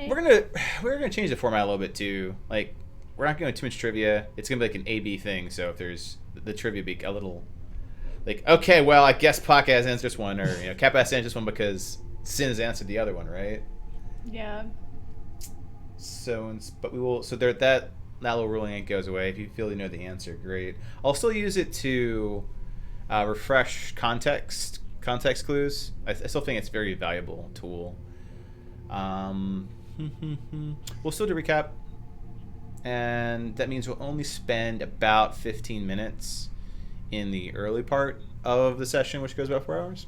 Bye. We're gonna change the format a little bit too. Like, we're not going to too much trivia. It's gonna be like an A/B thing. So if there's the trivia, be a little like, okay, well, I guess Pac has answered this one, or Cap has answered this one because Sin has answered the other one, right? Yeah. So, but we will. So there, that little ruling goes away. If you feel you know the answer, great. I'll still use it to refresh context clues. I still think it's a very valuable tool. We'll still do recap, and that means we'll only spend about 15 minutes in the early part of the session, which goes about 4 hours,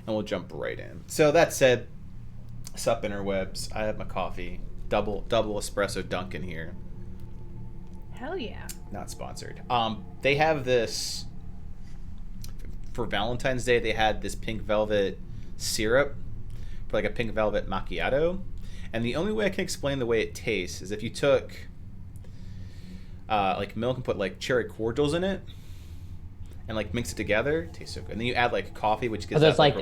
and we'll jump right in. So that said, sup interwebs, I have my coffee, double espresso Dunkin' here. Hell yeah. Not sponsored. They have this for Valentine's Day. They had this pink velvet syrup for like a pink velvet macchiato, and the only way I can explain the way it tastes is if you took like milk and put like cherry cordials in it and like mix it together. It tastes so good. And then you add like coffee, which gives those like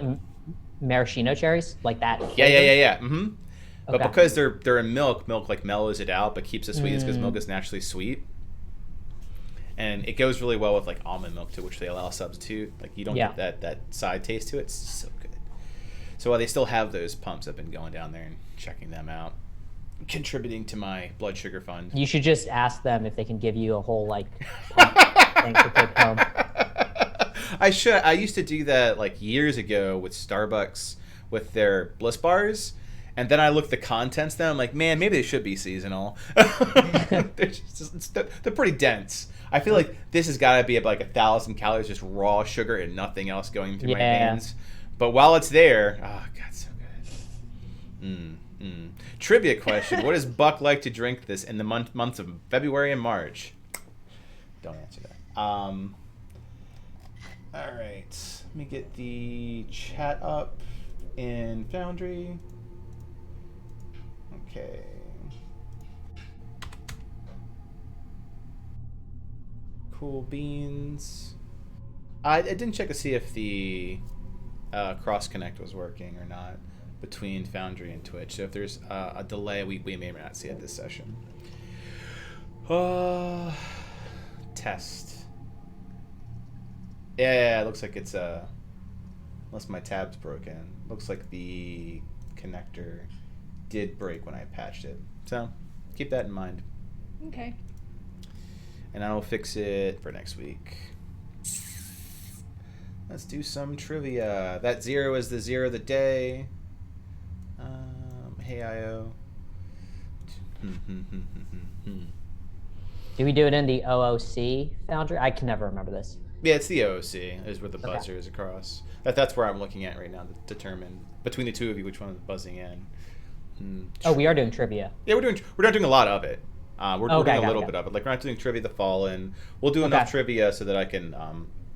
maraschino cherries, like that. Yeah. Mm-hmm. But Okay. because they're in milk like mellows it out, but keeps it sweet. It's because milk is naturally sweet, and it goes really well with like almond milk too, which they allow substitute. Like you don't get that side taste to it. It's so good. So while they still have those pumps, I've been going down there and checking them out, contributing to my blood sugar fund. You should just ask them if they can give you a whole like pump thing to take home. I should. I used to do that like years ago with Starbucks with their Bliss bars, and then I looked the contents down. I'm like, man, maybe they should be seasonal. They're pretty dense. I feel like this has got to be like 1,000 calories, just raw sugar and nothing else going through my veins. But while it's there, oh god, so good. Trivia question: what does Buck like to drink this in the months of February and March? Don't answer that. All right, let me get the chat up in Foundry. Okay. Cool beans. I didn't check to see if the cross connect was working or not between Foundry and Twitch. So if there's a delay, we may or may not see it this session. Test. Yeah, it looks like it's unless my tab's broken. Looks like the connector did break when I patched it. So keep that in mind. Okay. And I will fix it for next week. Let's do some trivia. That 0 is the 0 of the day. Hey, IO. Do we do it in the OOC Foundry? I can never remember this. Yeah, it's the OOC. Is where the buzzer is across. That's where I'm looking at right now to determine between the two of you which one is buzzing in. Oh, we are doing trivia. Yeah, we're not doing a lot of it. We're doing a little it. bit of it. Like we're not doing trivia the Fallen. We'll do enough trivia so that I can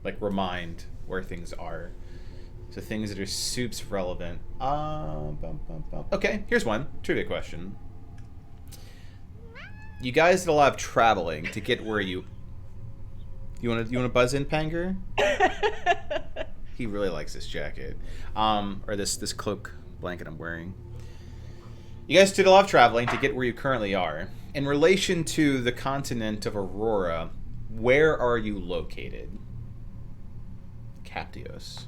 like remind where things are. So things that are soups relevant. Okay, here's one trivia question. You guys did a lot of traveling to get where you want to buzz in, Panger? He really likes this jacket, or this cloak blanket I'm wearing. You guys did a lot of traveling to get where you currently are. In relation to the continent of Arhor'ha, where are you located? Captios.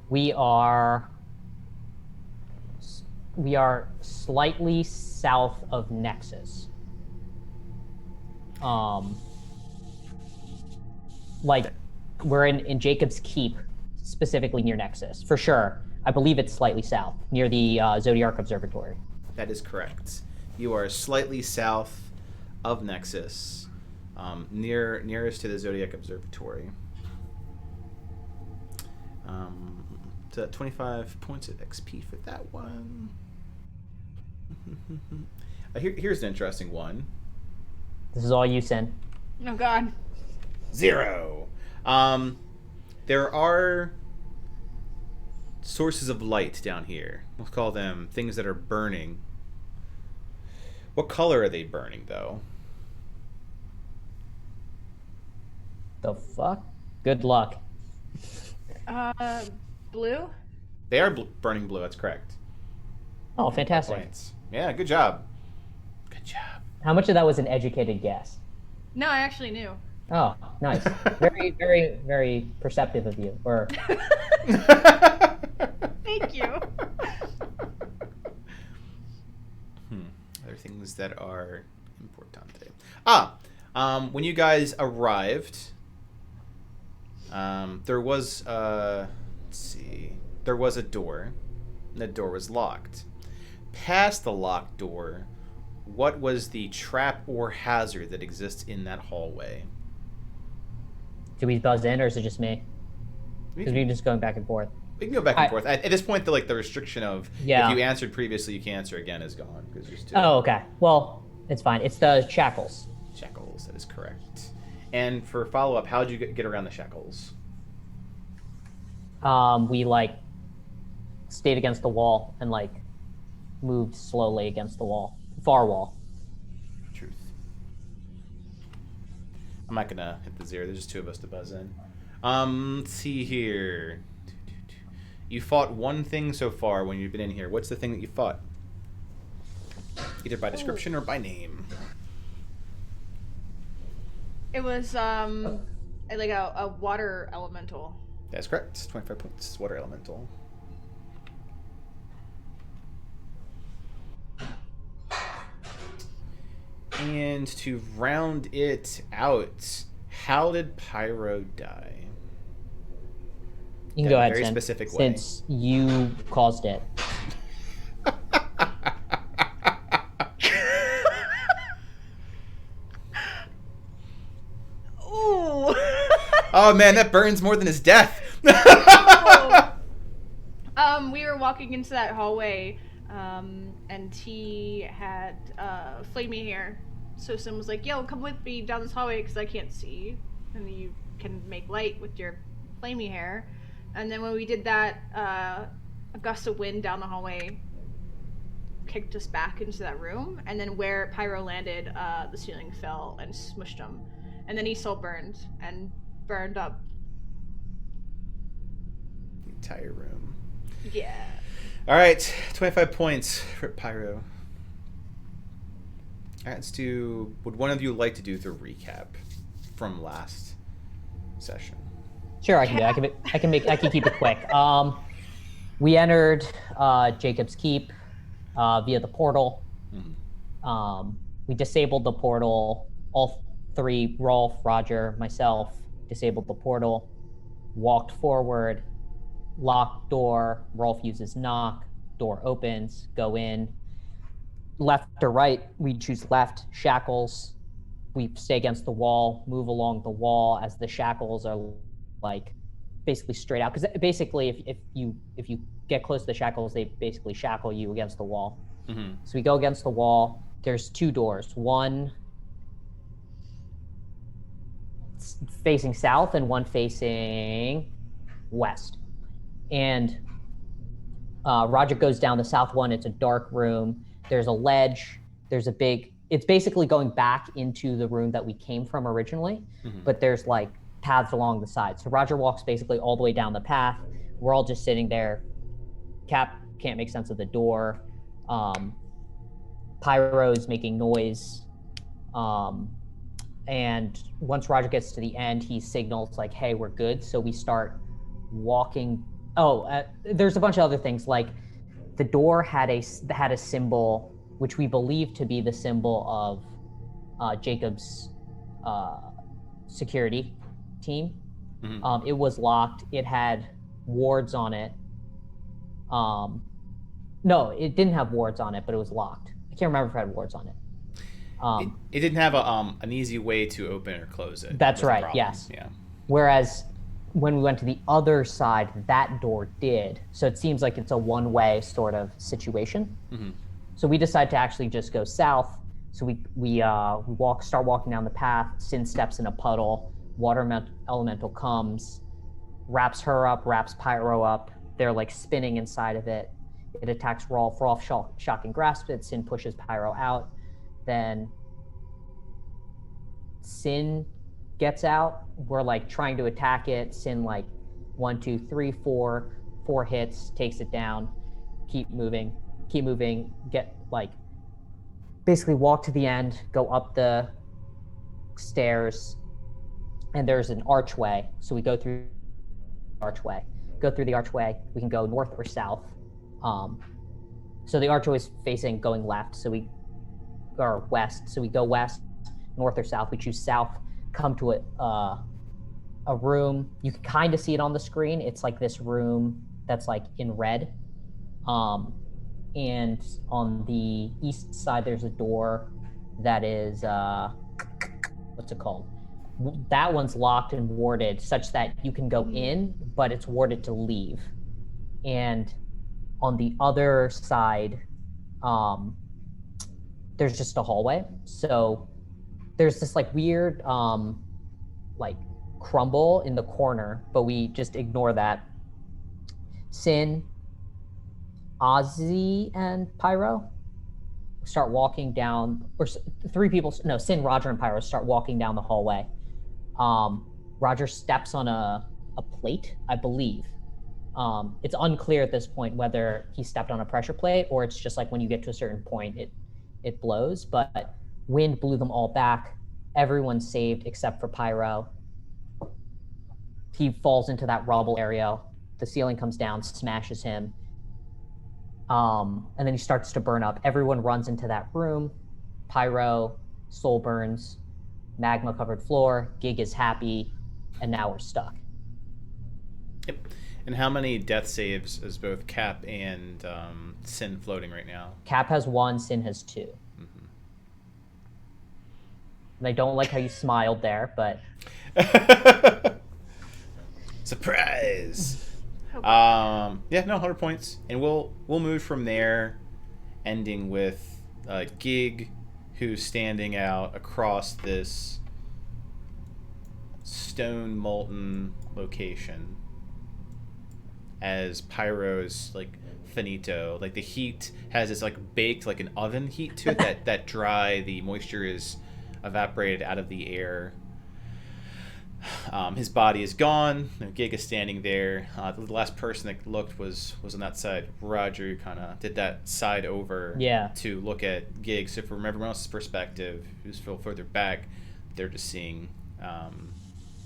We are slightly south of Nexus. Like we're in Jacob's Keep, specifically near Nexus, for sure. I believe it's slightly south, near the Zodiac Observatory. That is correct. You are slightly south of Nexus, nearest to the Zodiac Observatory. To 25 points of XP for that one. Here's an interesting one. This is all you, Sin. Oh god. 0. There are sources of light down here. We'll call them things that are burning. What color are they burning, though? The fuck? Good luck. Blue? They are burning blue. That's correct. Oh, fantastic. Points. Yeah, good job. job. How much of that was an educated guess? No, I actually knew. Oh, nice. Very, very, very perceptive of you. Or Thank you. Other things that are importante. When you guys arrived, there was let's see, there was a door. And the door was locked. Past the locked door, what was the trap or hazard that exists in that hallway? do we buzz in, or is it just me? Because we're just going back and forth. We can go back and forth. At this point, the restriction of if you answered previously, you can answer again is gone because there's two. Oh, okay. Well, it's fine. It's the shackles. Shackles, that is correct. And for follow-up, how did you get around the shackles? We stayed against the wall and moved slowly against the wall, far wall. Truth. I'm not gonna hit the 0. There's just 2 of us to buzz in. Let's see here. You fought one thing so far when you've been in here. What's the thing that you fought? Either by description or by name. It was a water elemental. That's correct. 25 points. Water elemental. And to round it out, how did Pyro die? You can go ahead, very Sin, specific way. since you caused it. Ooh. Oh man, that burns more than his death. We were walking into that hallway, and he had flamey hair. So Sim was like, "Yo, come with me down this hallway because I can't see, and you can make light with your flamey hair." And then when we did that, a gust of wind down the hallway kicked us back into that room, and then where Pyro landed, the ceiling fell and smushed him, and then he soul-burned and burned up The entire room. Yeah. All right, 25 points for Pyro. All right, let's do. Would one of you like to do the recap from last session? Sure, I can do it. I can keep it quick. We entered Jacob's Keep via the portal. Mm-hmm. We disabled the portal. All 3, Rolf, Roger, myself, disabled the portal. Walked forward. Locked door. Rolf uses knock. Door opens. Go in. Left or right, we choose left. Shackles. We stay against the wall. Move along the wall as the shackles are basically straight out. Because basically, if you get close to the shackles, they basically shackle you against the wall. Mm-hmm. So we go against the wall. There's 2 doors. One facing south and one facing west. And Roger goes down the south one. It's a dark room. There's a ledge. There's a big... It's basically going back into the room that we came from originally, but there's paths along the side. So Roger walks basically all the way down the path. We're all just sitting there. Cap can't make sense of the door. Pyro's making noise. And once Roger gets to the end, he signals hey, we're good. So we start walking. There's a bunch of other things. The door had a symbol, which we believe to be the symbol of Jacob's security team. Mm-hmm. It was locked. It had wards on it. No, it didn't have wards on it, but it was locked. I can't remember if it had wards on it. It didn't have an easy way to open or close it. That's right, yes. Yeah. Whereas when we went to the other side, that door did. So it seems like it's a one-way sort of situation. Mm-hmm. So we decided to actually just go south. So we start walking down the path. Sin steps in a puddle. Water elemental comes, wraps her up, wraps Pyro up. They're spinning inside of it. It attacks Rolf. Rolf shock and grasp it. Sin pushes Pyro out. Then Sin gets out. We're trying to attack it. Sin 1, 2, 3, 4 hits, takes it down. Keep moving. Get basically walk to the end, go up the stairs, and there's an archway. So we go through the archway. Go through the archway. We can go north or south. So the archway is facing going left. Or west. So we go west, north or south. We choose south. Come to a room. You can kind of see it on the screen. It's like this room that's like in red. And on the east side, there's a door that is, what's it called? That one's locked and warded such that you can go in, but it's warded to leave. And on the other side, there's just a hallway. So there's this like weird, like crumble in the corner, but we just ignore that. Sin, Ozzy, and Pyro start walking down, or three people, no, Sin, Roger, and Pyro start walking down the hallway. Roger steps on a plate, I believe. It's unclear at this point whether he stepped on a pressure plate or it's just like when you get to a certain point, it blows, but wind blew them all back. Everyone's saved except for Pyro. He falls into that rubble area. The ceiling comes down, smashes him. And then he starts to burn up. Everyone runs into that room. Pyro, soul burns, magma covered floor, Gig is happy, and now we're stuck. Yep. And how many death saves is both Cap and Sin floating right now? Cap has 1, Sin has 2. Mm-hmm. And I don't like how you smiled there, but... Surprise! Yeah, no, 100 points. And we'll move from there, ending with Gig, who's standing out across this stone molten location as Pyro's like finito. Like the heat has this like baked like an oven heat to it that dry, the moisture is evaporated out of the air. His body is gone. Gig is standing there. The last person that looked was on that side. Roger kind of did that side over to look at Gig. So from everyone else's perspective, who's further back, they're just seeing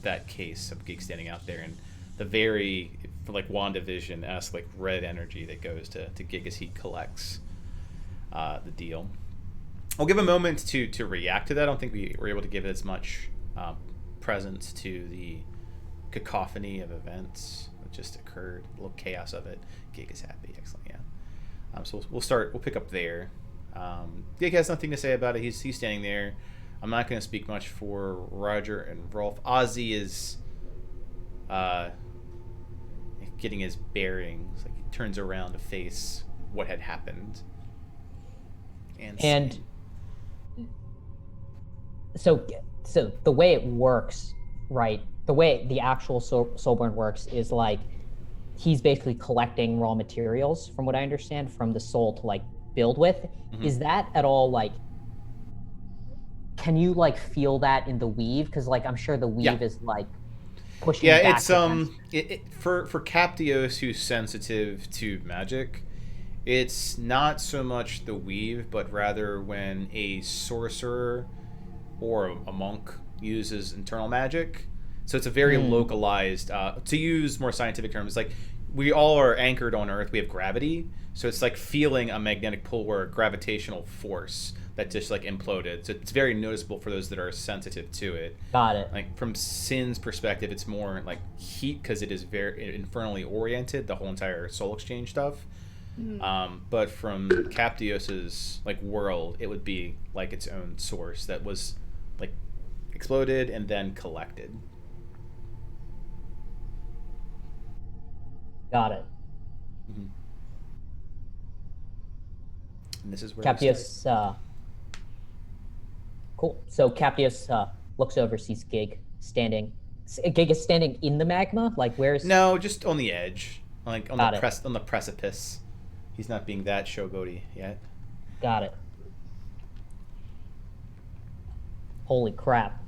that case of Gig standing out there, and the very like WandaVision-esque like red energy that goes to Gig as he collects the deal. I'll give a moment to react to that. I don't think we were able to give it as much presence to the cacophony of events that just occurred, a little chaos of it. Gig is happy, excellent, yeah. So we'll pick up there. Gig has nothing to say about it. He's standing there. I'm not going to speak much for Roger and Rolf. Ozzy is getting his bearings. Like he turns around to face what had happened. And so the way it works, right? The way the actual Soulburn works is like he's basically collecting raw materials, from what I understand, from the soul to like build with. Mm-hmm. Is that at all like? Can you like feel that in the weave? Because like I'm sure the weave is like pushing. Yeah, back it's for Captios, who's sensitive to magic. It's not so much the weave, but rather when a sorcerer or a monk uses internal magic. So it's a very localized, to use more scientific terms, like we all are anchored on Earth. We have gravity. So it's like feeling a magnetic pull or a gravitational force that just like imploded. So it's very noticeable for those that are sensitive to it. Got it. Like from Sin's perspective, it's more like heat because it is very infernally oriented, the whole entire soul exchange stuff. But from Captios's like world, it would be like its own source that was like exploded and then collected. Got it. Mm-hmm. And this is where Captios. Cool. So Captios looks over, sees Gig standing. Gig is standing in the magma. Like where's? No, just on the edge, like on the precipice. He's not being that showboaty yet. Got it. Holy crap.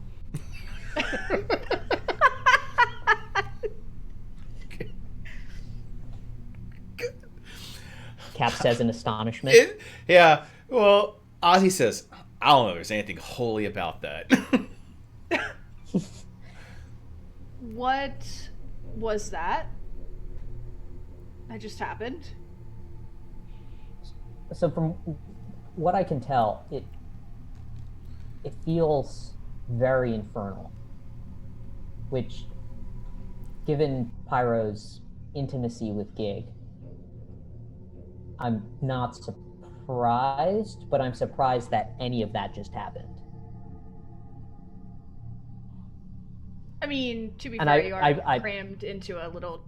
Cap says in astonishment. Yeah. Well, Ozzy says, I don't know if there's anything holy about that. What was that? That just happened? So from what I can tell, it feels very infernal, which, given Pyro's intimacy with Gig, I'm not surprised, but I'm surprised that any of that just happened. I mean, to be And fair, you are crammed into a little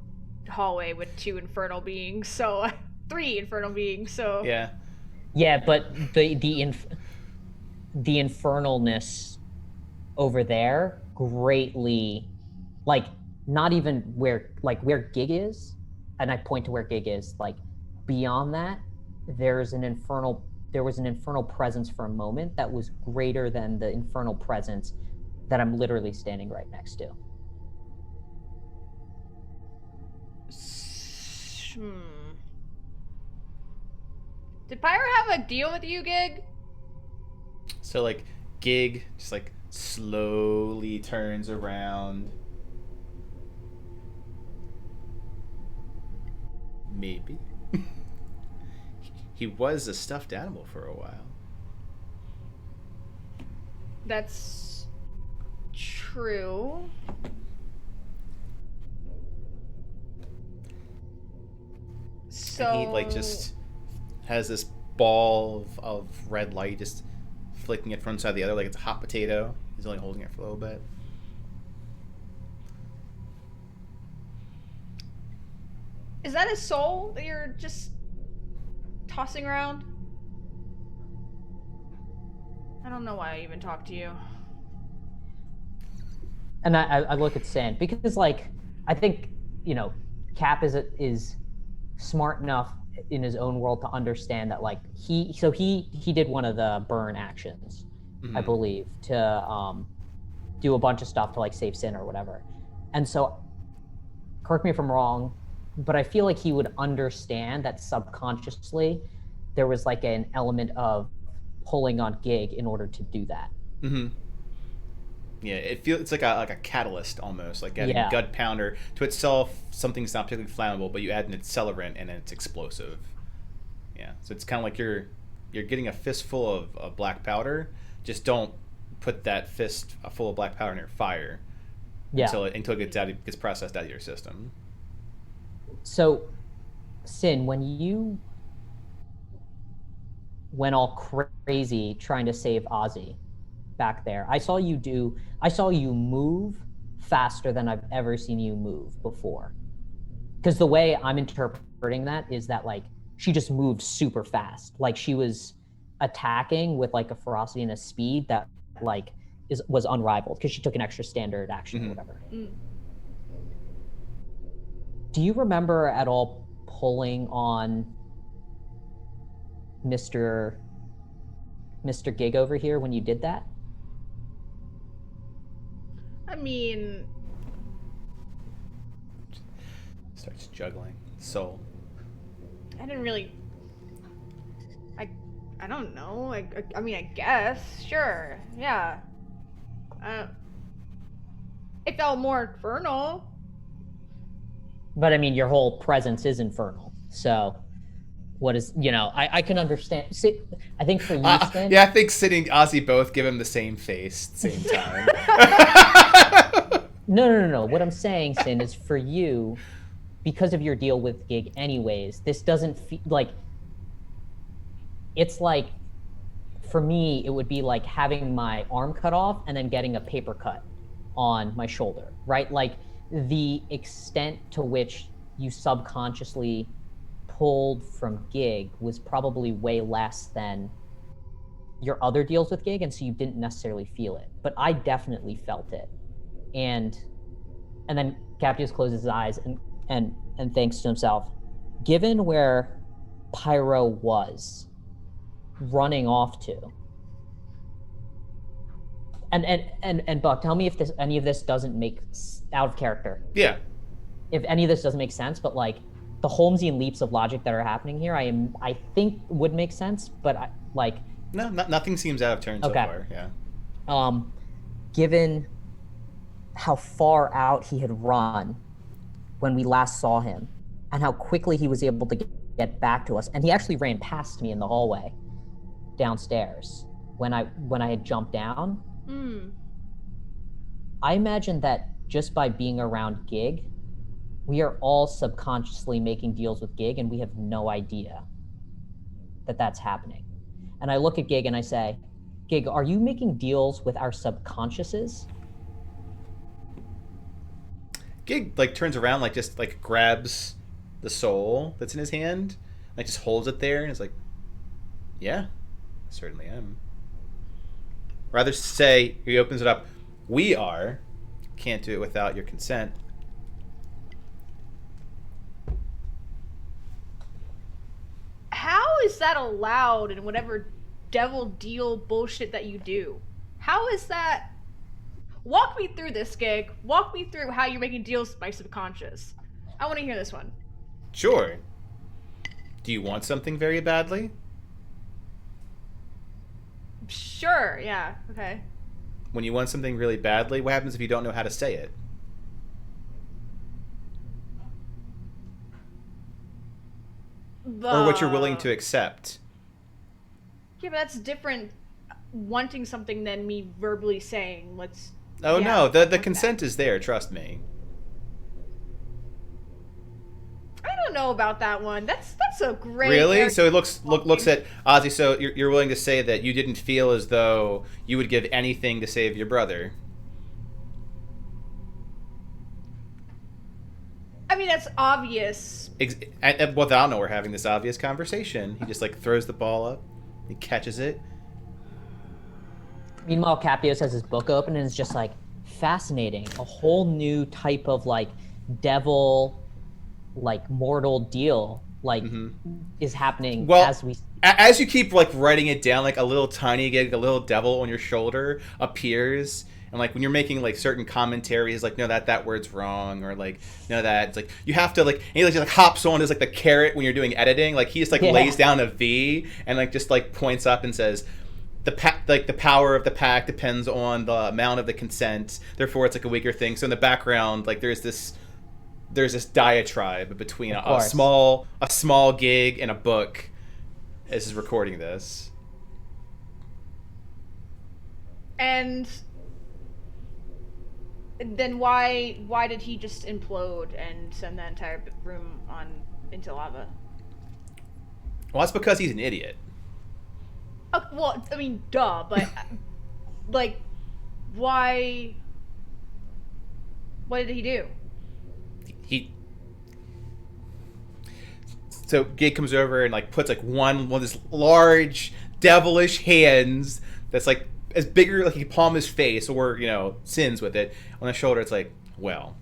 hallway with 2 infernal beings, so 3 infernal beings, so Yeah. Yeah, but the infernalness over there greatly, like, not even where Gig is, and I point to where Gig is, like, beyond that, there was an infernal presence for a moment that was greater than the infernal presence that I'm literally standing right next to. Did Pyro have a deal with you, Gig? So, like, Gig just, like, slowly turns around. Maybe. He was a stuffed animal for a while. That's true. So And he, like, just has this ball of red light just flicking it from one side to the other like it's a hot potato. He's only holding it for a little bit. is that a soul that you're just tossing around? I don't know why I even talked to you. And I look at Sin because, like, I think, Cap is smart enough in his own world to understand that, like, he did one of the burn actions, I believe, to do a bunch of stuff to, like, save Sin or whatever. And so, correct me if I'm wrong, but I feel like he would understand that subconsciously there was, like, an element of pulling on Gig in order to do that. Mm-hmm. Yeah, it's like a catalyst almost, like adding a gut pounder to itself. Something's not particularly flammable, but you add an accelerant and it's explosive. Yeah, so it's kind of like you're getting a fistful of black powder. Just don't put that fist full of black powder near fire until it gets processed out of your system. So, Sin, when you went all crazy trying to save Ozzy back there, I saw you move faster than I've ever seen you move before. Because the way I'm interpreting that is that, like, she just moved super fast. Like, she was attacking with, like, a ferocity and a speed that, like, was unrivaled because she took an extra standard action or whatever. Do you remember at all pulling on Mr. Gig over here when you did that? I mean, Starts juggling soul. I didn't really. I don't know. I mean, I guess. Sure. Yeah. It felt more infernal. But I mean, your whole presence is infernal. So, what is, I can understand. See, I think for you, Sin, yeah, I think Sid and Ozzy both give him the same face at the same time. No. What I'm saying, Sin, is for you, because of your deal with Gig anyways, this doesn't feel like, it's like, for me, it would be like having my arm cut off and then getting a paper cut on my shoulder, right? Like, the extent to which you subconsciously pulled from Gig was probably way less than your other deals with Gig, and so you didn't necessarily feel it. But I definitely felt it. And then Captius closes his eyes and thinks to himself, given where Pyro was running off to, and Buck, tell me if any of this doesn't make out of character. Yeah. If any of this doesn't make sense, but, like, the Holmesian leaps of logic that are happening here, I think would make sense, but No, nothing seems out of turn so Okay. far. Yeah. Given how far out he had run when we last saw him, and how quickly he was able to get back to us, and he actually ran past me in the hallway downstairs when I had jumped down. I imagine that just by being around Gig, we are all subconsciously making deals with Gig, and we have no idea that that's happening. And I look at Gig and I say, Gig, are you making deals with our subconsciouses? Gig like turns around, like just like grabs the soul that's in his hand, like just holds it there, and is like, "Yeah, I certainly am." Rather say, he opens it up. We are. Can't do it without your consent. How is that allowed in whatever devil deal bullshit that you do? How is that? Walk me through this, Gig. Walk me through how you're making deals with my subconscious. I want to hear this one. Sure. Do you want something very badly? Sure, yeah, okay. When you want something really badly, what happens if you don't know how to say it? Or what you're willing to accept? Yeah, but that's different wanting something than me verbally saying, let's... Oh yeah, no, the consent is there, trust me. I don't know about that one. That's a great... Really? So it looks at Ozzy. So you're willing to say that you didn't feel as though you would give anything to save your brother? I mean, that's obvious. Without know we're having this obvious conversation. He just like throws the ball up, he catches it. Meanwhile, Capios has his book open and is just like, fascinating. A whole new type of like devil, like mortal deal, like is happening as we. As you keep like writing it down, like a little tiny Gig, a little devil on your shoulder appears, and like when you're making like certain commentaries, like no that word's wrong, or like no that it's like you have to like, and he like hops on as like the carrot when you're doing editing, like he just like lays down a V and like just like points up and says, the power of the pact depends on the amount of the consent. Therefore, it's like a weaker thing. So in the background, like there's this diatribe between a small Gig and a book as is recording this. And then why did he just implode and send the entire room on into lava? Well, that's because he's an idiot. Well, I mean, duh, but like, why? What did he do? So Gig comes over and like puts like one of this large devilish hands that's like as bigger, like he can palm his face, or sins with it on his shoulder. It's like, well,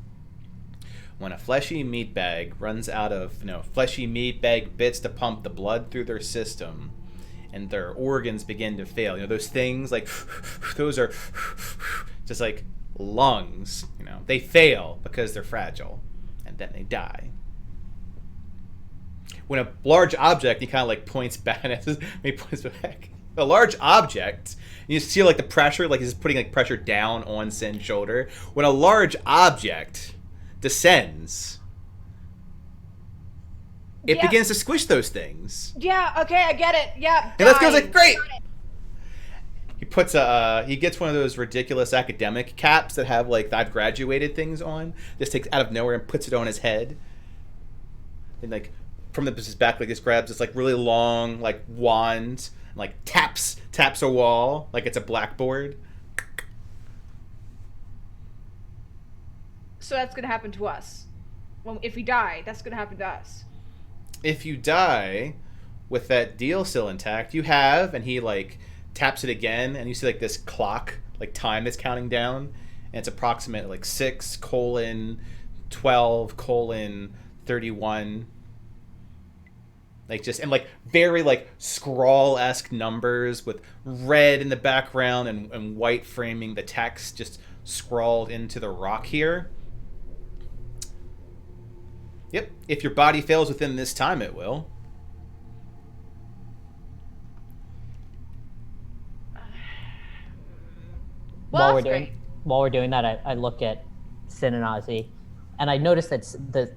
when a fleshy meat bag runs out of fleshy meat bag bits to pump the blood through their system, and their organs begin to fail. Those things, like, those are just like lungs. They fail because they're fragile, and then they die. When a large object, he kind of like points back, he points back. A large object, you see like the pressure, like he's putting like pressure down on Sin's shoulder. When a large object descends, it begins to squish those things. Yeah, okay, I get it. Yeah. And Let's Go's like, great! He puts he gets one of those ridiculous academic caps that have like I've graduated things on. Just takes out of nowhere and puts it on his head. And like from his back, like just grabs this like really long like wand and like taps a wall like it's a blackboard. So that's gonna happen to us. If we die, that's gonna happen to us. If you die with that deal still intact, you have, and he like taps it again, and you see like this clock, like time is counting down, and it's approximately like 6:12:31, like just, and like very like scrawl-esque numbers with red in the background and white framing the text just scrawled into the rock here. Yep, if your body fails within this time, it will. Well, while we're that's doing great. while we're doing that, I look at Sin and Ozzy, and I notice that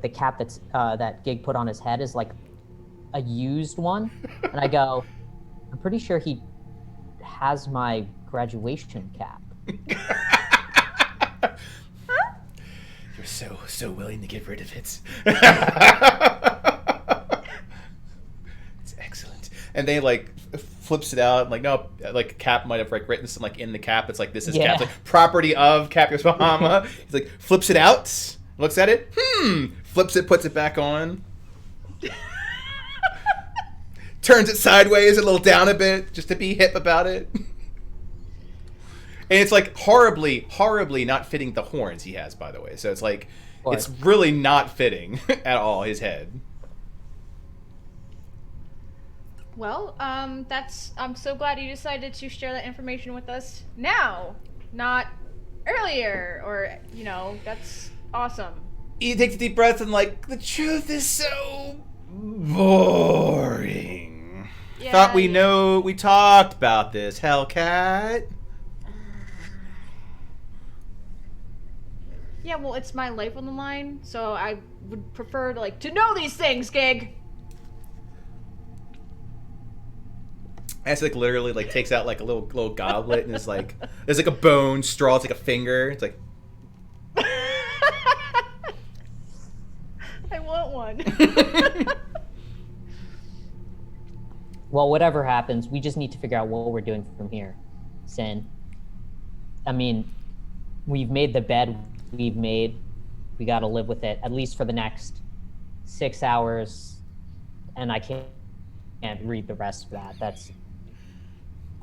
the cap that's that Gig put on his head is like a used one, and I go, I'm pretty sure he has my graduation cap. You're so willing to get rid of it. It's excellent. And they like flips it out like no, like Cap might have like written some like in the cap. It's like this is Cap's like property of Capius Bahama. He's like flips it out, looks at it, flips it, puts it back on. Turns it sideways, a little down a bit, just to be hip about it. And it's like horribly not fitting the horns he has, by the way. So it's like, it's really not fitting at all, his head. Well, I'm so glad you decided to share that information with us now, not earlier, or, that's awesome. He takes a deep breath and like, the truth is so boring. Yeah, thought we talked about this, Hellcat. Yeah, well, it's my life on the line, so I would prefer to know these things, Gig. As like literally like takes out like a little goblet and is like there's like a bone straw, it's like a finger. It's like I want one. Well, whatever happens, we just need to figure out what we're doing from here, Sin. I mean, we've made the bed we've made. We got to live with it, at least for the next 6 hours. And I can't read the rest of that.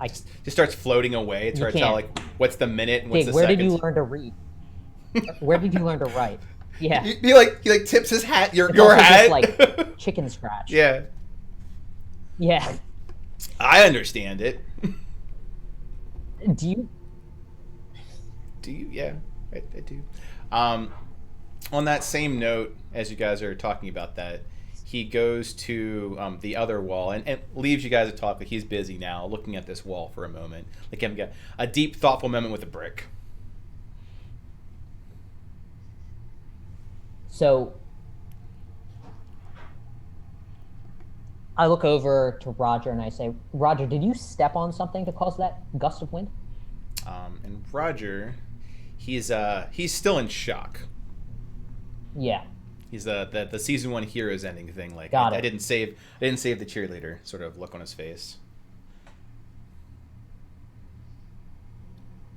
Just starts floating away. It's hard to tell, like, what's the minute and what's the where second. Did you learn to read? Where did you learn to write? Yeah. He like tips his hat, your hat. Just like chicken scratch. Yeah. Yeah. I understand it. Do you? Yeah, I do. On that same note, as you guys are talking about that, he goes to the other wall and leaves you guys to talk. Like he's busy now, looking at this wall for a moment. Like having a deep, thoughtful moment with a brick. So I look over to Roger and I say, Roger, did you step on something to cause that gust of wind? And Roger, he's still in shock. Yeah. He's the season 1 heroes ending thing. Like I didn't save the cheerleader sort of look on his face.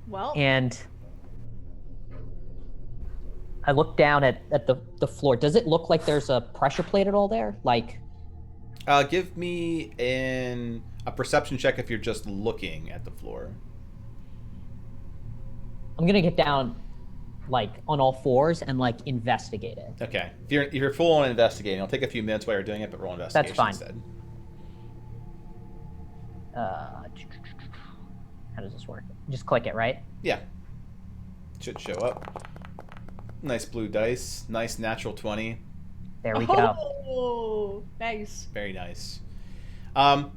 Well. And I look down at the floor. Does it look like there's a pressure plate at all there? Like. Give me a perception check if you're just looking at the floor. I'm gonna get down, like on all fours and like investigate it. Okay, if you're full on investigating, it'll take a few minutes while you're doing it, but roll investigation That's fine. instead. How does this work? Just click it, right? Yeah, should show up. Nice blue dice. Nice natural 20. There we go. Oh, nice. Very nice.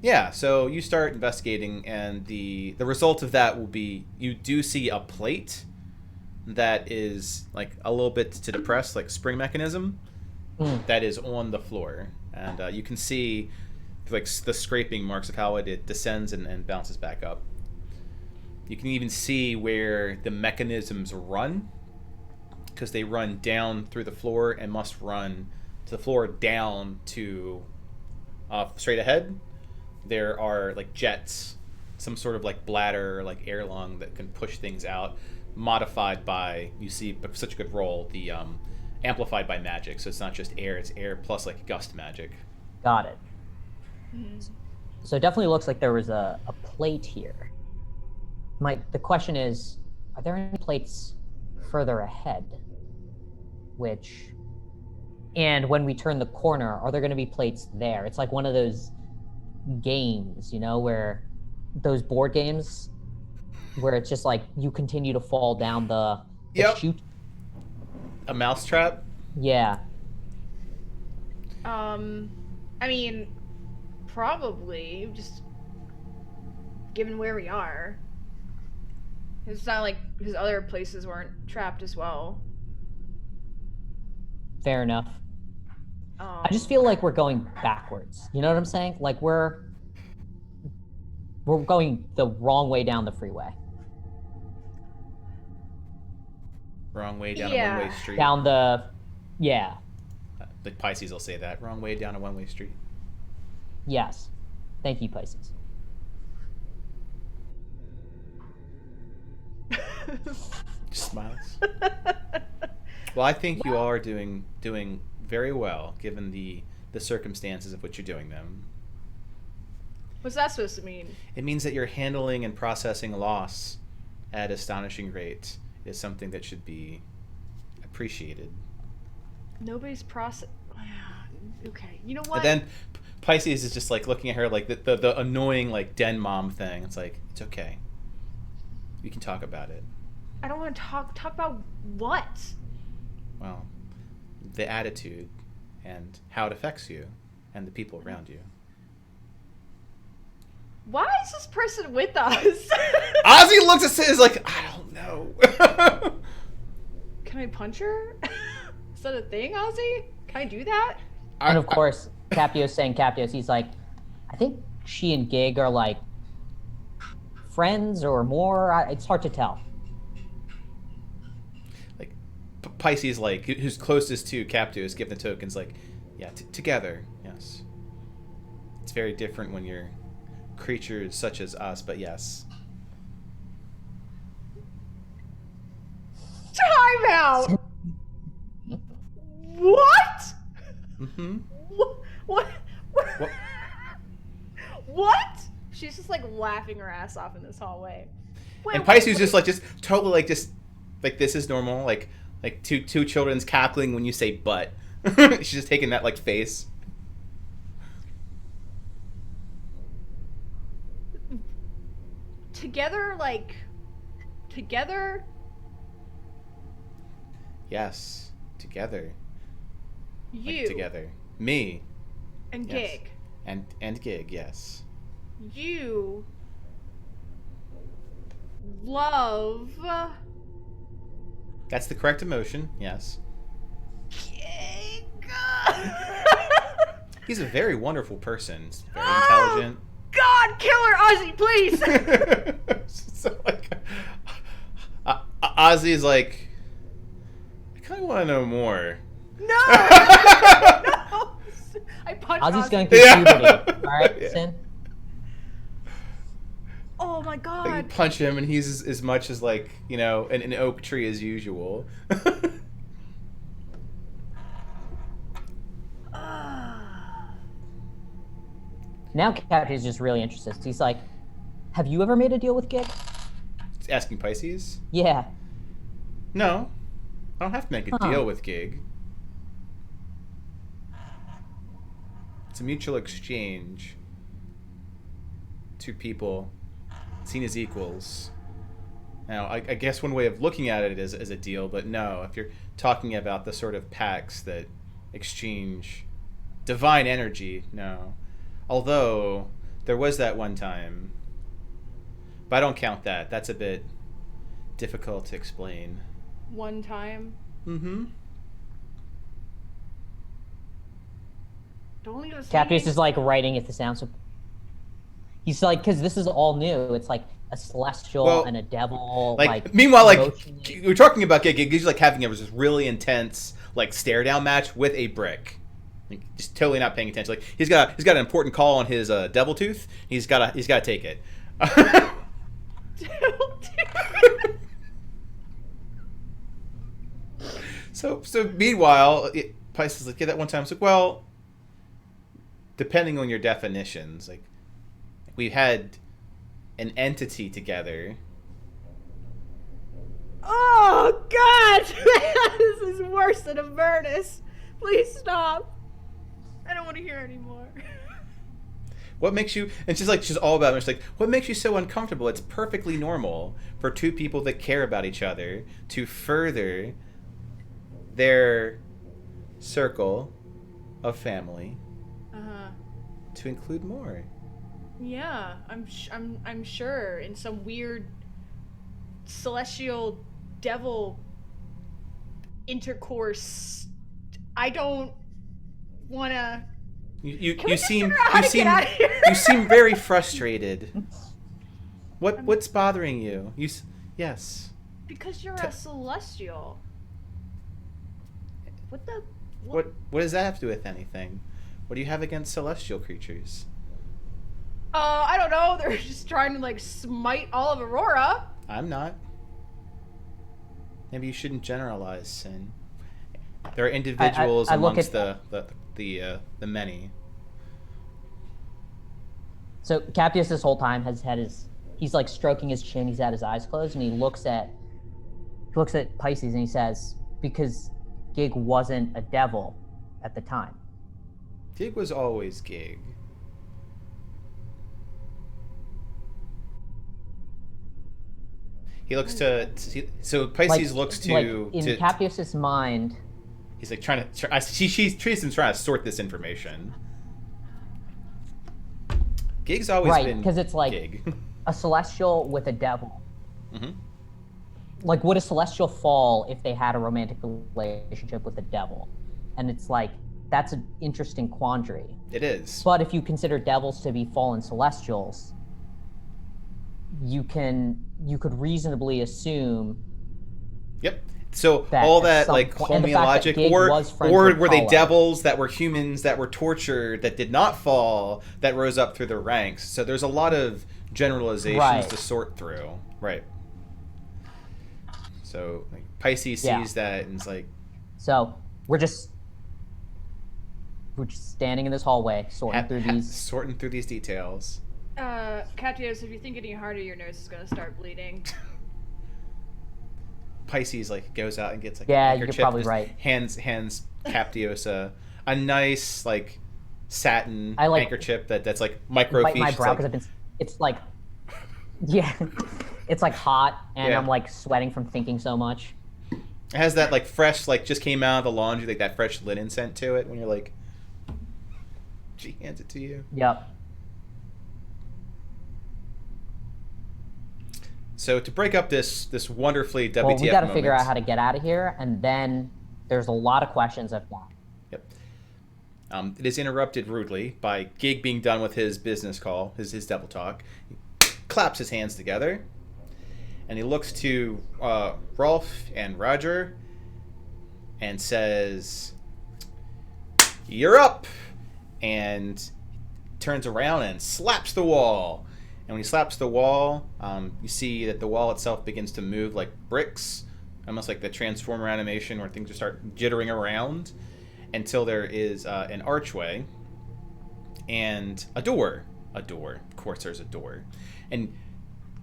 Yeah, so you start investigating, and the result of that will be you do see a plate that is like a little bit to the press, like spring mechanism, that is on the floor, and you can see like the scraping marks of how it descends and bounces back up. You can even see where the mechanisms run, because they run down through the floor and must run to the floor down to straight ahead. There are like jets, some sort of like bladder or like air lung that can push things out, modified by, you see, but such a good roll, the amplified by magic. So it's not just air, it's air plus like gust magic. Got it. So it definitely looks like there was a plate here. The question is, are there any plates further ahead? And when we turn the corner, are there going to be plates there? It's like one of those games, where those board games where it's just like you continue to fall down the chute. A mousetrap? Yeah. I mean, probably, just given where we are. It's not like his other places weren't trapped as well. Fair enough. Um, I just feel like we're going backwards. You know what I'm saying? Like we're going the wrong way down the freeway. Wrong way down a Yeah. one-way street. Down the, yeah, The Pisces will say that. Wrong way down a one-way street. yes. Thank you, Pisces. Just smiles. Well, I think you all are doing very well, given the circumstances of which you're doing them. What's that supposed to mean? It means that you're handling and processing loss at astonishing rate is something that should be appreciated. Nobody's process. Okay, you know what? And then Pisces is just like looking at her like the annoying like den mom thing. It's like, it's okay. We can talk about it. I don't want to talk about what? Well, the attitude and how it affects you and the people around you. Why is this person with us? Ozzy looks at Sid like, I don't know. Can I punch her? Is that a thing, Ozzy? Can I do that? And of course, Captio's saying Captios. He's like, I think she and Gig are like friends or more. It's hard to tell. Like Pisces, like who's closest to Captios, give the tokens. Like, yeah, together. Yes. It's very different when you're creatures such as us, but yes. Time out. What? Mm-hmm. What? What? What? She's just like laughing her ass off in this hallway. Wait, And Pisces just totally like this is normal, like two children's cackling when you say butt. She's just taking that like face. Together, like together. Yes, together. You Like, together. Me. and Yes. Gig. And Gig, yes. You love That's the correct emotion, yes. Gig. He's a very wonderful person. He's very Oh! intelligent. God, kill her, Ozzy, please. So like, Ozzy is like, I kind of want to know more. No. No. I punched Ozzy's Ozzy. going through Yeah. puberty. All right, Yeah. Sin. Oh my Like, you God. punch him, and he's as much as like an oak tree as usual. Now Captio's just really interested. He's like, have you ever made a deal with Gig? Asking Pisces. Yeah. No, I don't have to make a Huh. deal with Gig. It's a mutual exchange. Two people seen as equals. Now, I guess one way of looking at it is as a deal, but no, if you're talking about the sort of pacts that exchange divine energy, no. Although, there was that one time. But I don't count that. That's a bit difficult to explain. One time. Mm-hmm. Don't leave us. Captios is like writing it down. So he's like, because this is all new. It's like a celestial Well, and a devil. Like meanwhile, like emotionally- we're talking about Gig. He's like having this really intense like stare down match with a brick. Like, just totally not paying attention. Like he's got an important call on his devil tooth. He's got to take it. So meanwhile, Pisces is like, yeah, that one time it's like, well, depending on your definitions, like we had an entity together. Oh God! This is worse than a furnace. Please stop. I don't want to hear anymore. What makes you, and she's all about it. She's like, what makes you so uncomfortable? It's perfectly normal for two people that care about each other to further their circle of family to include more. Yeah, I'm sure in some weird celestial devil intercourse. I don't want to. You seem get out of here? you seem very frustrated. What's bothering you? Yes. Because you're a celestial. What the? What does that have to do with anything? What do you have against celestial creatures? I don't know. They're just trying to like smite all of Arhor'ha. I'm not. Maybe you shouldn't generalize, Sin. There are individuals I look amongst at- the many. So Captius this whole time has had he's like stroking his chin, he's had his eyes closed, and he looks at Pisces and he says, because Gig wasn't a devil at the time. Gig was always Gig. He looks so Pisces looks to in Captius's mind. He's like trying to. Tristan's trying to sort this information. Gig's always Right, been because it's like Gig. a celestial with a devil. Mm-hmm. Like, would a celestial fall if they had a romantic relationship with the devil? And it's like, that's an interesting quandary. It is. But if you consider devils to be fallen celestials, you could reasonably assume. Yep. So That all at that some like point- and the fact that homeologic, Gig was friends or with were they Paula. devils that were humans that were tortured that did not fall that rose up through the ranks? So there's a lot of generalizations Right. to sort through. Right. So like, Pisces Yeah. sees that and is like, So we're just standing in this hallway, sorting through these. sorting through these details. Captios, if you think any harder, your nose is gonna start bleeding. Pisces like goes out and gets like Yeah, a you're handkerchief, probably just right. hands Captios a nice like satin I like- handkerchief that's like Bite microfiche. my It's brow like- because it's like, yeah, it's like hot, and Yeah. I'm like sweating from thinking so much. It has that like fresh, like just came out of the laundry, like that fresh linen scent to it when you're like, she hands it to you. Yep. So to break up this wonderfully WTF Well, we got to moment, figure out how to get out of here, and then there's a lot of questions I've got. Yep. It is interrupted rudely by Gig being done with his business call, his devil talk. He claps his hands together, and he looks to Rolf and Roger and says, "You're up!" and turns around and slaps the wall. And when he slaps the wall, you see that the wall itself begins to move like bricks, almost like the Transformer animation where things just start jittering around until there is an archway and a door. A door. Of course there's a door. And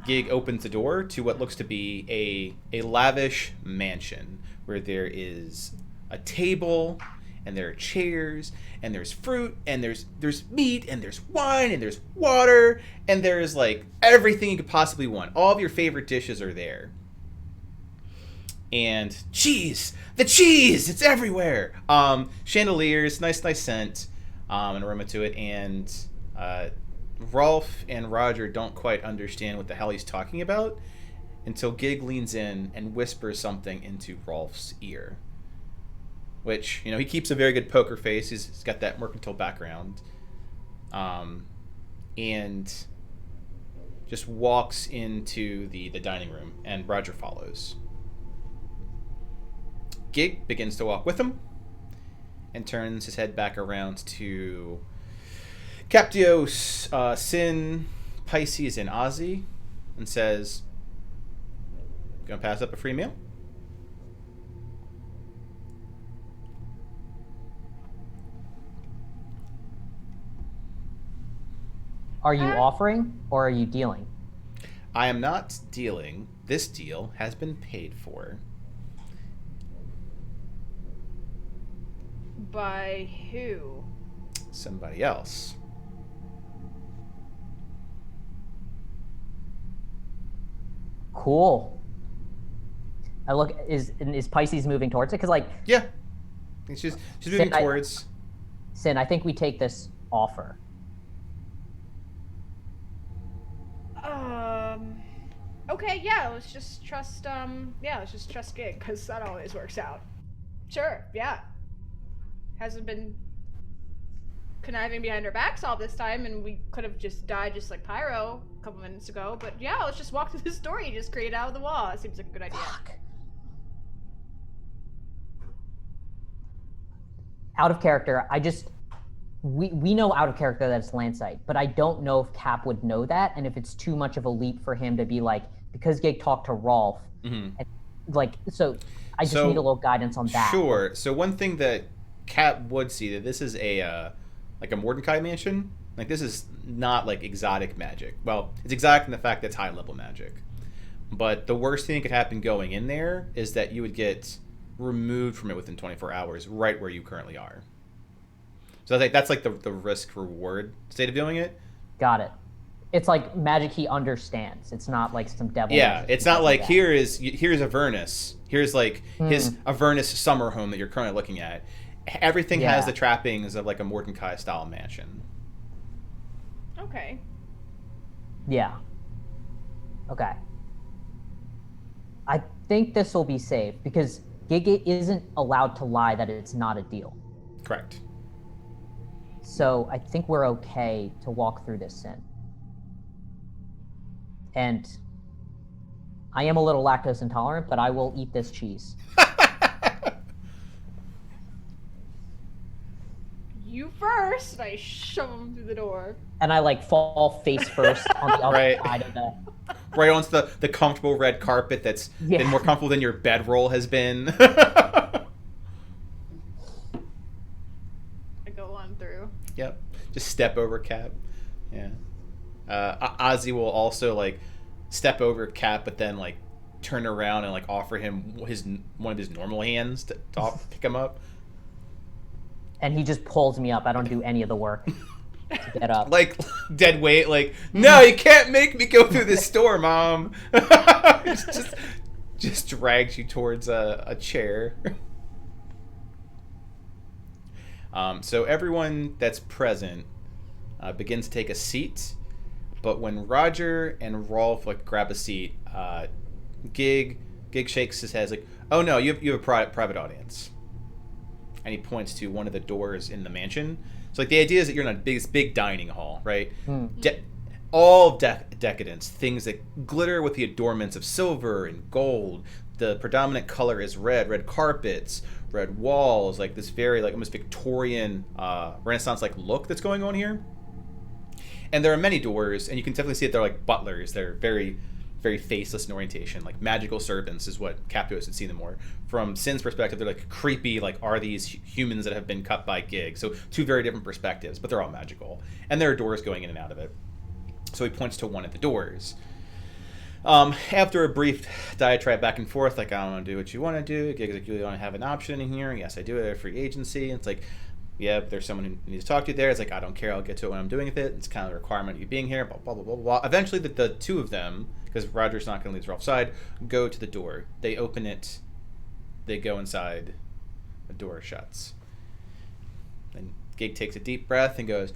Gig opens the door to what looks to be a lavish mansion where there is a table and there are chairs and there's fruit and there's meat and there's wine and there's water and there's like everything you could possibly want. All of your favorite dishes are there. And cheese! The cheese! It's everywhere! Chandeliers, nice scent, an aroma to it, and Rolf and Roger don't quite understand what the hell he's talking about until Gig leans in and whispers something into Rolf's ear. Which, he keeps a very good poker face. He's got that mercantile background. And just walks into the dining room, and Roger follows. Gig begins to walk with him and turns his head back around to Captios, Sin, Pisces, and Ozzy and says, "Gonna pass up a free meal?" Are you offering or are you dealing? I am not dealing. This deal has been paid for. By who? Somebody else. Cool. I look. Is Pisces moving towards it? Because like, Yeah. She's moving I- towards. Sin, I think we take this offer. Okay, yeah, let's just trust Gig, because that always works out. Sure, yeah. Hasn't been conniving behind our backs all this time, and we could have just died just like Pyro a couple minutes ago, but yeah, let's just walk through this door you just created out of the wall. It seems like a good idea. Fuck. Out of character, we know out of character that it's Landsight, but I don't know if Cap would know that, and if it's too much of a leap for him to be like, because Gig talked to Rolf, and so I just need a little guidance on that. Sure. So one thing that Cap would see, that this is a like a Mordecai mansion. Like, this is not like exotic magic. Well, it's exotic in the fact that it's high level magic. But the worst thing that could happen going in there is that you would get removed from it within 24 hours, right where you currently are. So I think that's like the risk reward state of doing it. Got it. It's like magic he understands. It's not like some devil. Yeah, it's not like here's Avernus. Here's like his Avernus summer home that you're currently looking at. Everything has the trappings of like a Mordecai style mansion. Okay. Yeah. Okay. I think this will be safe because Gig isn't allowed to lie that it's not a deal. Correct. So I think we're okay to walk through this sin. And I am a little lactose intolerant, but I will eat this cheese. You first! I shove him through the door. And I like fall face first on the other side of the... Right onto the comfortable red carpet that's been more comfortable than your bedroll has been. I go on through. Yep. Just step over Cap. Yeah. Ozzy will also like step over Cap, but then like turn around and like offer him one of his normal hands to pick him up. And he just pulls me up. I don't do any of the work to get up. Like dead weight. Like, no, you can't make me go through this door, Mom. just drags you towards a chair. So everyone that's present begins to take a seat, but when Roger and Rolf like grab a seat, Gig shakes his head like, "Oh no, you have a private audience," and he points to one of the doors in the mansion. So like the idea is that you're in a big dining hall, right? All decadence, things that glitter with the adornments of silver and gold. The predominant color is red carpets, red walls, like this very like almost Victorian Renaissance like look that's going on here. And there are many doors, and you can definitely see that they're like butlers. They're very, very faceless in orientation, like magical servants is what Captos had seen them more. From Sin's perspective, they're like creepy, like are these humans that have been cut by Gig? So two very different perspectives, but they're all magical. And there are doors going in and out of it. So he points to one of the doors. After a brief diatribe back and forth, like, I don't want to do what you want to do. Gig's like, you really want to have an option in here? Yes, I do. I have a free agency. And it's like, yeah, there's someone who needs to talk to you there. It's like, I don't care. I'll get to it when I'm doing with it. It's kind of a requirement of you being here, blah, blah, blah, blah, blah. Eventually, the two of them, because Roger's not going to leave Rolf's side, go to the door. They open it. They go inside. The door shuts. And Gig takes a deep breath and goes,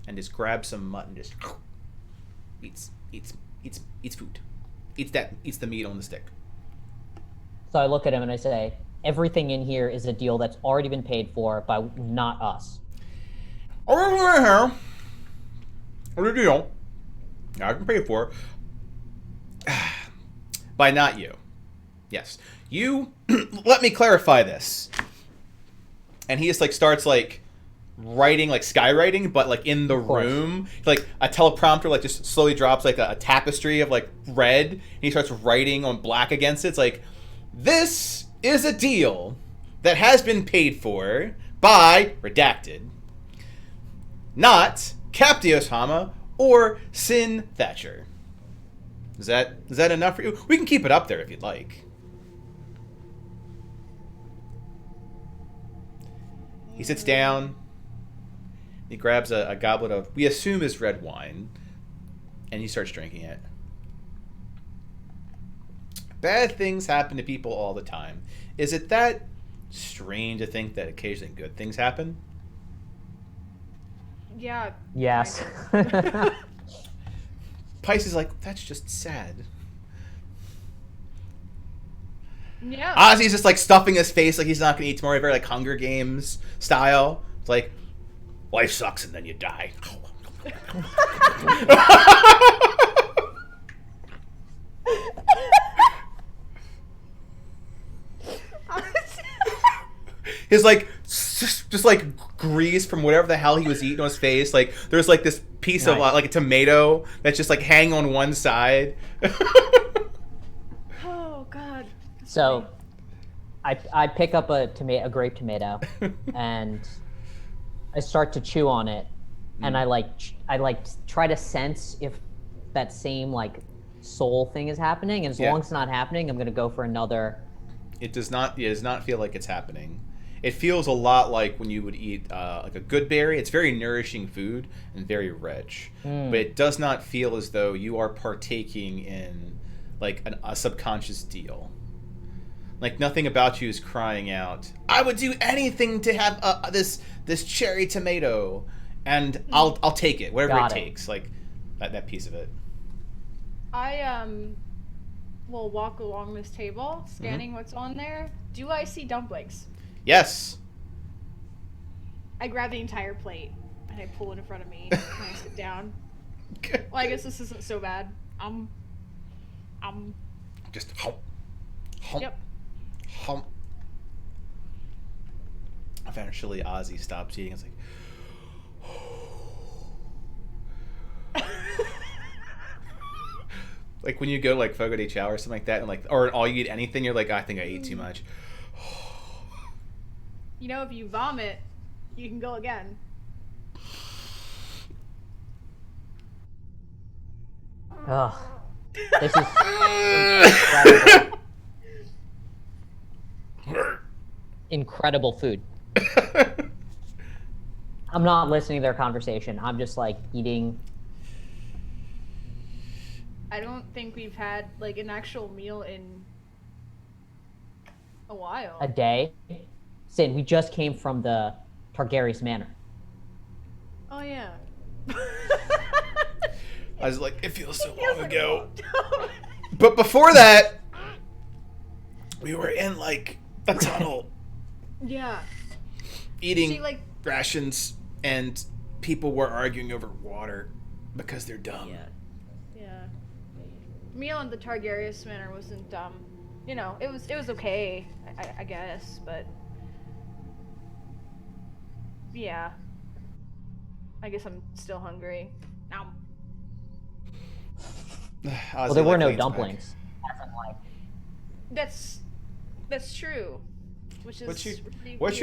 and just grabs some mutton, just eats food, eats the meat on the stick. So I look at him and I say, everything in here is a deal that's already been paid for by not us. Everything here is a deal I can pay for by not you. Yes, you. Let me clarify this. And he just like starts like writing, like skywriting, but like in the room, like a teleprompter like just slowly drops like a tapestry of like red, and he starts writing on black against it. It's like, this is a deal that has been paid for by redacted, not Captios Hama or Sin Thatcher. Is that enough for you? We can keep it up there if you'd like. He sits down. He grabs a goblet of, we assume is red wine, and he starts drinking it. Bad things happen to people all the time. Is it that strange to think that occasionally good things happen? Yeah. Yes. Pisces is like, that's just sad. Yeah. Ozzy's just like stuffing his face like he's not gonna eat tomorrow, very like Hunger Games style. It's like, life sucks and then you die. His like just like grease from whatever the hell he was eating on his face. Like there's like this piece of like a tomato that's just like hanging on one side. Oh God. So, I pick up a grape tomato, and I start to chew on it, and I try to sense if that same like soul thing is happening, and as long as it's not happening, I'm gonna go for another. It does not feel like it's happening. It feels a lot like when you would eat like a good berry. It's very nourishing food and very rich, but it does not feel as though you are partaking in like a subconscious deal. Like nothing about you is crying out, "I would do anything to have this cherry tomato, and I'll take it, whatever it takes." Like that piece of it. I will walk along this table, scanning what's on there. Do I see dumplings? Yes. I grab the entire plate and I pull it in front of me and I sit down. Well, I guess this isn't so bad. Just hump. Yep. Hump. Eventually, Ozzy stops eating. It's like, like when you go like Fogo de Chao or something like that, and like, or all you eat anything, you're like, I think I ate too much. You know, if you vomit, you can go again. Ugh. This is incredible. Incredible food. I'm not listening to their conversation. I'm just like eating. I don't think we've had like an actual meal in a while. A day. Sin, we just came from the Targaryen Manor. Oh yeah. I was like, it feels so long ago. But before that, we were in like a tunnel. Yeah. Eating rations, and people were arguing over water because they're dumb. Yeah. Meal in the Targaryen Manor wasn't dumb. You know, it was okay, I guess, but yeah. I guess I'm still hungry. Now. Well, there were no dumplings. That's true. Which is what's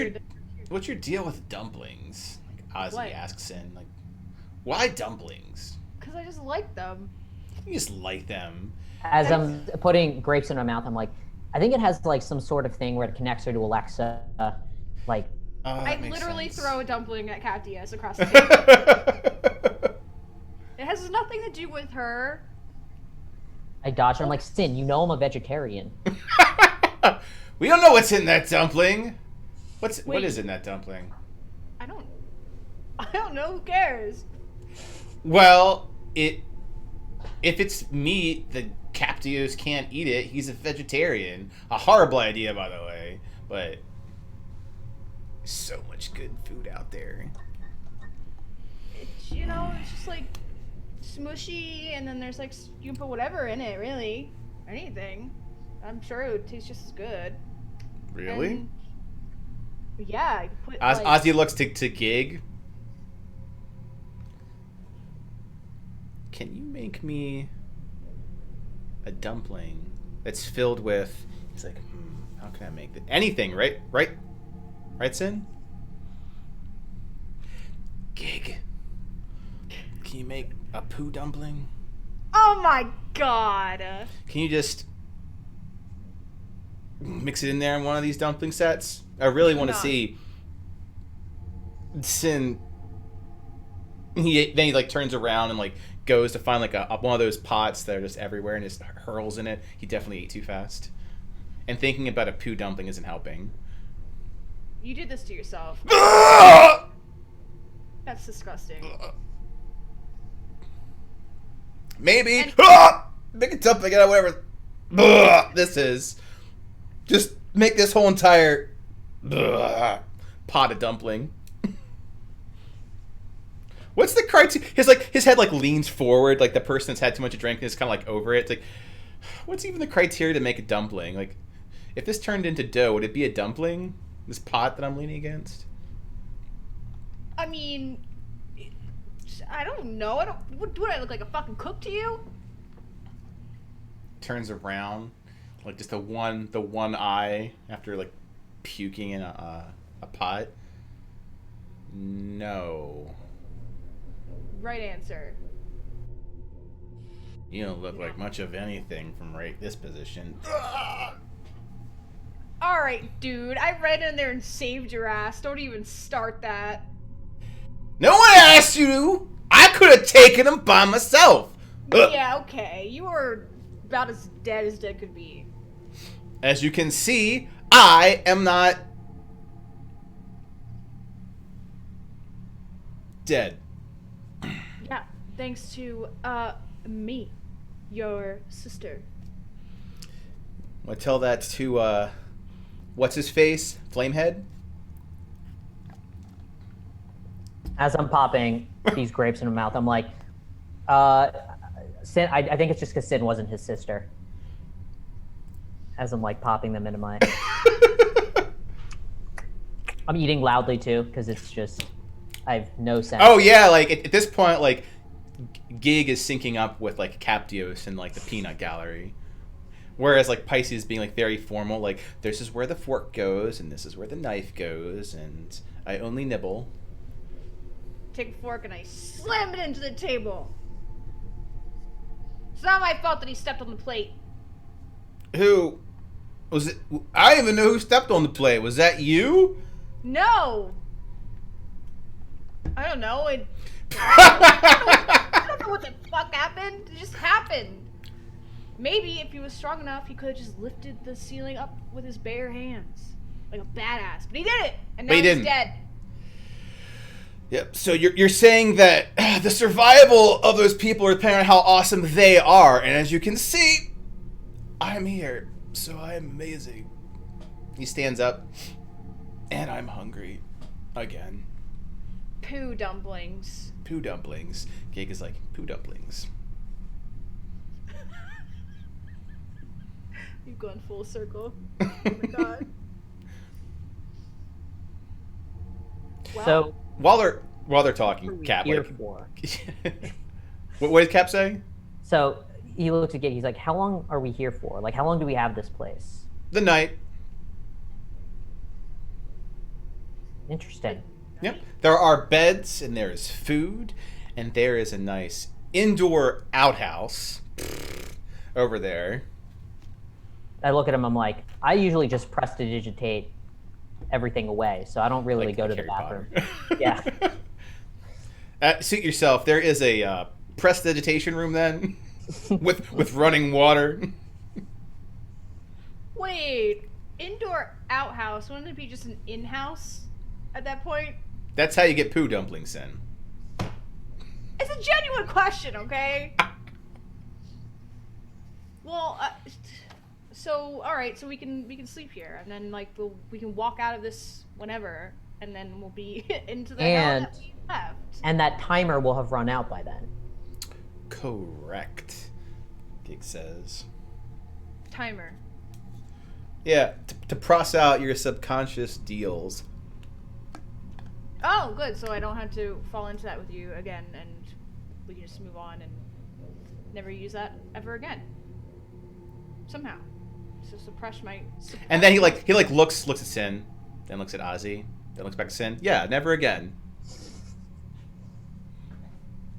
your deal with dumplings? Like Ozzy asks Sin, like, why dumplings? Because I just like them. You just like them. As I'm putting grapes in my mouth, I'm like, I think it has like some sort of thing where it connects her to Alexa. Like, I literally throw a dumpling at Cat Diaz across the table. It has nothing to do with her. I dodge. I'm like, Sin, you know I'm a vegetarian. We don't know what's in that dumpling. What is in that dumpling? I don't know. Who cares? Well, if it's meat, the Captios can't eat it. He's a vegetarian. A horrible idea, by the way. But so much good food out there. It's just like smushy, and then there's like you can put whatever in it, really, anything. I'm sure it would taste just as good. Really? And, yeah, I could put. Ozzy looks to Gig. Can you make me a dumpling that's filled with? He's like, how can I make that? Anything, right? Right, Sin? Gig. Can you make a poo dumpling? Oh my god! Can you just mix it in there in one of these dumpling sets? I really want to see Sin. Then he like turns around and like goes to find like one of those pots that are just everywhere and just hurls in it. He definitely ate too fast. And thinking about a poo dumpling isn't helping. You did this to yourself. That's disgusting. Maybe. And- Make a dumpling out of whatever this is. Just make this whole entire pot of dumpling. What's the criteria? His head like leans forward, like the person that's had too much to drink and is kind of like over it. It's like, what's even the criteria to make a dumpling? Like, if this turned into dough, would it be a dumpling? This pot that I'm leaning against? I mean, I don't know. What do I look like, a fucking cook to you? Turns around, like just the one eye after like puking in a pot. No. Right answer. You don't look like much of anything from right this position. Alright, dude. I ran in there and saved your ass. Don't even start that. No one asked you to! I could have taken him by myself! Yeah, okay. You were about as dead could be. As you can see, I am not dead. Yeah, thanks to, me. Your sister. I tell that to, what's his face? Flamehead? As I'm popping these grapes in my mouth, I'm like, Sin, I think it's just because Sin wasn't his sister. As I'm like popping them into my... I'm eating loudly too, because it's just, I have no sense. Oh yeah, like at this point, like Gig is syncing up with like Captios and like the peanut gallery. Whereas like Pisces being like very formal, like this is where the fork goes and this is where the knife goes and I only nibble. Take a fork and I slam it into the table. It's not my fault that he stepped on the plate. Who was it? I don't even know who stepped on the plate. Was that you? No! I don't know. I don't know what the fuck happened. It just happened. Maybe if he was strong enough, he could have just lifted the ceiling up with his bare hands. Like a badass. But he did it! And now But he he's didn't. dead. Yep. So you're saying that the survival of those people are depending on how awesome they are, and as you can see, I'm here, so I'm amazing. He stands up, and I'm hungry again. Poo dumplings. Poo dumplings. Gig is like poo dumplings. You've gone full circle. Oh my god. Well, So, While they're what are talking, we Cap here like, for? what did Cap say? So he looks at Gig, he's like, how long are we here for? Like, how long do we have this place? The night. Interesting. Yep. There are beds and there is food and there is a nice indoor outhouse over there. I look at him, I'm like, I usually just prestidigitate everything away, so I don't really Like go to the Harry bathroom. Potter. Yeah. Suit yourself. There is a prestidigitation room then with running water. wait. Indoor outhouse. Wouldn't it be just an in-house at that point? That's how you get poo dumplings in. It's a genuine question, okay? Well, so all right, so we can sleep here, and then like we can walk out of this whenever, and then we'll be into the hell And- that we left. And that timer will have run out by then. Correct. Gig says. Timer. Yeah, to process out your subconscious deals. Oh, good. So I don't have to fall into that with you again, and we can just move on and never use that ever again. Somehow. So suppress my. And then he looks at Sin, then looks at Ozzy, then looks back at Sin. Yeah, never again.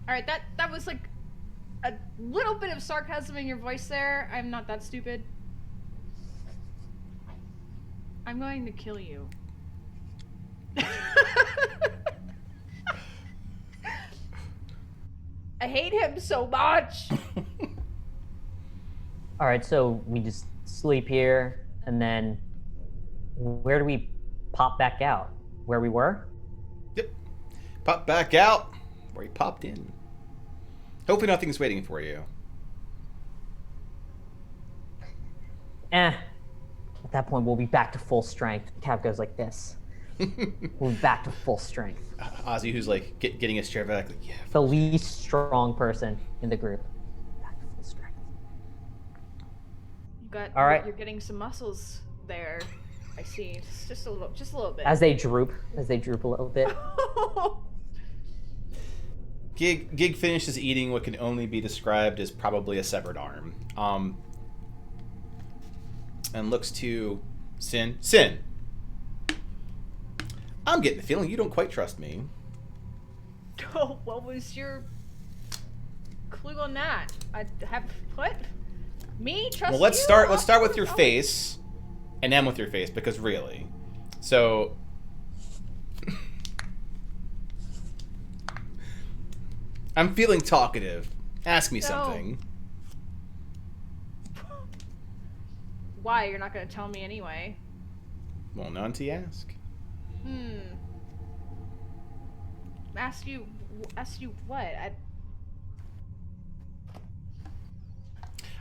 All right, that was like a little bit of sarcasm in your voice there. I'm not that stupid. I'm going to kill you. I hate him so much. All right, so we just sleep here, and then where do we pop back out? Where we were? Yep. Pop back out where he popped in. Hopefully nothing's waiting for you. At that point, we'll be back to full strength. Cap goes like this. We'll be back to full strength. Ozzy, who's like getting his chair back, like, yeah. The least strong person in the group. Back to full strength. All right. You're getting some muscles there. I see. Just a little bit. As they droop a little bit. Gig finishes eating what can only be described as probably a severed arm. And looks to Sin. Sin! I'm getting the feeling you don't quite trust me. Oh, what was your clue on that? I have what? Me trust Well, you? let's start with your face, and end with your face, because really. So I'm feeling talkative. Ask me something. Why? You're not gonna tell me anyway. Well, not until you ask. Ask you what?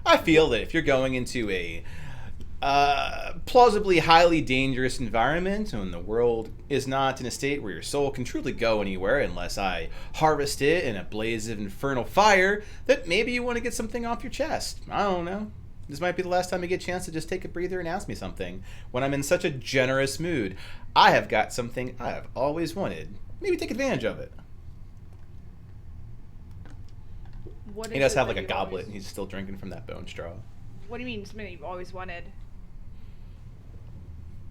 I feel that if you're going into a plausibly highly dangerous environment when the world is not in a state where your soul can truly go anywhere unless I harvest it in a blaze of infernal fire, that maybe you want to get something off your chest. I don't know. This might be the last time you get a chance to just take a breather and ask me something when I'm in such a generous mood. I have got something I have always wanted. Maybe take advantage of it. He does have like a goblet and he's still drinking from that bone straw. What do you mean something you've always wanted?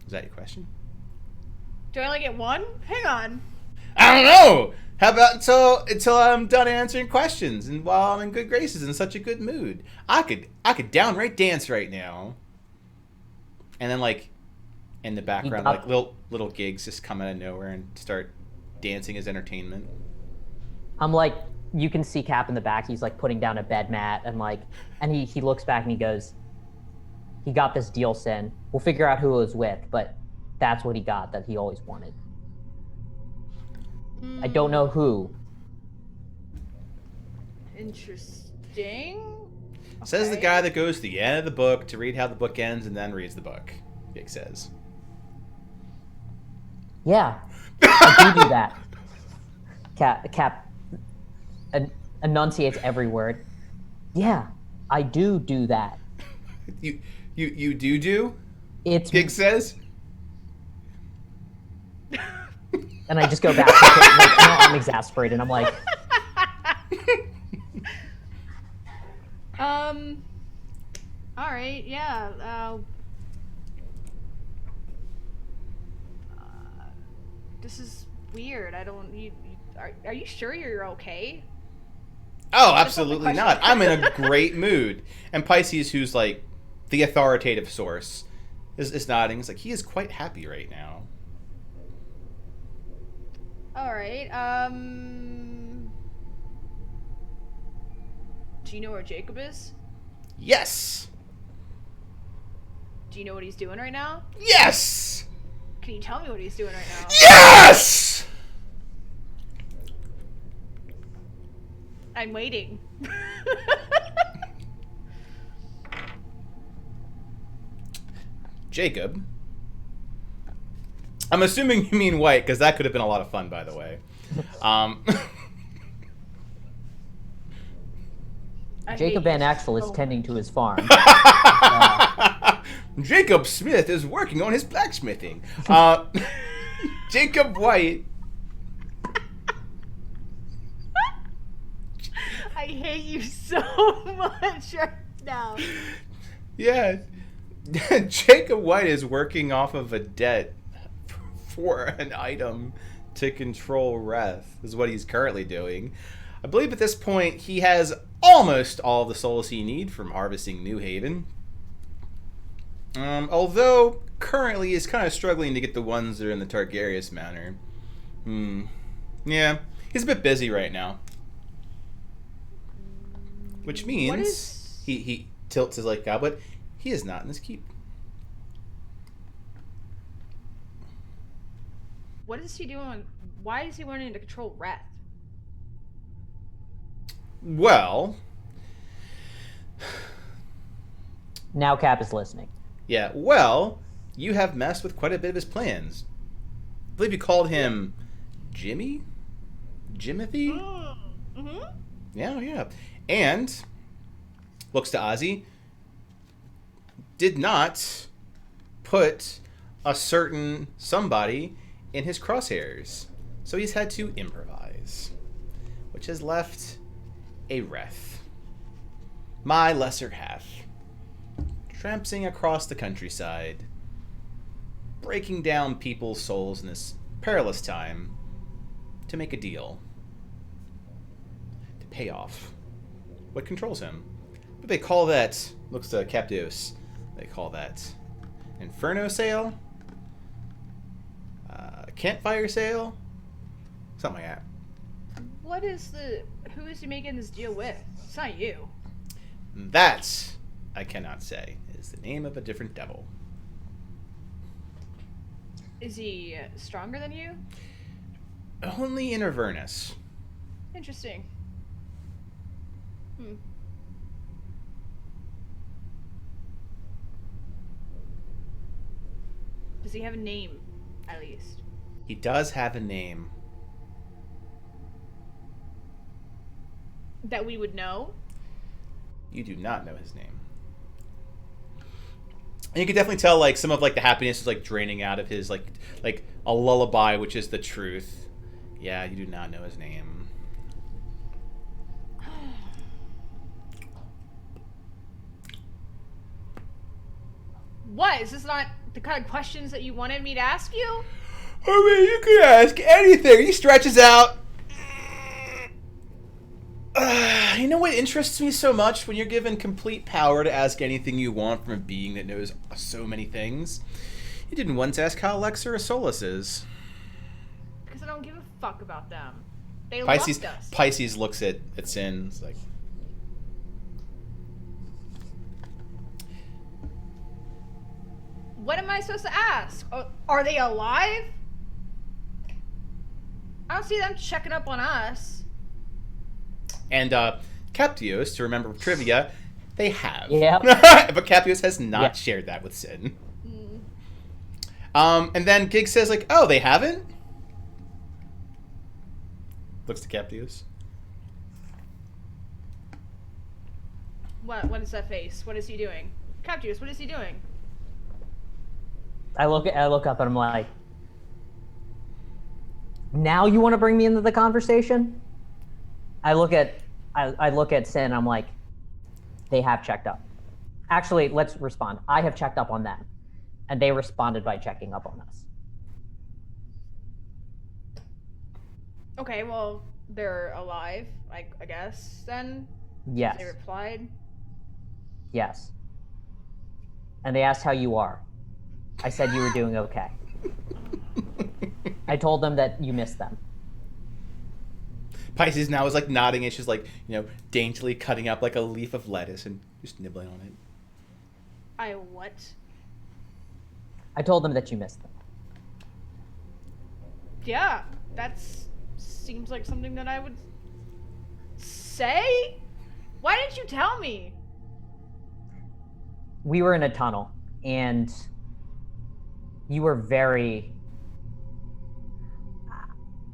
Is that your question? Do I only get one? Hang on. I don't know! How about until I'm done answering questions and while I'm in good graces in such a good mood? I could downright dance right now. And then like in the background like little gigs just come out of nowhere and start dancing as entertainment. I'm like, you can see Cap in the back. He's like putting down a bed mat and he looks back and he goes, he got this deal, Sin. We'll figure out who it was with, but that's what he got that he always wanted. I don't know who. Interesting. Says the guy that goes to the end of the book to read how the book ends and then reads the book. Gig says. Yeah, I do that. Cap enunciates every word. Yeah, I do that. You do? It's Gig says. And I just go back to it, like, now I'm exasperated. I'm like, all right, yeah. This is weird. I don't. Are you sure you're okay? Oh, absolutely not. I'm in a great mood. And Pisces, who's like the authoritative source, is nodding. It's like he is quite happy right now. All right. Do you know where Jacob is? Yes. Do you know what he's doing right now? Yes. Can you tell me what he's doing right now? Yes. I'm waiting. Jacob. I'm assuming you mean White, because that could have been a lot of fun, by the way. Jacob Van Axel is tending to his farm. Jacob Smith is working on his blacksmithing. Jacob White. I hate you so much right now. Yeah. Jacob White is working off of a debt for an item to control Wrath, is what he's currently doing. I believe at this point he has almost all the souls he needs from harvesting New Haven. Although currently he's kind of struggling to get the ones that are in the Targaryen Manor. Yeah, he's a bit busy right now. Which means he tilts his like goblet. He is not in his keep. What is he doing? Why is he wanting to control Wrath? Well, Now Cap is listening. yeah, well, you have messed with quite a bit of his plans. I believe you called him Jimmy? Jimothy? Mm-hmm. Yeah. And, looks to Ozzy, did not put a certain somebody in his crosshairs. So he's had to improvise, which has left a Reth, my lesser half, trampsing across the countryside, breaking down people's souls in this perilous time to make a deal, to pay off what controls him. But they call that, looks to Captios, they call that Inferno Sale, Campfire Sale, something like that. Who is he making this deal with? It's not you. That, I cannot say, is the name of a different devil. Is he stronger than you? Only in Avernus. Interesting. Does he have a name, at least? He does have a name. That we would know? You do not know his name. And you can definitely tell, like, some of, like, the happiness is, like, draining out of his, like a lullaby, which is the truth. Yeah, you do not know his name. What? Is this not the kind of questions that you wanted me to ask you? I mean, you could ask anything. He stretches out. You know what interests me so much? When you're given complete power to ask anything you want from a being that knows so many things. You didn't once ask how Alexa or Solus is. Because I don't give a fuck about them. They Pisces, left us. Pisces looks at Sin. It's like, What am I supposed to ask? Are they alive? I don't see them checking up on us. and Captios, to remember trivia, they have. Yep. But Captios has not Yep. shared that with Sin. And then Gig says, like, oh, they haven't? Looks to Captios. What is that face? What is he doing? Captius, what is he doing? I look up and I'm like, now you want to bring me into the conversation? I look at Sin and I'm like, they have checked up. Actually, let's respond. I have checked up on them. And they responded by checking up on us. Okay, well, they're alive, I guess, then? Yes. They replied. Yes. And they asked how you are. I said you were doing okay. I told them that you missed them. Pisces now is like nodding and she's like, daintily cutting up like a leaf of lettuce and just nibbling on it. I what? I told them that you missed them. Yeah, seems like something that I would say? Why didn't you tell me? We were in a tunnel and you were very,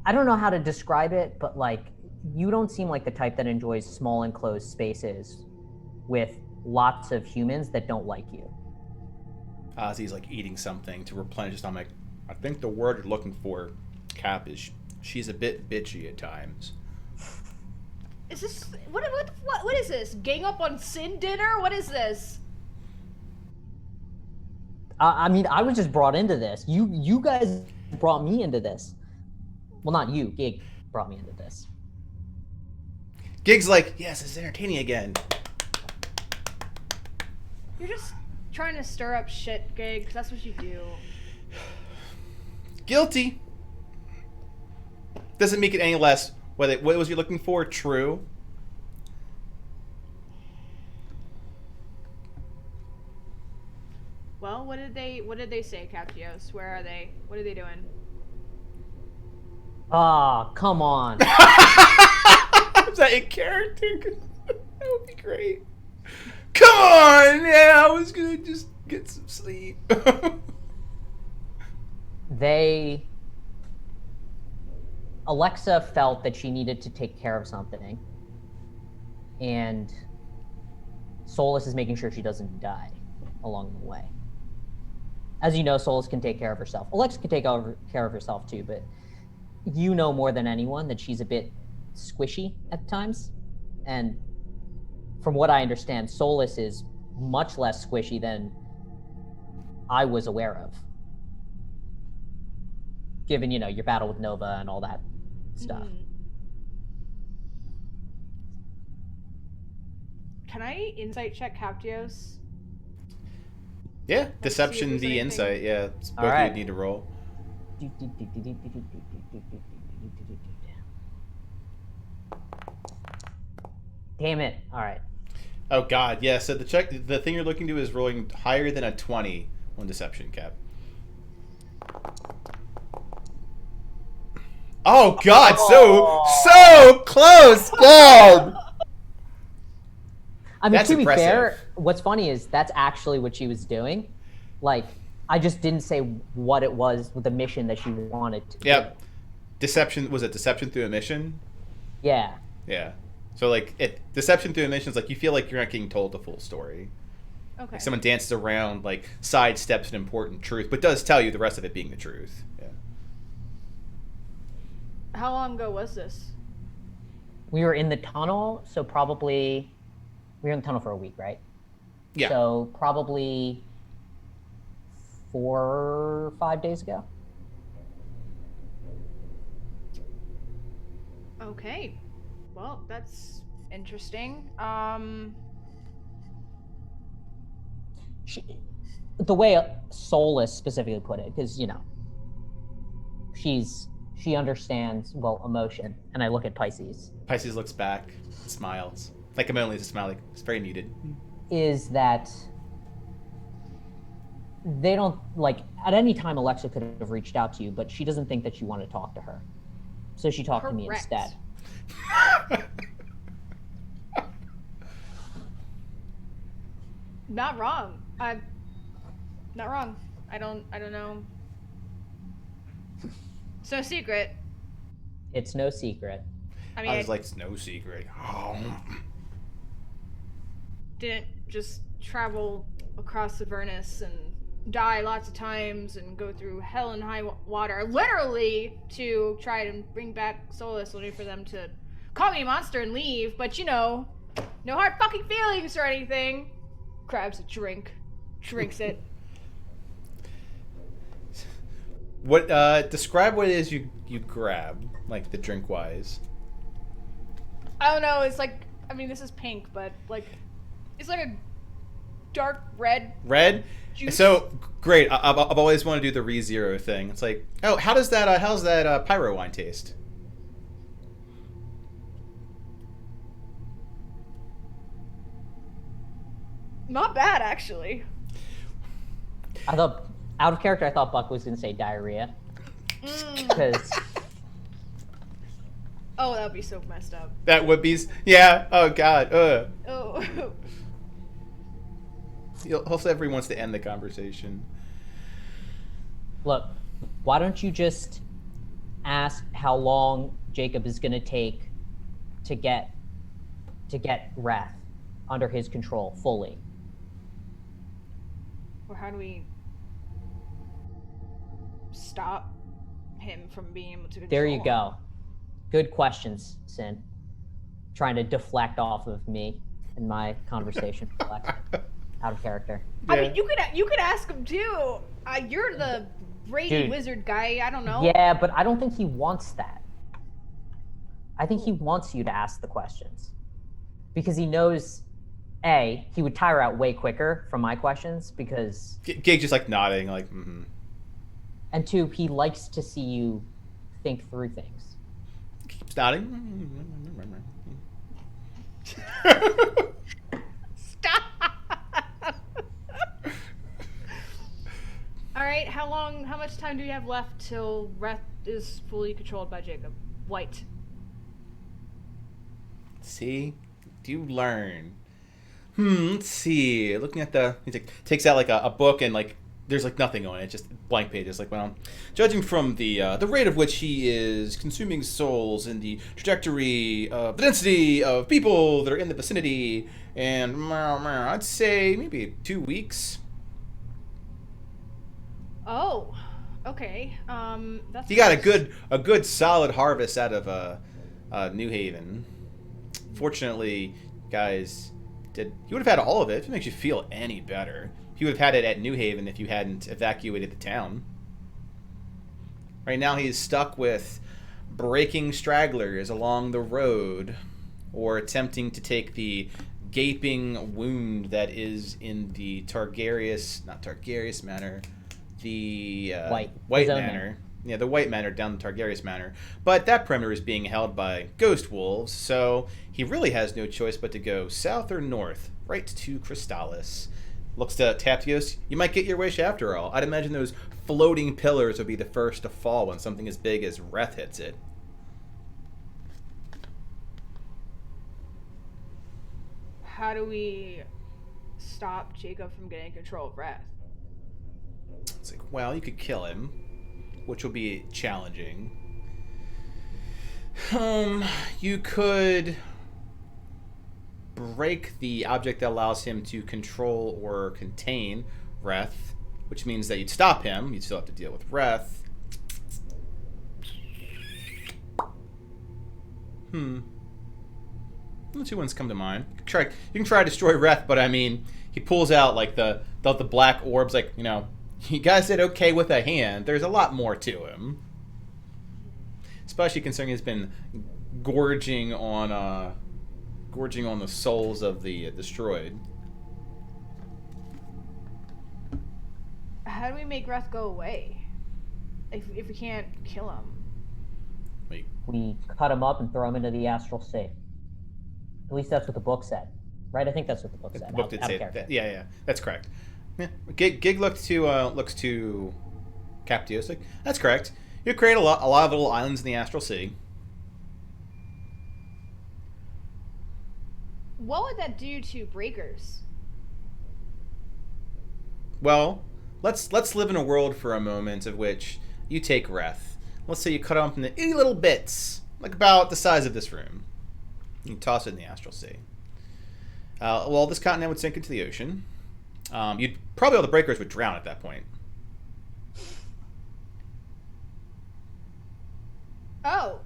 I don't know how to describe it, but like, you don't seem like the type that enjoys small enclosed spaces with lots of humans that don't like you. Ozzy's like eating something to replenish his stomach. I think the word you're looking for, Cap, is she's a bit bitchy at times. Is this what is this? Gang up on Sin dinner? What is this? I mean, I was just brought into this. You guys brought me into this. Well, not you. Gig brought me into this. Gig's like, yes, it's entertaining again. You're just trying to stir up shit, Gig, because that's what you do. Guilty. Doesn't make it any less. What was you looking for? True. Well, what did they say, Captios? Where are they? What are they doing? Ah, come on. I'm that in character? That would be great. Come on! Yeah, I was gonna just get some sleep. Alexa felt that she needed to take care of something, and Solus is making sure she doesn't die along the way. As you know, Solus can take care of herself. Alexa can take care of herself too, but you know more than anyone that she's a bit squishy at times. And from what I understand, Solus is much less squishy than I was aware of. Given, your battle with Nova and all that stuff. Can I insight check Captios? Yeah, deception v insight. Yeah, it's both of you need to roll. Damn it! All right. Oh God, yeah. So the thing you're looking to is rolling higher than a 20 on deception, Cap. Oh God, so close, God. I mean, That's to be impressive. fair, what's funny is that's actually what she was doing. Like, I just didn't say what it was with the mission that she wanted to do. Deception, was it deception through emission? Yeah. Yeah. So like deception through emission is like you feel like you're not getting told the full story. Okay. Like someone dances around, like sidesteps an important truth, but does tell you the rest of it being the truth. Yeah. How long ago was this? We were in the tunnel, so probably we were in the tunnel for a week, right? Yeah. So probably 4 or 5 days ago. Okay. Well, that's interesting. The way Solus specifically put it, because she understands emotion, and I look at Pisces. Pisces looks back, smiles. Like a moment, it's a smile, like it's very muted. Is that they don't at any time Alexa could have reached out to you, but she doesn't think that you want to talk to her, so she talked to me instead. Not wrong. I'm not wrong. I don't know. It's no secret. It's no secret. I mean, I was like, it's no secret. Didn't just travel across Avernus and die lots of times and go through hell and high water, literally, to try and bring back Solus, only for them to call me a monster and leave. But no hard fucking feelings or anything. Grabs a drink, drinks it. What? Describe what it is you grab, like the drink wise. I don't know. It's like, I mean, this is pink, but like, it's like a dark red. Red. Juice. So great. I've always wanted to do the ReZero thing. It's like, oh, how's that pyro wine taste? Not bad, actually. I thought, out of character, I thought Buck was going to say diarrhea. Because... Oh, that would be so messed up. That would be... Yeah. Oh, God. Oh. Also, everyone wants to end the conversation. Look, why don't you just ask how long Jacob is going to take to get Wrath under his control fully? Or how do we stop him from being able to control? There you go. Good questions, Sin. Trying to deflect off of me in my conversation. Out of character. Yeah. I mean, you could ask him too. You're the Brady wizard guy. I don't know. Yeah, but I don't think he wants that. I think he wants you to ask the questions because he knows, A, he would tire out way quicker from my questions because... Gig just like nodding, like, mm-hmm. And 2, he likes to see you think through things. Keeps nodding. Stop! Alright, how much time do we have left till Wrath is fully controlled by Jacob? White. See? Do learn. Let's see. Looking at the... He takes out, like, a book and, like, there's, like, nothing on it. Just blank pages. Like, well, judging from the rate of which he is consuming souls and the trajectory of the density of people that are in the vicinity, and I'd say maybe 2 weeks. Oh, okay. That's He got a good solid harvest out of New Haven. Fortunately, guys, he would have had all of it if it makes you feel any better. He would have had it at New Haven if you hadn't evacuated the town. Right now he's stuck with breaking stragglers along the road or attempting to take the gaping wound that is in the Targaryen Manor, the White Manor. Yeah, the White Manor down the Targaryen Manor. But that perimeter is being held by ghost wolves, so he really has no choice but to go south or north, right to Crystallis. Looks to Taptios. You might get your wish after all. I'd imagine those floating pillars would be the first to fall when something as big as Reth hits it. How do we stop Jacob from getting control of Reth? It's like, well, you could kill him, which will be challenging. You could break the object that allows him to control or contain Reth, which means that you'd stop him. You'd still have to deal with Reth. No two ones come to mind. You can try to destroy Reth, but I mean, he pulls out like the black orbs. Like, you know, you guys did okay with a hand. There's a lot more to him, especially considering he's been gorging on the souls of the destroyed. How do we make Reth go away? If we can't kill him? Wait. We cut him up and throw him into the astral sea. At least that's what the book said, right? I think that's what the book said. The book did say that. Yeah, that's correct. Yeah. Gig looks to Captios. Like, that's correct. You create a lot of little islands in the astral sea. What would that do to breakers? Well, let's live in a world for a moment of which you take Reth. Let's say you cut him up into itty little bits, like about the size of this room. You toss it in the astral sea. Well, this continent would sink into the ocean. You'd probably all the breakers would drown at that point. Oh.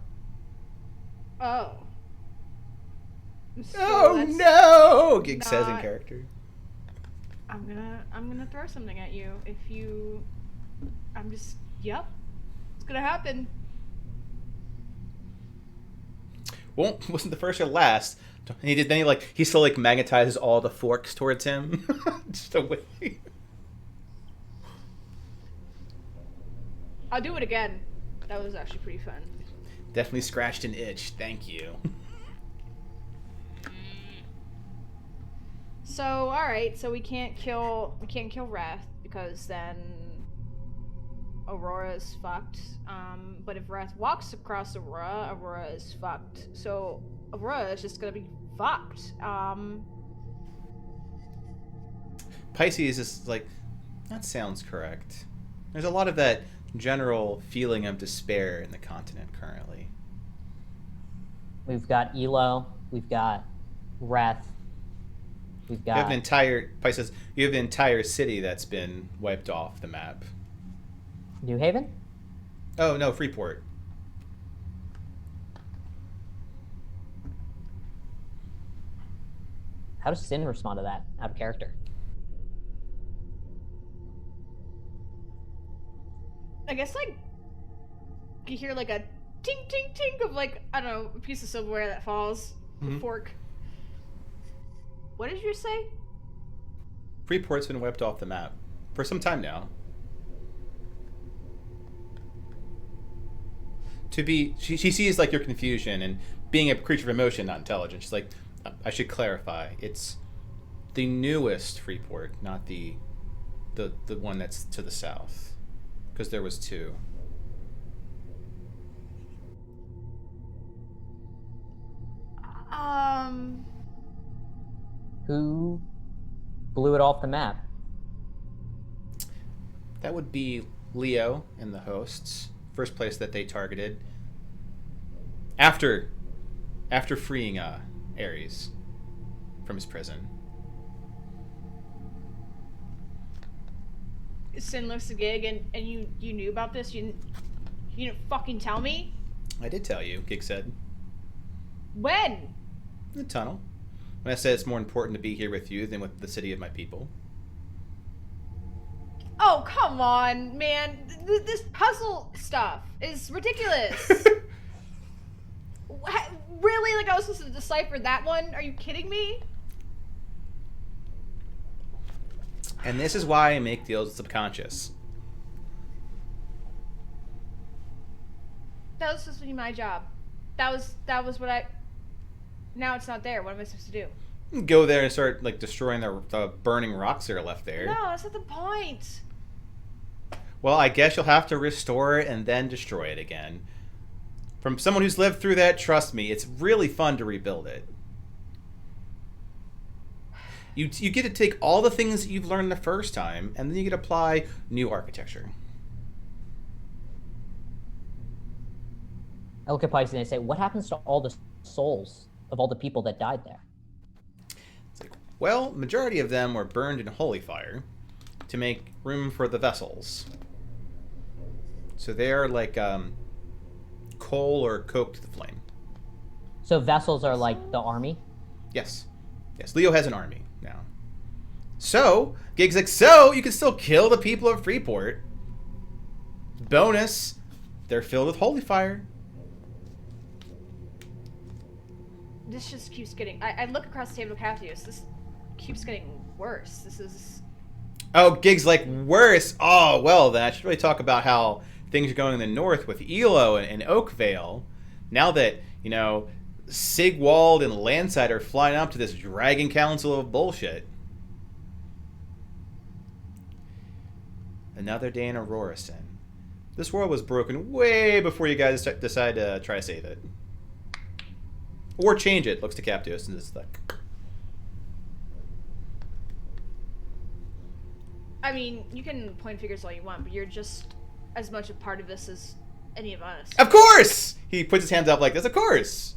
So Oh no! Gig says in not- character. I'm gonna throw something at you if you. Yep. It's gonna happen. Wasn't the first or last. And he still magnetizes all the forks towards him. Just away. I'll do it again. That was actually pretty fun. Definitely scratched an itch. Thank you. So, alright, so we can't kill Reth because then Aurora is fucked. But if Reth walks across Aurora is fucked. So Aurora is just gonna be fucked. Pisces is like, that sounds correct. There's a lot of that general feeling of despair in the continent currently. We've got Elo. We've got Reth. We've got... You have an entire city that's been wiped off the map. New Haven? Oh, no, Freeport. How does Sin respond to that out of character? I guess you hear a tink tink tink of I don't know, a piece of silverware that falls. Mm-hmm. A fork. What did you say? Freeport's been wiped off the map for some time now. She sees your confusion and being a creature of emotion, not intelligent. She's like, I should clarify. It's the newest Freeport, not the one that's to the south, because there was two. Who blew it off the map? That would be Leo and the hosts. First place that they targeted. After freeing Ares from his prison. Sin looks a gig, and you knew about this? You didn't fucking tell me? I did tell you, Gig said. When? In the tunnel. When I said it's more important to be here with you than with the city of my people. Oh, come on, man. This puzzle stuff is ridiculous. Really? Like, I was supposed to decipher that one? Are you kidding me? And this is why I make deals with subconscious. That was supposed to be my job. That was what I... Now it's not there. What am I supposed to do? Go there and start, like, destroying the burning rocks that are left there. No, that's not the point. Well, I guess you'll have to restore it and then destroy it again. From someone who's lived through that, trust me, it's really fun to rebuild it. You get to take all the things that you've learned the first time, and then you get to apply new architecture. I look at Pisces and I say, what happens to all the souls of all the people that died there? It's like, well, majority of them were burned in holy fire to make room for the vessels. So they are like coal or coke to the flame. So vessels are like the army? Yes. Yes, Leo has an army now. So, Gig's like, so you can still kill the people of Freeport. Bonus, they're filled with holy fire. This just keeps getting... I look across the table to Cathius. This keeps getting worse. This is... Oh, Gig's like, worse? Oh, well, then I should really talk about how things are going in the north with Elo and Oakvale. Now that, you know, Sigwald and Landside are flying up to this dragon council of bullshit. Another day in Arhor'ha. This world was broken way before you guys decided to try to save it. Or change it. Looks to Captius and it's like... I mean, you can point fingers all you want, but you're just as much a part of this as any of us. Of course! He puts his hands up like this. Of course!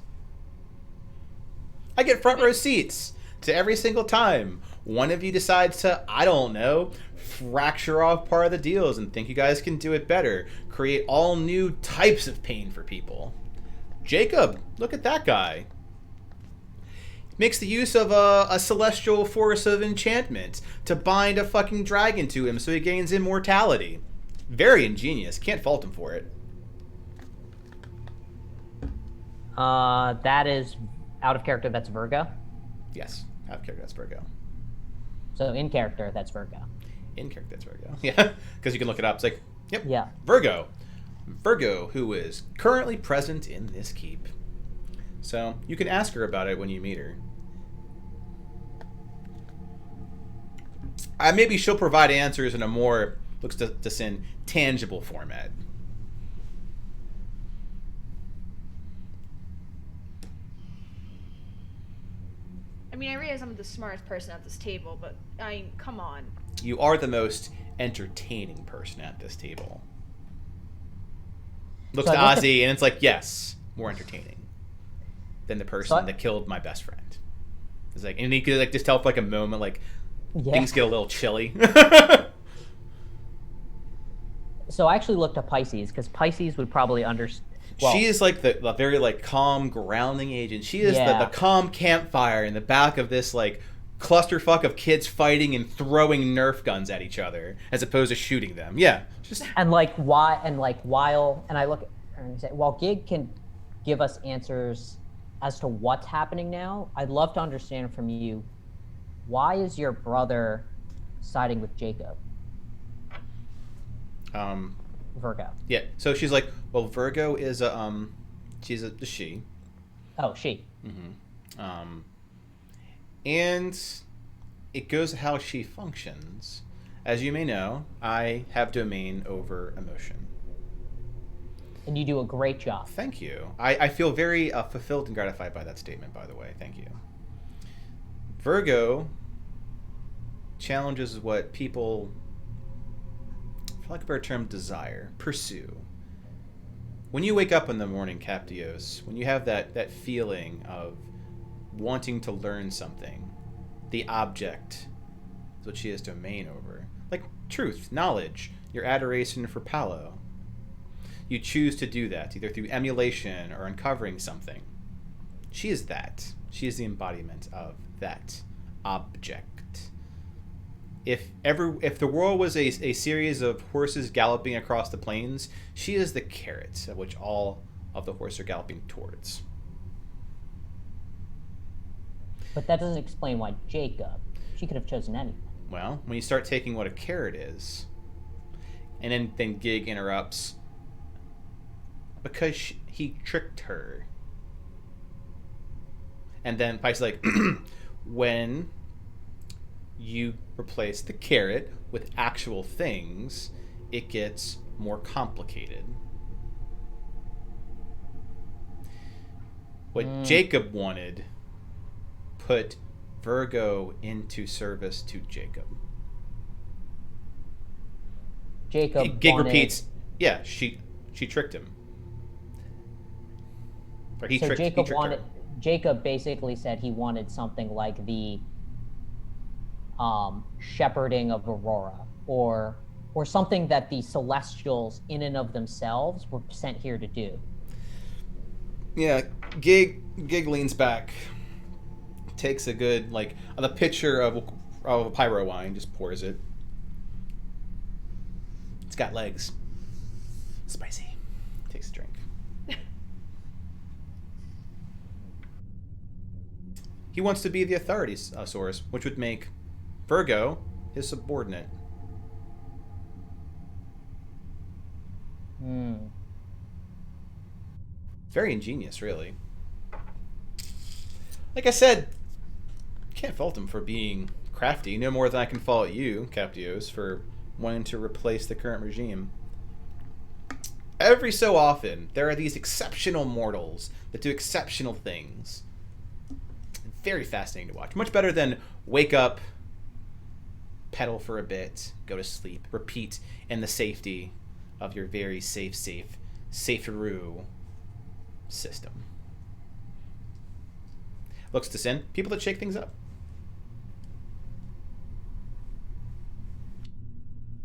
I get front row seats to every single time one of you decides to, I don't know, fracture off part of the deals and think you guys can do it better. Create all new types of pain for people. Jacob, look at that guy. Makes the use of a celestial force of enchantment to bind a fucking dragon to him so he gains immortality. Very ingenious. Can't fault him for it. That is out of character, that's Virgo. Yes, out of character, that's Virgo. So in character, that's Virgo. In character, that's Virgo. Yeah, because you can look it up. It's like, yep, yeah, Virgo. Virgo, who is currently present in this keep. So you can ask her about it when you meet her. Maybe she'll provide answers in a more, looks to Sin, tangible format. I mean, I realize I'm the smartest person at this table, but I mean, come on. You are the most entertaining person at this table. Looks So to I guess Ozzy, and it's like, yes, more entertaining than the person that killed my best friend. It's like, and he could like just tell for like a moment, like things get a little chilly. So I actually looked at Pisces because Pisces would probably understand. Well, she is like the very like calm grounding agent. She is the calm campfire in the back of this like clusterfuck of kids fighting and throwing Nerf guns at each other as opposed to shooting them. Yeah, just and like why and like while and I look at her and say, while Gig can give us answers as to what's happening now, I'd love to understand from you, why is your brother siding with Jacob? Virgo. Yeah. So she's like, well, Virgo is a she's a she. Oh, she. Mm-hmm. And it goes how she functions. As you may know, I have domain over emotion. And you do a great job. Thank you. I feel very fulfilled and gratified by that statement, by the way. Thank you. Virgo challenges what people, for lack of a better term, desire, pursue. When you wake up in the morning, Captios, when you have that feeling of wanting to learn something, the object is what she has domain over. Like truth, knowledge, your adoration for Palo. You choose to do that, either through emulation or uncovering something. She is that. She is the embodiment of that object. If the world was a series of horses galloping across the plains, she is the carrot at which all of the horses are galloping towards. But that doesn't explain why Jacob. She could have chosen anyone. Well, when you start taking what a carrot is, and then Gig interrupts, because he tricked her. And then Pike's like, when you replace the carrot with actual things, it gets more complicated. What Jacob wanted put Virgo into service to Jacob. Gig repeats, yeah, she tricked him. Or he so tricked, Jacob he tricked wanted. her. Jacob basically said he wanted something like the shepherding of Aurora, or something that the Celestials, in and of themselves, were sent here to do. Yeah, Gig leans back, takes a good the pitcher of a pyro wine, just pours it. It's got legs. Spicy. Takes a drink. He wants to be the authority source, which would make Virgo his subordinate. Very ingenious, really. Like I said, can't fault him for being crafty, no more than I can fault you, Captios, for wanting to replace the current regime. Every so often, there are these exceptional mortals that do exceptional things. Very fascinating to watch. Much better than wake up, pedal for a bit, go to sleep, repeat in the safety of your very safe-roo system. Looks to Sin, people that shake things up.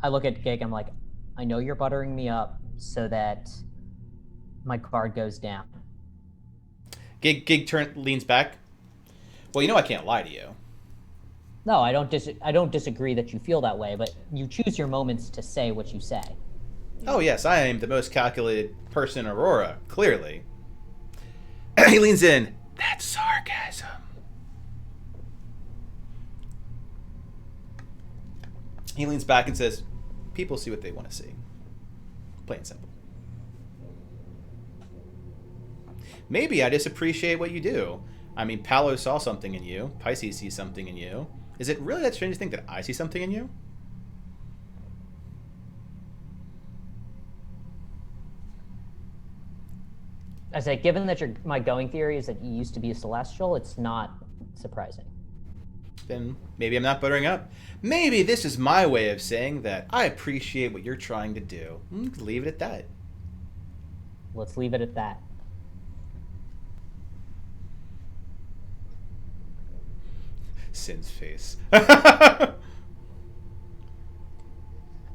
I look at Gig, I'm like, I know you're buttering me up so that my guard goes down. Gig leans back. Well, you know I can't lie to you. No, I don't disagree that you feel that way, but you choose your moments to say what you say. Oh yes, I am the most calculated person in Aurora, clearly. He leans in. That's sarcasm. He leans back and says, people see what they want to see. Plain and simple. Maybe I just appreciate what you do. I mean, Palo saw something in you. Pisces sees something in you. Is it really that strange to think that I see something in you? I say, given that my going theory is that you used to be a Celestial, it's not surprising. Then maybe I'm not buttering up. Maybe this is my way of saying that I appreciate what you're trying to do. Leave it at that. Let's leave it at that. Sin's face.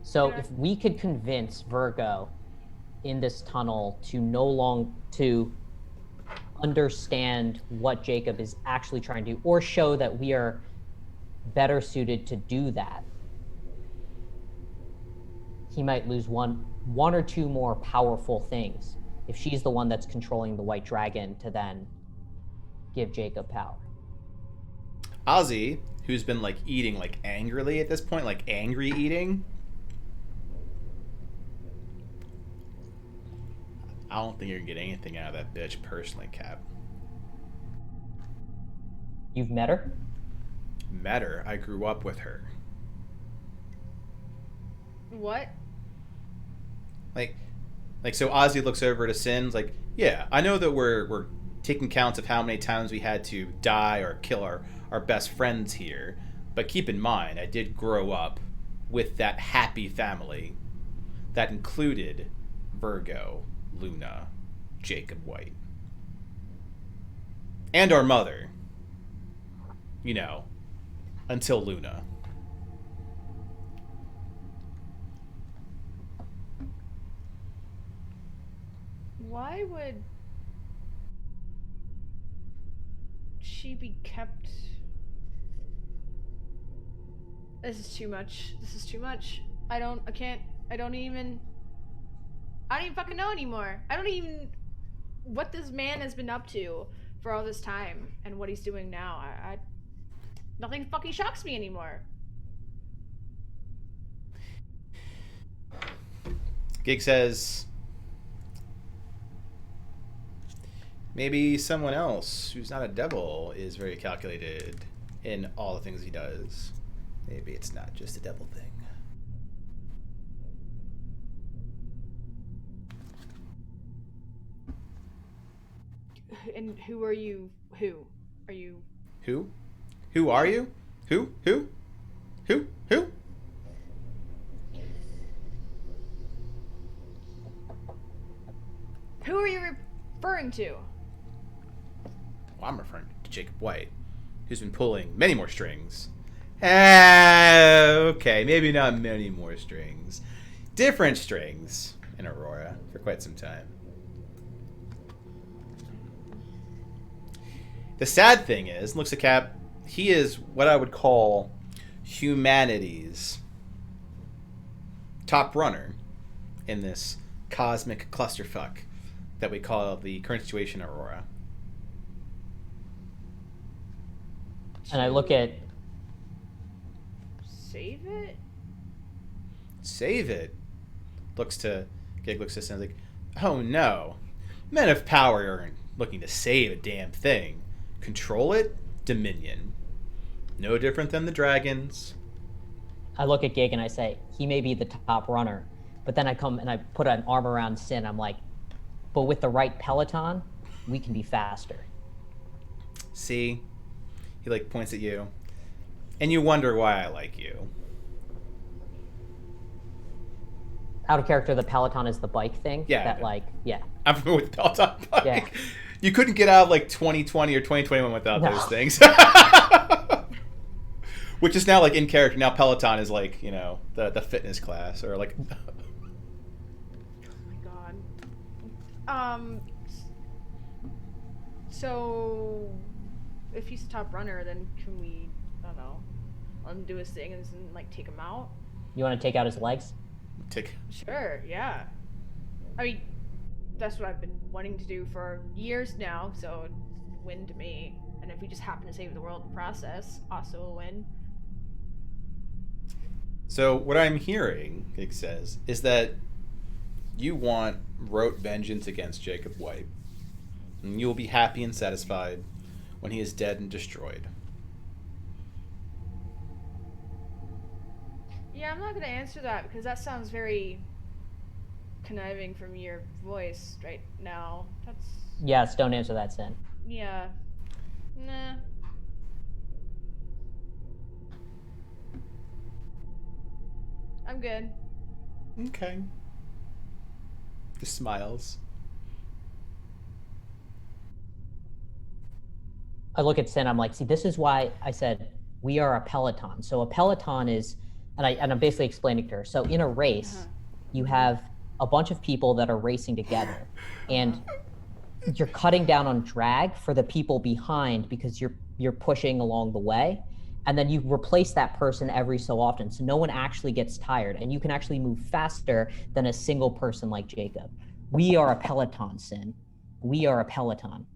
So if we could convince Virgo in this tunnel to understand what Jacob is actually trying to do, or show that we are better suited to do that, he might lose one or two more powerful things if she's the one that's controlling the white dragon to then give Jacob power. Ozzy, who's been eating angrily at this point, angry eating. I don't think you're gonna get anything out of that bitch personally, Cap. You've met her? Met her. I grew up with her. What? Like, so Ozzy looks over to Sin, like, yeah, I know that we're taking counts of how many times we had to die or kill our best friends here, but keep in mind, I did grow up with that happy family that included Virgo, Luna, Jacob White. And our mother. You know, until Luna. Why would she be kept? This is too much. This is too much. I don't even fucking know anymore. I don't even what this man has been up to for all this time and what he's doing now. I nothing fucking shocks me anymore. Gig says, maybe someone else who's not a devil is very calculated in all the things he does. Maybe it's not just a devil thing. And who are you? Who are you? Who? Who are you? Who? Who? Who? Who? Who are you referring to? Well, I'm referring to Jacob White, who's been pulling many more strings. Okay, maybe not many more strings. Different strings in Arhor'ha for quite some time. The sad thing is, looks at Cap, he is what I would call humanity's top runner in this cosmic clusterfuck that we call the current situation in Arhor'ha. And I look at... Save it? Save it? Gig looks to Sin like, oh no. Men of power aren't looking to save a damn thing. Control it? Dominion. No different than the dragons. I look at Gig and I say, he may be the top runner. But then I come and I put an arm around Sin. I'm like, but with the right Peloton, we can be faster. See? He like points at you. And you wonder why I like you. Out of character, the Peloton is the bike thing. Yeah. That like, yeah. I'm familiar with the Peloton bike. Yeah. You couldn't get out of like 2020 or 2021 without those things. Which is now like in character. Now Peloton is like, you know, the fitness class or like... Oh my god. So if he's the top runner, then can we, I don't know, let him do his thing and then like take him out? You want to take out his legs? Sure, yeah. I mean, that's what I've been wanting to do for years now, so it's a win to me. And if we just happen to save the world in the process, also a win. So what I'm hearing, Gig says, is that you want rote vengeance against Jacob White. And you will be happy and satisfied when he is dead and destroyed. Yeah, I'm not gonna answer that because that sounds very conniving from your voice right now. That's... Yes, don't answer that, Sin. Yeah. Nah. I'm good. Okay. Just smiles. I look at Sin, I'm like, see, this is why I said we are a Peloton. So a Peloton is, and I'm basically explaining to her. So in a race, you have a bunch of people that are racing together, and you're cutting down on drag for the people behind because you're pushing along the way, and then you replace that person every so often, so no one actually gets tired, and you can actually move faster than a single person like Jacob. We are a Peloton, Sin. We are a Peloton.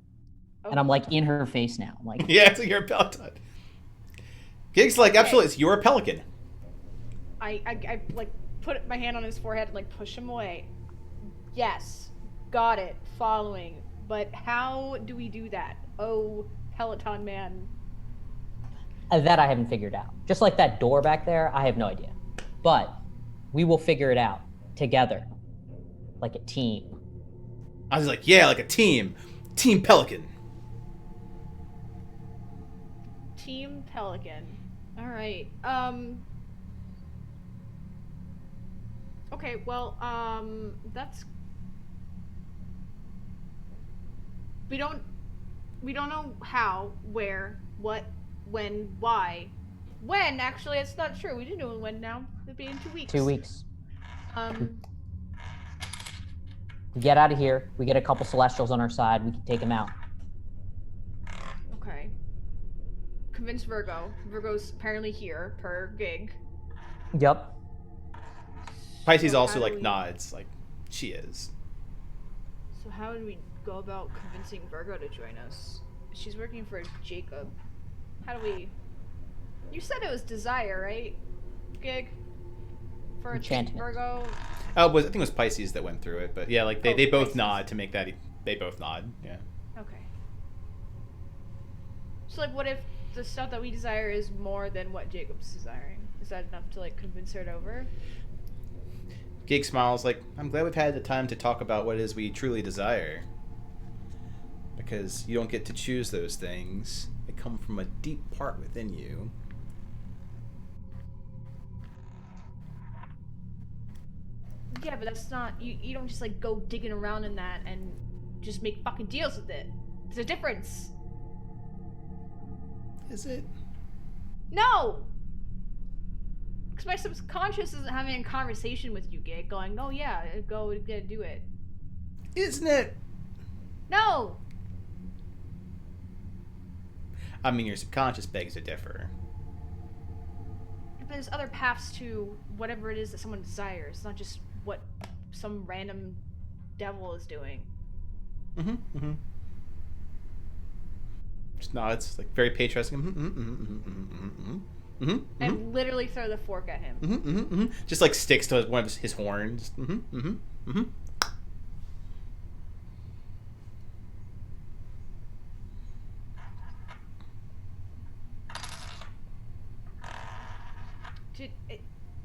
And I'm like in her face now. I'm like, yeah, so you're a Peloton. Gig's like, absolutely, it's you're a pelican. I like put my hand on his forehead and like push him away. Yes, got it, following. But how do we do that? Oh, Peloton man. That I haven't figured out. Just like that door back there, I have no idea. But we will figure it out together. like a team. I was like, yeah, like a team. Team Pelican. Team Pelican. All right. Okay, well, that's... We don't know how, where, what, when, why. When, actually, it's not true. We do know when now. It'll be in 2 weeks. 2 weeks. Um, We get out of here. We get a couple Celestials on our side. We can take them out. okay. Convince Virgo. Virgo's apparently here, per gig. Yep. Pisces So also, how do like, we- nods. Like, she is. So how do we go about convincing Virgo to join us? She's working for Jacob. How do we... You said it was desire, right? Gig? For Enchantment. Virgo? Oh, I think it was Pisces that went through it, but yeah, like, they both Pisces. nod to make that... They both nod, yeah. Okay. So, like, what if the stuff that we desire is more than what Jacob's desiring? Is that enough to, like, convince her over? Gig smiles like, I'm glad we've had the time to talk about what it is we truly desire. Because you don't get to choose those things. They come from a deep part within you. Yeah, but that's not... You don't just, like, go digging around in that and just make fucking deals with it. There's a difference. Is it? No! Because my subconscious isn't having a conversation with you, Gig, going, oh yeah, go do it. Isn't it? No! I mean, your subconscious begs to differ. But there's other paths to whatever it is that someone desires, not just what some random devil is doing. Just nods, like, very patriotic. And literally throw the fork at him. Just, like, sticks to one of his horns.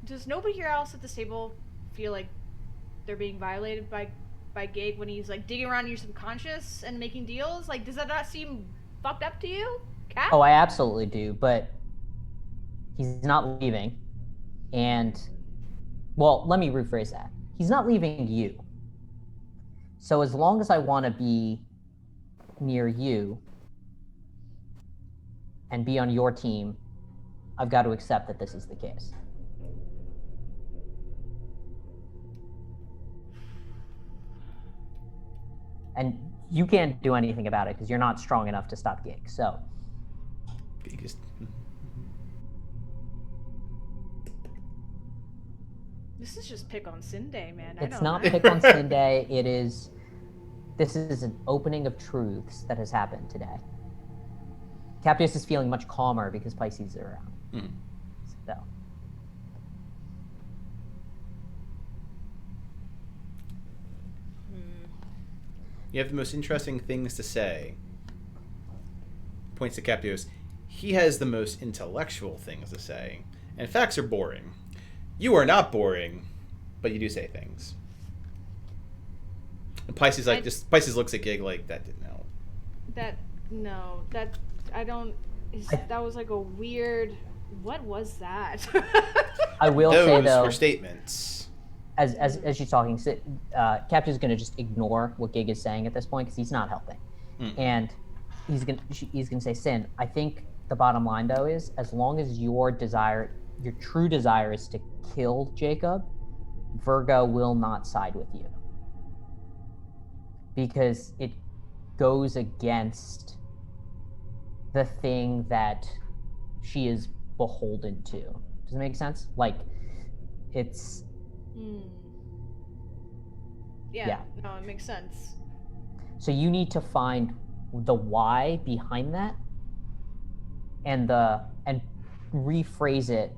Does nobody else at this table feel like they're being violated by Gig when he's like digging around in your subconscious and making deals? Like, does that not seem fucked up to you, Kat? Oh, I absolutely do, but he's not leaving. And, well, let me rephrase that. He's not leaving you. So as long as I want to be near you and be on your team, I've got to accept that this is the case. And you can't do anything about it because you're not strong enough to stop Gig. So You just... This is just pick on Sin Day, man. it's not pick on Sin Day. This is an opening of truths that has happened today. Captius is feeling much calmer because Pisces are around. So. You have the most interesting things to say. Points to Captios. He has the most intellectual things to say. And facts are boring. You are not boring, but you do say things. And Pisces, like, Pisces looks at Gig like, that didn't help. That was like a weird... What was that? I will say, though... Those were statements. As she's talking, Captain is going to just ignore what Gig is saying at this point because he's not helping, and he's going to say, Sin, I think the bottom line though is as long as your true desire is to kill Jacob, Virgo will not side with you because it goes against the thing that she is beholden to. Does it make sense? Like, it's... Yeah, no, it makes sense. So you need to find the why behind that and rephrase it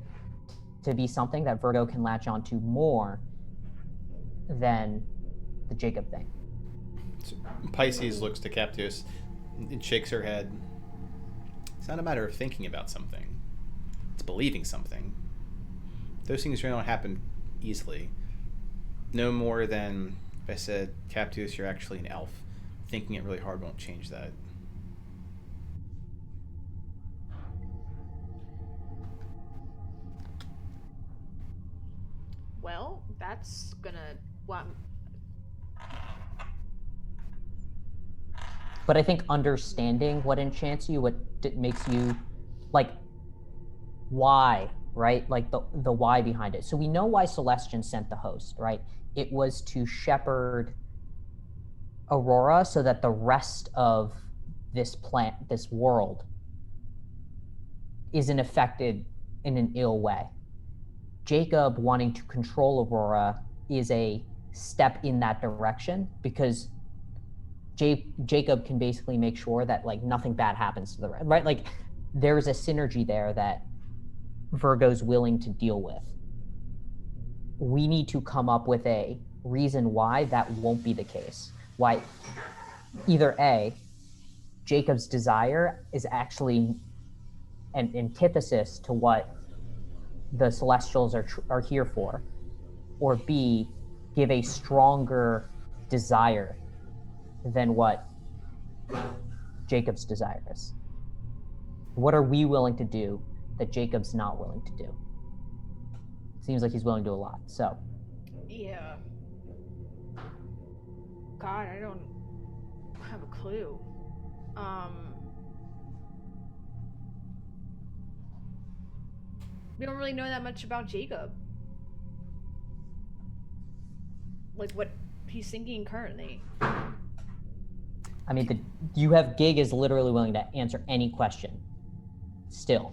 to be something that Virgo can latch onto more than the Jacob thing. So Pisces looks to Captius and shakes her head. It's not a matter of thinking about something. It's believing something. Those things really don't happen easily. No more than if I said, Captius, you're actually an elf. Thinking it really hard won't change that. Well, that's gonna... What? But I think understanding what enchants you, what makes you, like, why, right? Like the why behind it. So we know why Celestian sent the host, right? It was to shepherd Arhor'ha so that the rest of this world, isn't affected in an ill way. Jacob wanting to control Arhor'ha is a step in that direction, because Jacob can basically make sure that like nothing bad happens to the rest, right? Like there's a synergy there that Virgo's willing to deal with. We need to come up with a reason why that won't be the case. Why either A, Jacob's desire is actually an antithesis to what the Celestials are here for, or B, give a stronger desire than what Jacob's desire is. What are we willing to do that Jacob's not willing to do? Seems like he's willing to do a lot, so. Yeah. God, I don't have a clue. We don't really know that much about Jacob. Like what he's thinking currently. I mean, you have Gig is literally willing to answer any question. Still.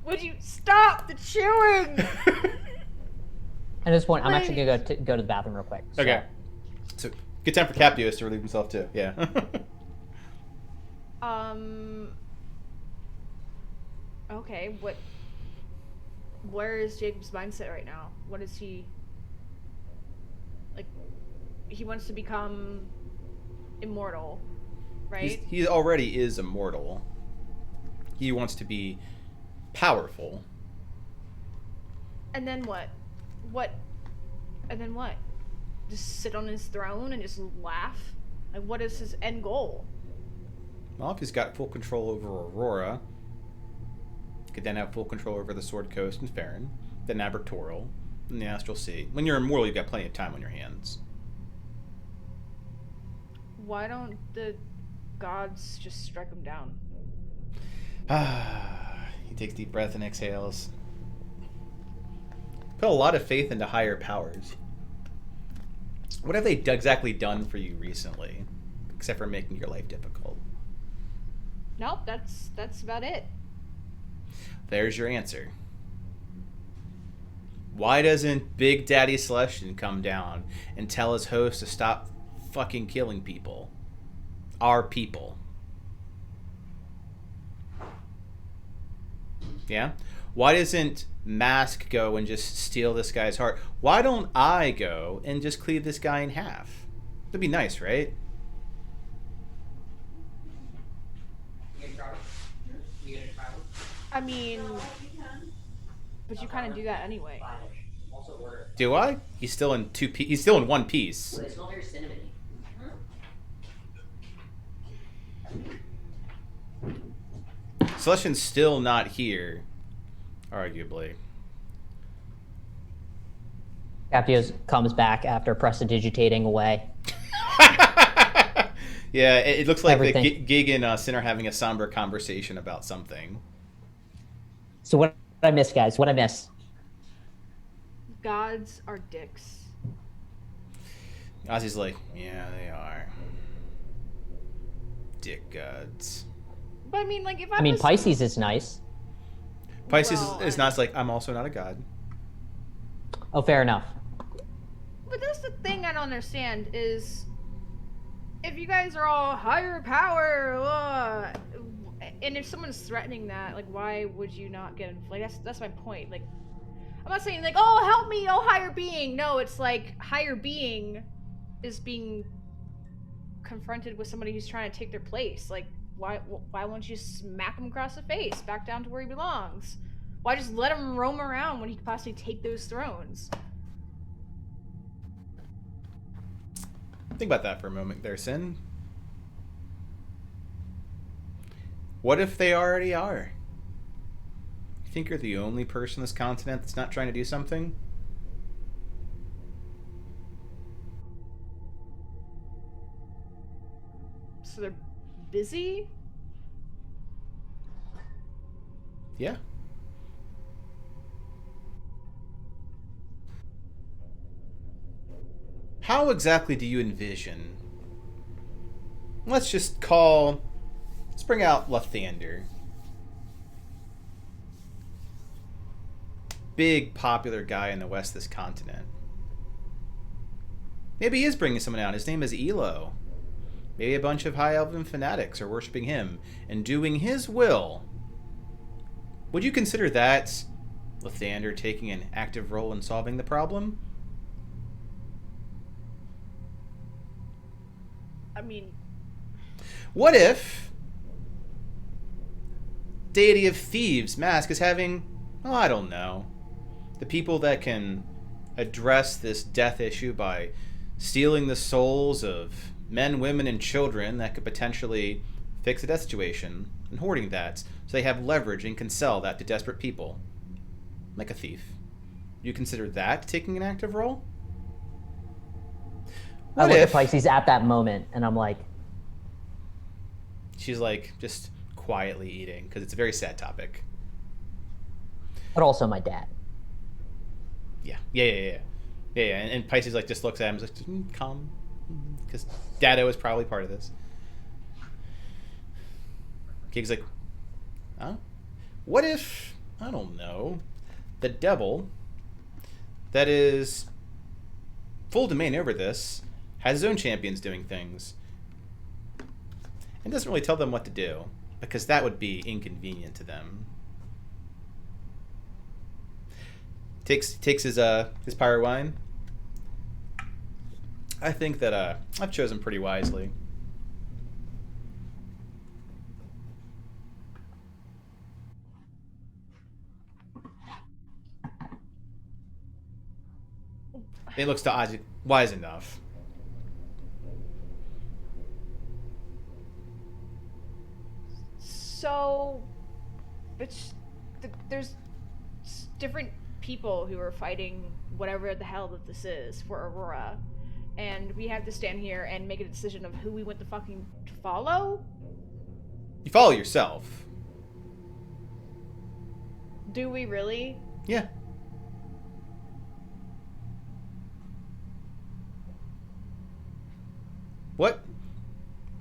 Would you stop the chewing? At this point, I'm actually gonna go to the bathroom real quick. So. Okay. So good time for Captius to relieve himself too. Yeah. Okay. Where is Jacob's mindset right now? What is he? Like, he wants to become immortal, right? He already is immortal. He wants to be powerful. And then what? And then what? Just sit on his throne and just laugh? Like, what is his end goal? Well, if he's got full control over Arhor'ha, he could then have full control over the Sword Coast and Farron, then Abertoral, and the Astral Sea. When you're immortal, you've got plenty of time on your hands. Why don't the gods just strike him down? He takes a deep breath and exhales. Put a lot of faith into higher powers. What have they exactly done for you recently, except for making your life difficult? Nope, that's about it. There's your answer. Why doesn't Big Daddy Celestian come down and tell his host to stop fucking killing people? Our people. Yeah? Why doesn't Mask go and just steal this guy's heart? Why don't I go and just cleave this guy in half? That'd be nice, right? I mean, but you kind of do that anyway. Do I? He's still in he's still in one piece. Celestian's still not here, arguably. Captius comes back after prestidigitating away. Yeah, it looks like Everything. the Gig and Sin are having a somber conversation about something. So what did I miss, guys? What did I miss? Gods are dicks. Ozzy's like, yeah, they are. Dick gods. But I mean, like, if I mean, Pisces is nice. Pisces Well, is not like, I'm also not a god. Oh, fair enough. But that's the thing I don't understand is, if you guys are all higher power, and if someone's threatening that, like, why would you not get like that's my point. Like, I'm not saying like, oh, help me, oh, higher being. No, it's like higher being is being confronted with somebody who's trying to take their place. Like, why won't you smack him across the face, back down to where he belongs? Why just let him roam around when he could possibly take those thrones? Think about that for a moment there, Sin. What if they already are? You think you're the only person on this continent that's not trying to do something? So they're busy? Yeah. How exactly do you envision? Let's bring out Lathander. Big popular guy in the west of this continent. Maybe he is bringing someone out. His name is Elo. Maybe a bunch of high elven fanatics are worshiping him and doing his will. Would you consider that Lathander taking an active role in solving the problem? I mean, what if Deity of Thieves Mask is having, oh, I don't know, the people that can address this death issue by stealing the souls of men, women, and children that could potentially fix the death situation and hoarding that so they have leverage and can sell that to desperate people, like a thief. You consider that taking an active role? I look at Pisces at that moment, and I'm like... She's like, just quietly eating, because it's a very sad topic. But also my dad. Yeah. And Pisces like just looks at him and is like, calm, because Dado is probably part of this. Kig's like, huh? What if, I don't know, the devil that is full domain over this has his own champions doing things and doesn't really tell them what to do, because that would be inconvenient to them. Takes his pirate wine. I think that I've chosen pretty wisely. It looks to Ozzy wise enough. So, there's different people who are fighting whatever the hell that this is for Arhor'ha, and we have to stand here and make a decision of who we want to fucking follow. You follow yourself. Do we really? Yeah.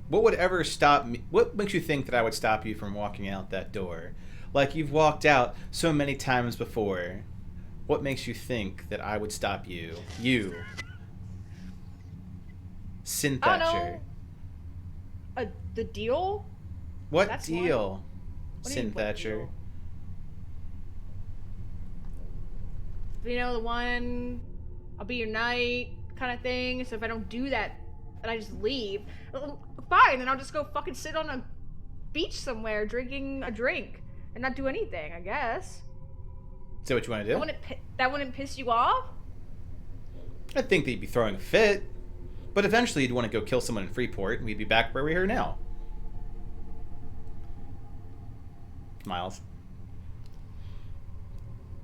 What would ever stop me? What makes you think that I would stop you from walking out that door? Like you've walked out so many times before. What makes you think that I would stop you? You. Sin Thatcher. I don't know. The deal? What That's deal? What Sin Thatcher. You know, the one, I'll be your knight kind of thing. So if I don't do that, and I just leave, fine, then I'll just go fucking sit on a beach somewhere drinking a drink and not do anything, I guess. Is that what you want to do? That wouldn't piss you off? I think that you'd be throwing a fit. But eventually you'd want to go kill someone in Freeport and we'd be back where we are now. Miles.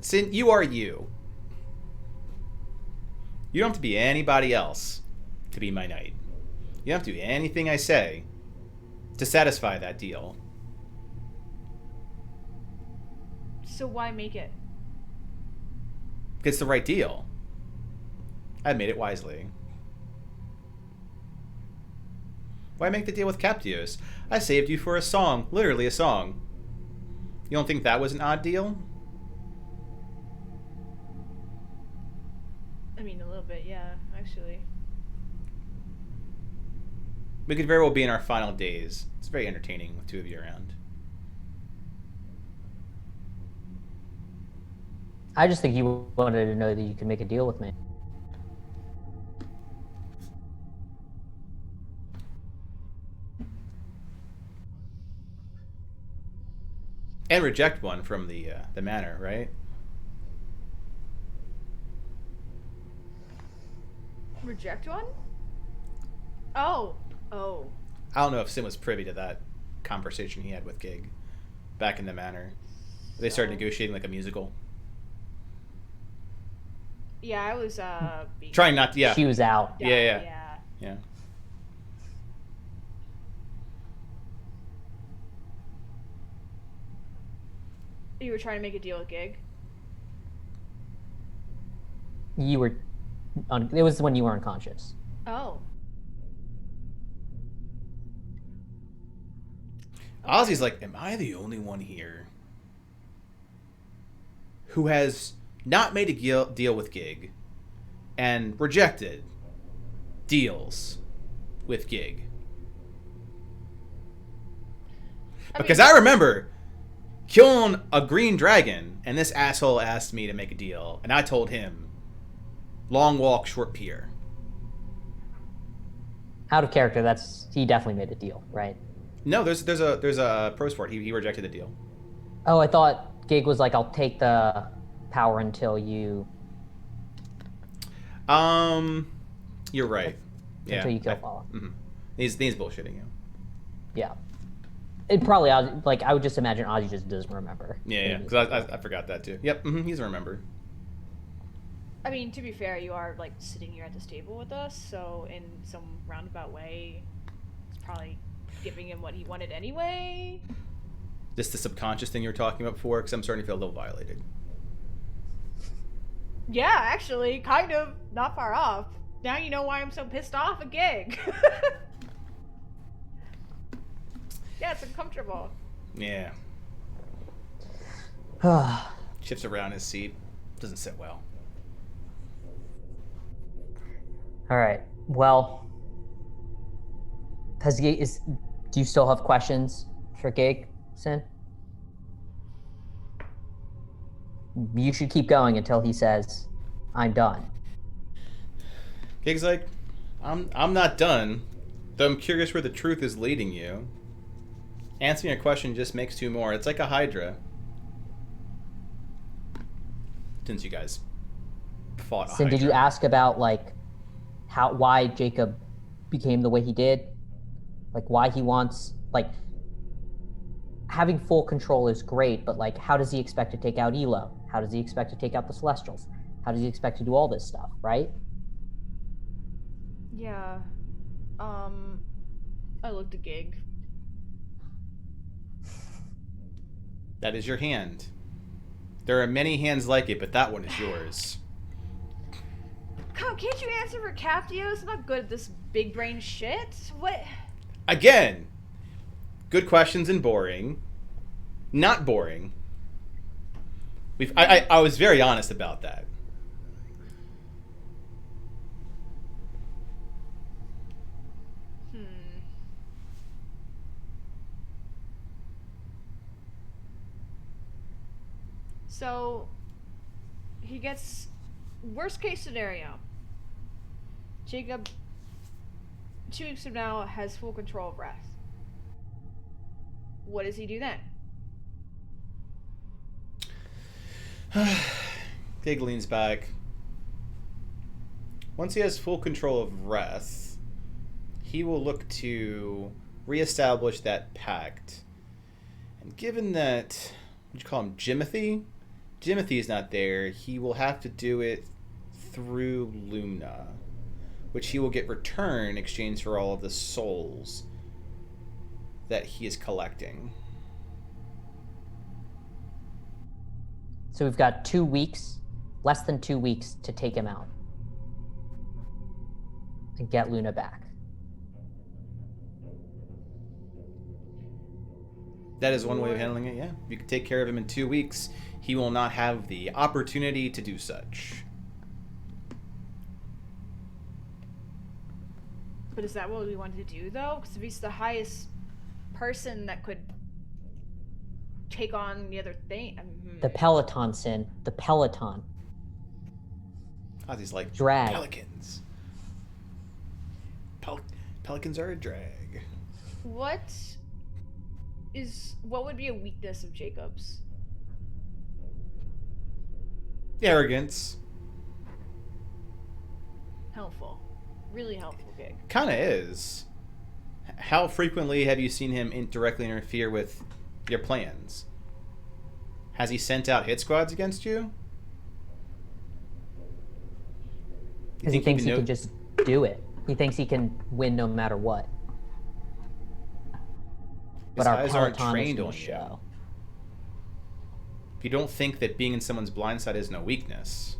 Sin, you are you. You don't have to be anybody else to be my knight. You don't have to do anything I say to satisfy that deal. So why make it? It's the right deal. I made it wisely. Why make the deal with Captios? I saved you for a song. Literally a song. You don't think that was an odd deal? I mean, a little bit, yeah, actually. We could very well be in our final days. It's very entertaining with two of you around. I just think you wanted to know that you could make a deal with me. And reject one from the manor, right? Reject one? Oh. I don't know if Sim was privy to that conversation he had with Gig back in the manor. They started negotiating like a musical. Yeah, I was trying not to. Yeah, She was out. Yeah. You were trying to make a deal with Gig? You were. It was when you were unconscious. Oh. Ozzy's like, am I the only one here who has not made a deal with Gig and rejected deals with Gig? Because I remember killing a green dragon, and this asshole asked me to make a deal, and I told him, long walk, short pier. Out of character, he definitely made a deal, right? No, there's a pro sport. He rejected the deal. Oh, I thought Gig was like, I'll take the power until you. You're right. Yeah. Until you kill Follow. Mm-hmm. He's bullshitting you. Yeah. It probably, like, I would just imagine Ozzy just doesn't remember. Yeah. Because I forgot that too. Yep. Mm-hmm, he's a remember. I mean, to be fair, you are like sitting here at this table with us, so in some roundabout way, it's probably giving him what he wanted anyway. Just the subconscious thing you were talking about before, because I'm starting to feel a little violated. Yeah, actually, kind of. Not far off. Now you know why I'm so pissed off at Gig. Yeah, it's uncomfortable. Yeah. Shifts around his seat. Doesn't sit well. All right. Well, do you still have questions for Gig, Sin? You should keep going until he says, "I'm done." Gig's like, I'm not done, though I'm curious where the truth is leading you. Answering a question just makes two more. It's like a Hydra. Since you guys fought a Sin, Hydra. did you ask about like why Jacob became the way he did? Like why he wants, like, having full control is great, but like how does he expect to take out Elo? How does he expect to take out the Celestials? How does he expect to do all this stuff, right? Yeah. I looked at Gig. That is your hand. There are many hands like it, but that one is yours. Come, can't you answer for Captios? I'm not good at this big brain shit. What? Again, good questions and boring. Not boring. I was very honest about that. So, he gets, worst case scenario, Jacob, 2 weeks from now, has full control of Wrath. What does he do then? Gig leans back. Once he has full control of Wrath, he will look to reestablish that pact. And given that, what you call him, Jimothy? Jimothy is not there. He will have to do it through Lumna, which he will get return in exchange for all of the souls that he is collecting. So we've got 2 weeks, less than 2 weeks to take him out and get Luna back. That is one way of handling it, yeah. If you can take care of him in 2 weeks, he will not have the opportunity to do such. But is that what we wanted to do, though? Because if he's the highest person that could take on the other thing... The Peloton, Sin. The Peloton. Ozzy's like, drag. Pelicans. Pelicans are a drag. What what would be a weakness of Jacob's? Arrogance. Helpful. Really helpful, Gig. Kind of is. How frequently have you seen him directly interfere with your plans? Has he sent out hit squads against you? Because he thinks he can just do it. He thinks he can win no matter what. His But our eyes aren't peloton is trained going on to you. show. If you don't think that being in someone's blind side is no weakness,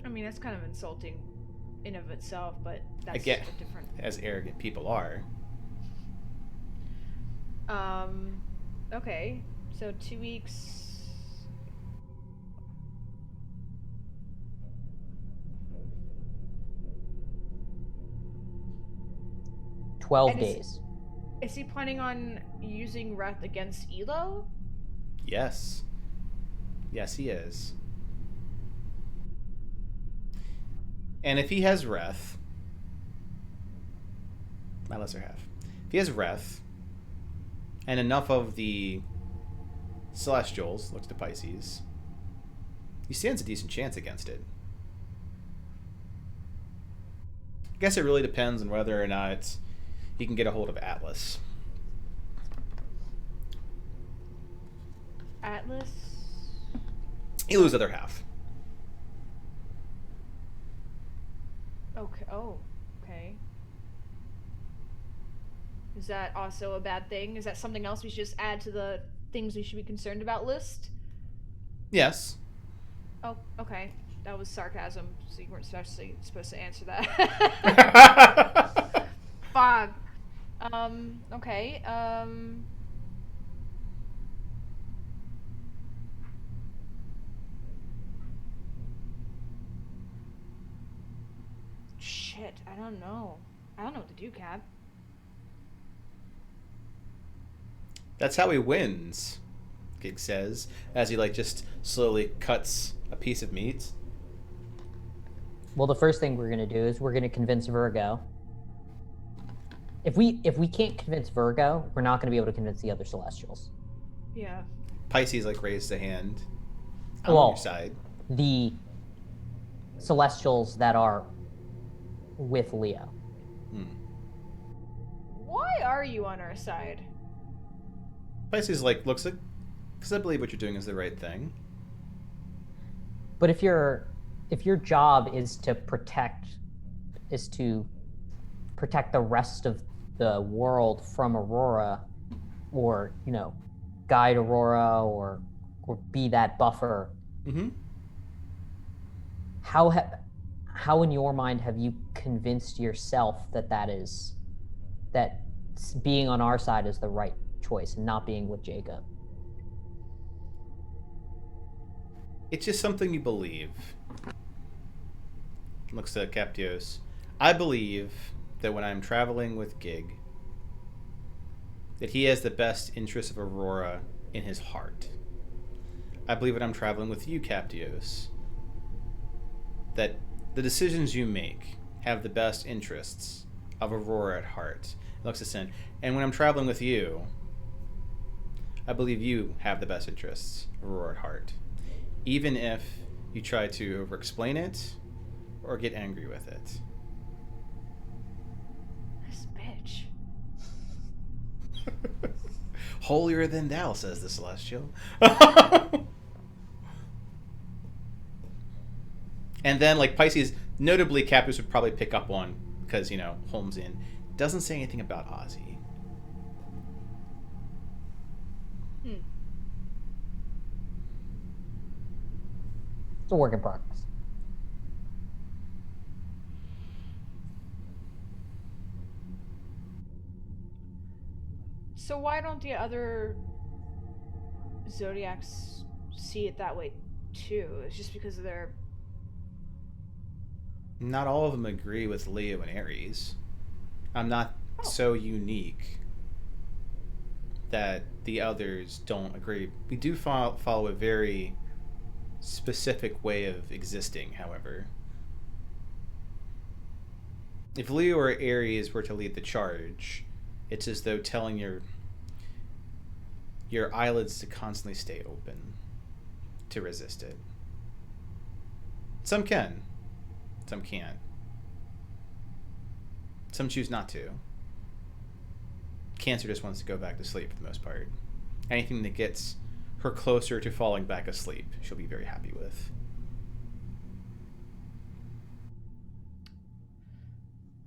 I mean, that's kind of insulting in of itself, but that's again, a different. as arrogant people are. Okay. So 2 weeks. – 12 And days. Is he planning on using Wrath against Elo? Yes. Yes, he is. And if he has Wrath, my lesser half, if he has Wrath, and enough of the Celestials, looks to Pisces, he stands a decent chance against it. I guess it really depends on whether or not he can get a hold of Atlas. Atlas? Elo's other half. Okay. Oh, okay. Is that also a bad thing? Is that something else we should just add to the things we should be concerned about list? Yes. Oh, okay. That was sarcasm, so you weren't supposed to answer that. Fog. Okay. Shit, I don't know. I don't know what to do, Cap. That's how he wins, Gig says, as he just slowly cuts a piece of meat. Well, the first thing we're going to do is we're going to convince Virgo. If we can't convince Virgo, we're not going to be able to convince the other Celestials. Yeah. Pisces raised a hand. I'm on your side. The Celestials that are with Leo. Why are you on our side? Pisces looks like, because I believe what you're doing is the right thing. But if your job is to protect the rest of the world from Arhor'ha, or guide Arhor'ha, or be that buffer. Mm-hmm. How in your mind have you convinced yourself that being on our side is the right choice and not being with Jacob? It's just something you believe. Looks at Captios. I believe that when I'm traveling with Gig, that he has the best interest of Arhor'ha in his heart. I believe when I'm traveling with you, Captios, that the decisions you make have the best interests of Arhor'ha at heart. Looks at Sin. And when I'm traveling with you, I believe you have the best interests of Arhor'ha at heart. Even if you try to over-explain it or get angry with it. This bitch. Holier than thou, says the Celestial. And then, Pisces, notably, Capus would probably pick up on, because, Holmes in, doesn't say anything about Ozzy. It's a work in progress. So why don't the other Zodiacs see it that way too? It's just because of their... Not all of them agree with Leo and Aries. I'm not so unique that the others don't agree. We do follow a very specific way of existing, however. if Leo or Ares were to lead the charge, it's as though telling your eyelids to constantly stay open, to resist it. Some can, some can't. Some choose not to. Cancer just wants to go back to sleep for the most part. Anything that gets her closer to falling back asleep, she'll be very happy with.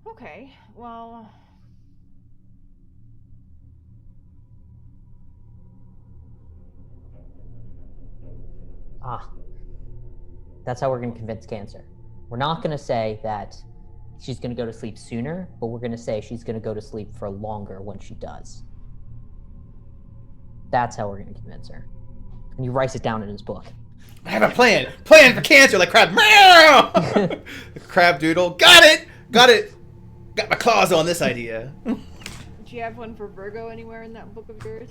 Okay, well... That's how we're going to convince Cancer. We're not going to say that she's going to go to sleep sooner, but we're going to say she's going to go to sleep for longer when she does. That's how we're going to convince her. And he writes it down in his book. I have a plan! Plan for Cancer, like crab. Meow! Crab doodle. Got it! Got my claws on this idea. Do you have one for Virgo anywhere in that book of yours?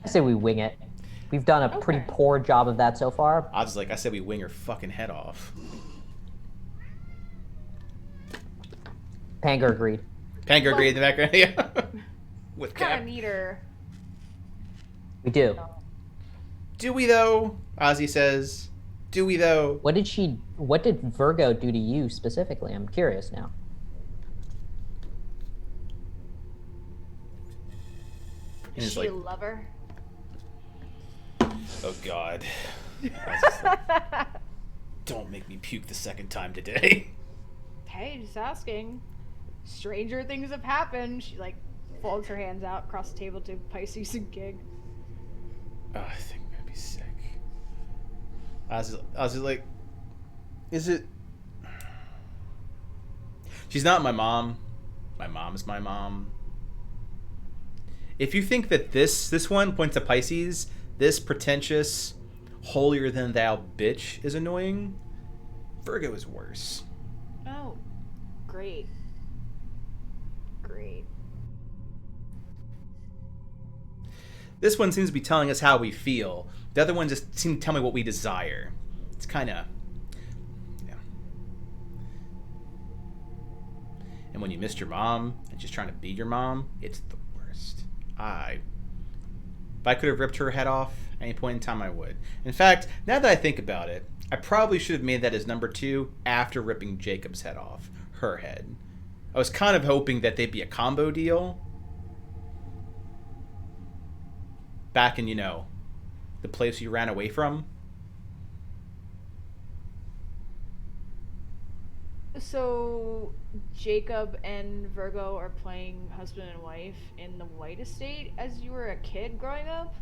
I say we wing it. We've done a pretty poor job of that so far. I said we wing her fucking head off. Panger agreed. Panger agreed in the background, yeah. With Kind Cap. of need her. We do. Do we though? Ozzy says. Do we though? What did Virgo do to you specifically? I'm curious now. And Is it's she like, a lover? oh god. Like, don't make me puke the second time today. Hey, just asking. Stranger things have happened. She like folds her hands out across the table to Pisces and Gig. Oh, I think I'm gonna be sick. I was like, is it? She's not my mom. My mom's my mom. If you think that this one points to Pisces, this pretentious, holier than thou bitch is annoying, Virgo is worse. Oh, great. Great. This one seems to be telling us how we feel. The other one just seems to tell me what we desire. It's kind of, yeah. And when you missed your mom and she's trying to be your mom, it's the worst. If I could have ripped her head off at any point in time, I would. In fact, now that I think about it, I probably should have made that as number 2 after ripping Jacob's head off, her head. I was kind of hoping that they'd be a combo deal. Back in, the place you ran away from. So Jacob and Virgo are playing husband and wife in the White Estate as you were a kid growing up?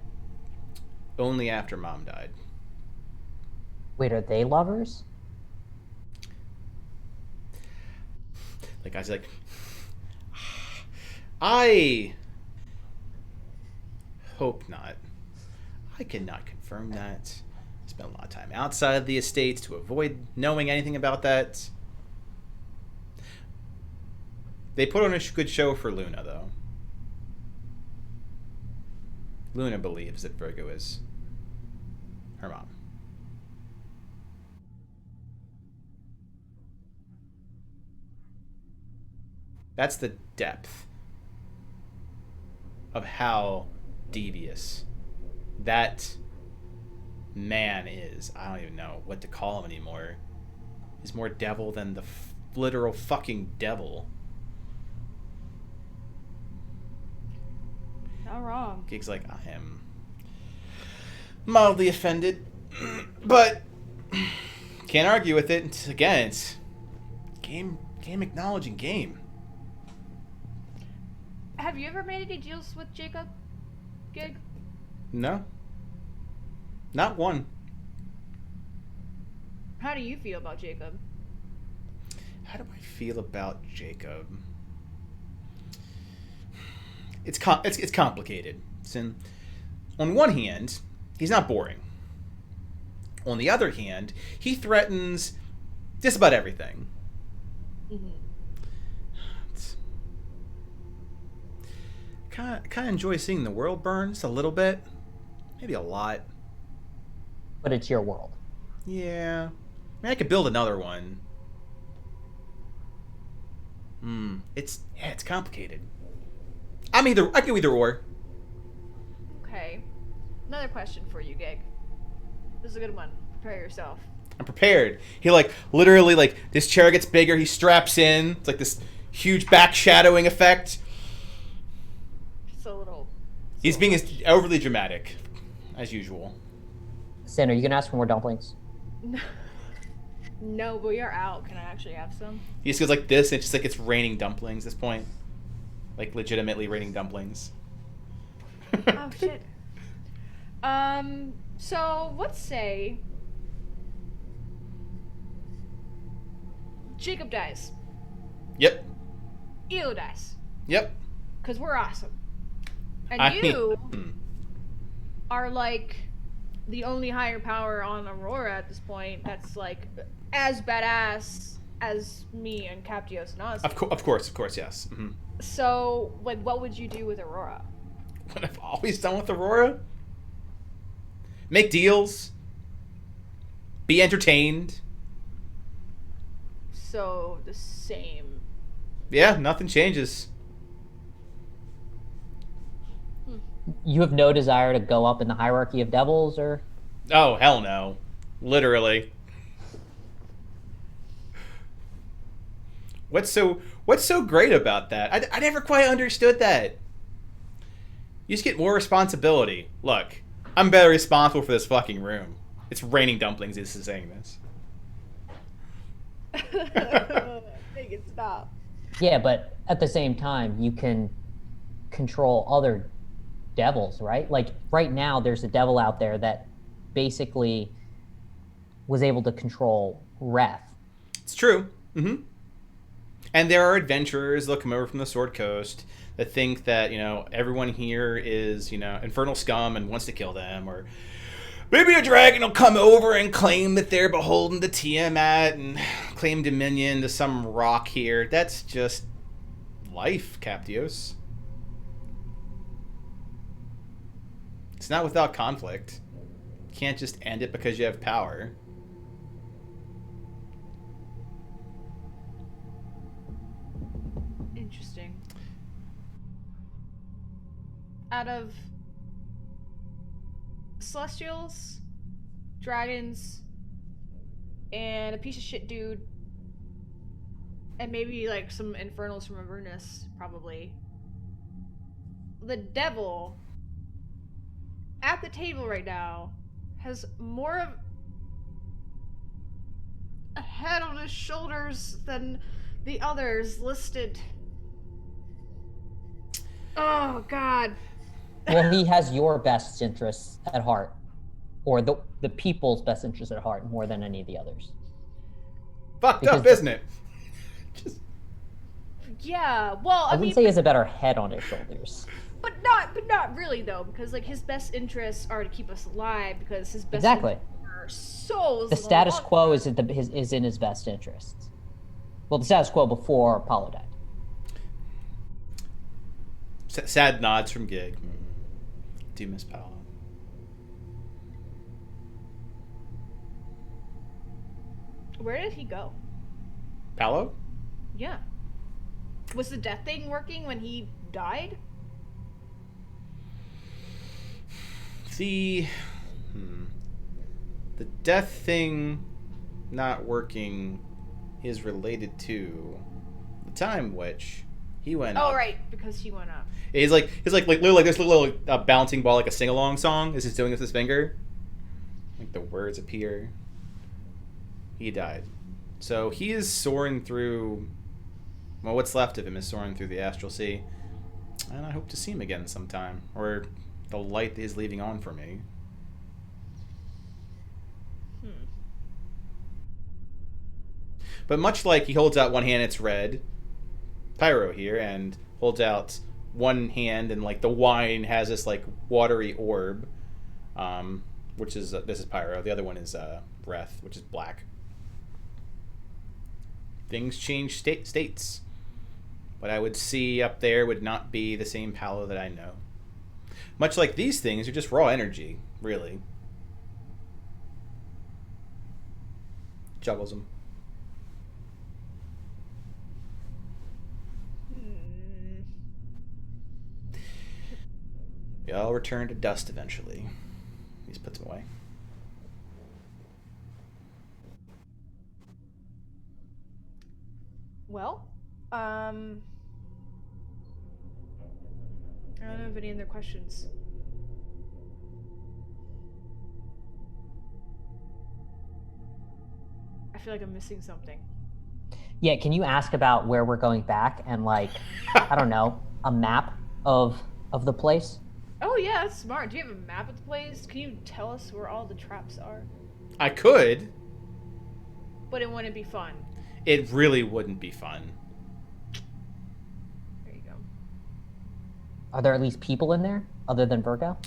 Only after Mom died. Wait, are they lovers? Like, I was like, I hope not. I cannot confirm that. Spent a lot of time outside of the estates to avoid knowing anything about that. They put on a good show for Luna, though. Luna believes that Virgo is her mom. That's the depth of how devious that man is. I don't even know what to call him anymore. He's more devil than the literal fucking devil. Not wrong. Gig's like, I am mildly offended, but can't argue with it. Again, it's game acknowledging game. Have you ever made any deals with Jacob, Gig? No. Not one. How do you feel about Jacob? How do I feel about Jacob? It's complicated. On one hand, he's not boring. On the other hand, he threatens just about everything. Mm-hmm. Kind of enjoy seeing the world burn just a little bit, maybe a lot. But it's your world. Yeah, I mean, I could build another one, It's complicated. I can do either or. Okay. Another question for you, Gig. This is a good one. Prepare yourself. I'm prepared. He like literally like this chair gets bigger. He straps in. It's like this huge back shadowing effect. Just a little. He's being overly dramatic, as usual. Sin, are you gonna ask for more dumplings? No, but we are out. Can I actually have some? He just goes like this, and it's just like it's raining dumplings. At this point, like legitimately raining dumplings. Oh shit. So let's say Jacob dies. Yep. Elo dies. Yep. Because we're awesome. And you are like the only higher power on Arhor'ha at this point that's like as badass as me and Captios and Oz. Of course, yes. Mm-hmm. So, like, what would you do with Arhor'ha? What I've always done with Arhor'ha? Make deals. Be entertained. So, the same. Yeah, nothing changes. You have no desire to go up in the hierarchy of devils, or? Oh, hell no. Literally. What's so great about that? I never quite understood that. You just get more responsibility. Look, I'm better responsible for this fucking room. It's raining dumplings. This is saying this. Make it stop. Yeah, but at the same time, you can control other devils, right? Like right now, there's a devil out there that basically was able to control Wrath. It's true. Mm-hmm. And there are adventurers that come over from the Sword Coast that think that, everyone here is, infernal scum and wants to kill them, or maybe a dragon will come over and claim that they're beholden to Tiamat and claim dominion to some rock here. That's just life, Captios. It's not without conflict. You can't just end it because you have power. Interesting. Out of Celestials, dragons, and a piece of shit dude, and maybe like some infernals from Avernus, probably. The devil at the table right now has more of a head on his shoulders than the others listed. Oh, God. Well, he has your best interests at heart, or the people's best interests at heart more than any of the others. Fucked up, isn't it? Yeah, well, I wouldn't say he has a better head on his shoulders. But not really though, because like his best interests are to keep us alive. Because his best exactly are souls. The status quo is in his best interests. Well, the status quo before Apollo died. Sad nods from Gig. Do miss Paolo. Where did he go? Paolo? Yeah. Was the death thing working when he died? The death thing not working is related to the time which he went up. Oh, right, because he went up. He's like literally like this little bouncing ball, like a sing along song. Is he doing with his finger? Like the words appear. He died, so he is soaring through. Well, what's left of him is soaring through the astral sea, and I hope to see him again sometime, or the light that he's leaving on for me. But much like he holds out one hand, it's red. Pyro here, and holds out one hand, and like the wine has this like watery orb, which is this is Pyro. The other one is Breath, which is black. Things change states. What I would see up there would not be the same Paolo that I know. Much like these things are just raw energy, really. Juggles them. We all return to dust eventually. He just puts them away. Well, I don't have any other questions. I feel like I'm missing something. Yeah, can you ask about where we're going back and like, I don't know, a map of the place? Oh yeah, that's smart. Do you have a map of the place? Can you tell us where all the traps are? I could. But it wouldn't be fun. It really wouldn't be fun. There you go. Are there at least people in there other than Virgo?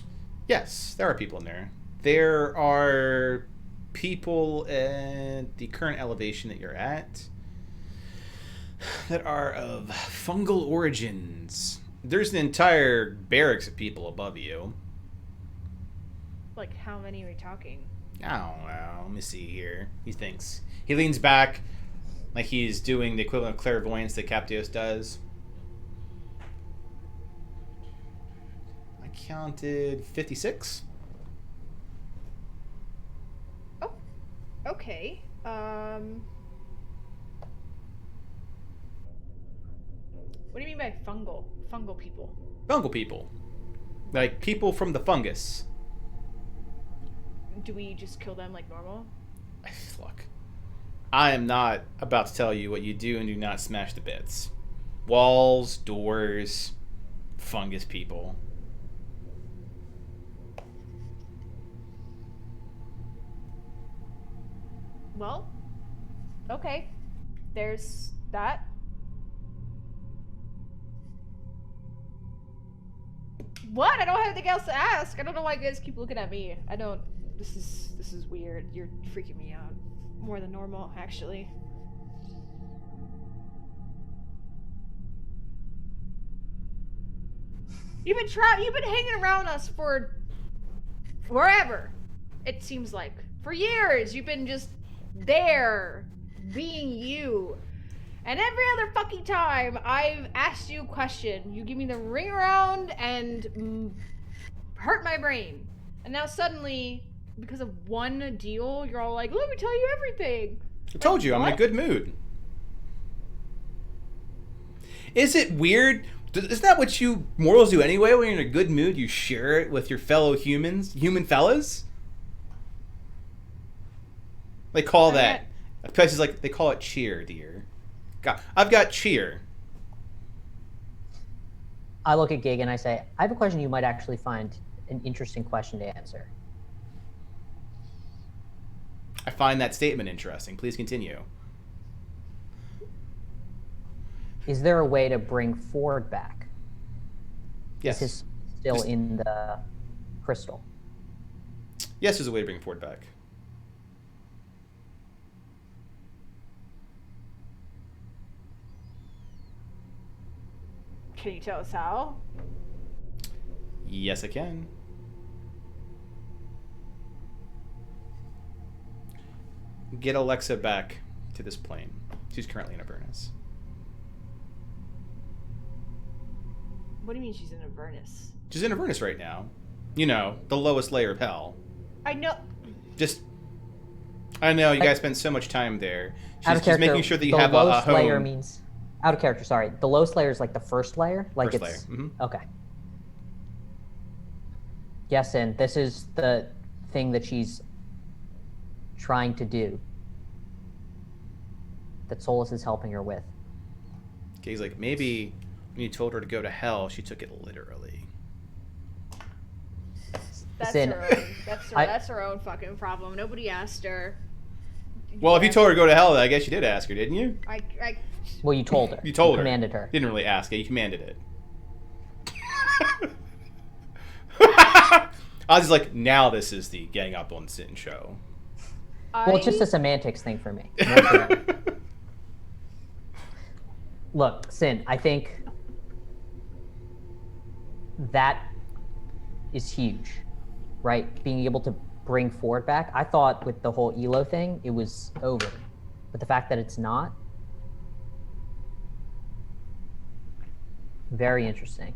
Yes, there are people in there. There are people at the current elevation that you're at that are of fungal origins. There's an entire barracks of people above you. Like, how many are we talking? I don't know. Let me see here. He thinks. He leans back like he's doing the equivalent of clairvoyance that Captios does. I counted 56. Oh, okay. What do you mean by fungal? Fungal people? Fungal people. Like people from the fungus. Do we just kill them like normal? Look, I am not about to tell you what you do and do not smash to bits. Walls, doors, fungus people. Well, okay. There's that. What? I don't have anything else to ask. I don't know why you guys keep looking at me. I don't. This is weird. You're freaking me out. More than normal, actually. You've been hanging around us for forever. It seems like. For years, you've been just there, being you. And every other fucking time I've asked you a question, you give me the ring around and hurt my brain. And now suddenly, because of one deal, you're all like, let me tell you everything. I told you, I'm in a good mood. Is it weird? Isn't that what you mortals do anyway? When you're in a good mood, you share it with your fellow human fellas? They call that. Places like, they call it cheer, dear. I've got cheer. I look at Gig and I say, I have a question you might actually find an interesting question to answer. I find that statement interesting. Please continue. Is there a way to bring Ford back? Yes. This is still in the crystal. Yes, there's a way to bring Ford back. Can you tell us how? Yes, I can. Get Alexa back to this plane. She's currently in Avernus. What do you mean she's in Avernus? She's in Avernus right now. You know, the lowest layer of hell. I know. I know you guys spend so much time there. She's making sure that you have a home. The lowest layer means... Out of character, sorry. The lowest layer is like the first layer? Like First it's... layer. Mm-hmm. Okay. Yes, and this is the thing that she's trying to do. That Solus is helping her with. Okay, he's like, maybe when you told her to go to hell, she took it literally. That's Sin, her own. That's her own fucking problem. Nobody asked her. Well, if you told her to go to hell, I guess you did ask her, didn't you? Well, you told her. You told her. Commanded her. Didn't really ask it. You commanded it. I was just like, now this is the gang up on Sin show. Well, it's just a semantics thing for me. Look, Sin, I think that is huge, right? Being able to bring Ford back. I thought with the whole Elo thing, it was over. But the fact that it's not, very interesting.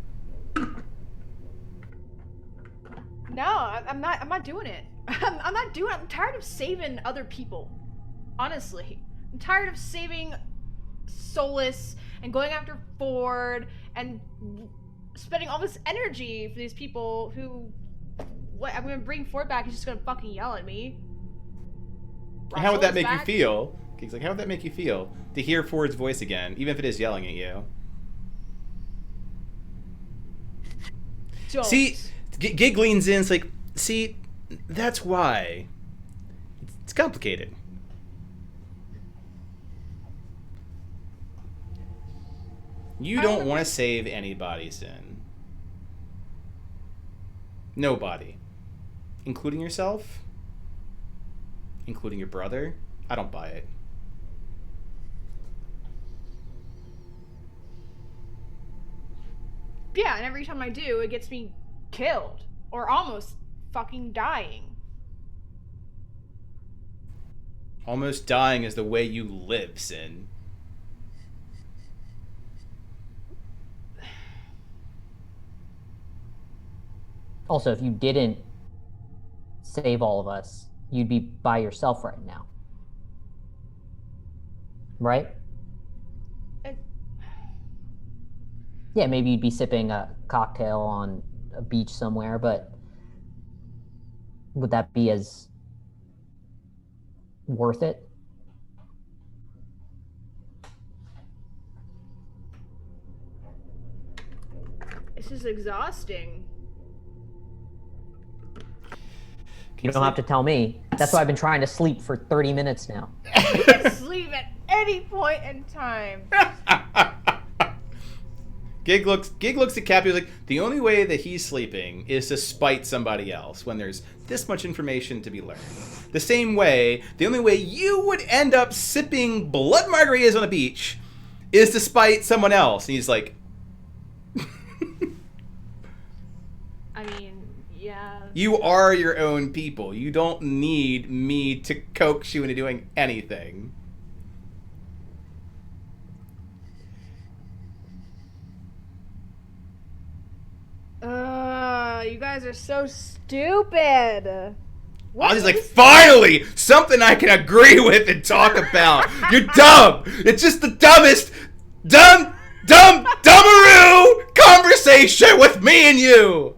No, I'm not. I'm not doing it. I'm not doing it. I'm tired of saving other people. Honestly, I'm tired of saving Solus and going after Ford and spending all this energy for these people who. What? I'm gonna bring Ford back. He's just gonna fucking yell at me. How would that make back. you feel? He's like, how would that make you feel to hear Ford's voice again, even if it is yelling at you? Don't. See, Gig leans in. It's like, see, that's why. It's complicated. You don't want to save anybody, Sin. Nobody. Including yourself? Including your brother? I don't buy it. Yeah, and every time I do, it gets me killed. Or almost fucking dying. Almost dying is the way you live, Sin. Also, if you didn't save all of us, you'd be by yourself right now. Right? Yeah, maybe you'd be sipping a cocktail on a beach somewhere, but would that be as worth it? It's just exhausting. You don't have to tell me. That's why I've been trying to sleep for 30 minutes now. You can sleep at any point in time. Gig looks at Cappy. He's like, the only way that he's sleeping is to spite somebody else when there's this much information to be learned. The same way, the only way you would end up sipping blood margaritas on a beach is to spite someone else. And he's like, I mean, yeah. you are your own people. You don't need me to coax you into doing anything. You guys are so stupid. What Ozzy's like, finally! Something I can agree with and talk about. You're dumb! It's just the dumbest, dumbaroo conversation with me and you!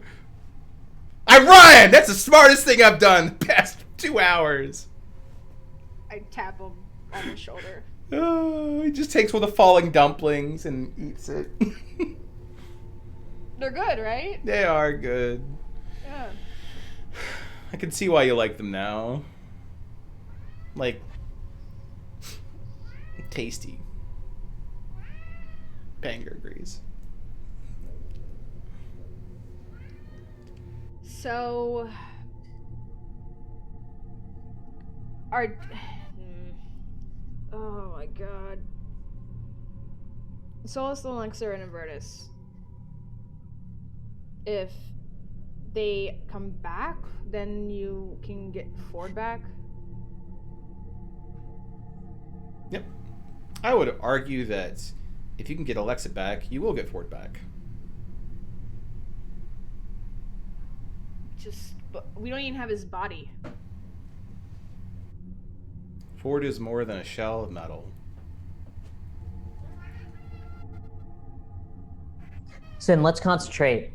I'm Ryan! That's the smartest thing I've done the past 2 hours. I tap him on his shoulder. Oh, he just takes one of the falling dumplings and eats it. They're good, right? They are good. Yeah. I can see why you like them now. Like, tasty. Banger agrees. So, oh my god. Solus, Elixir, and Avertus. If they come back, then you can get Ford back. Yep. I would argue that if you can get Alexa back, you will get Ford back. But we don't even have his body. Ford is more than a shell of metal. Sin, let's concentrate.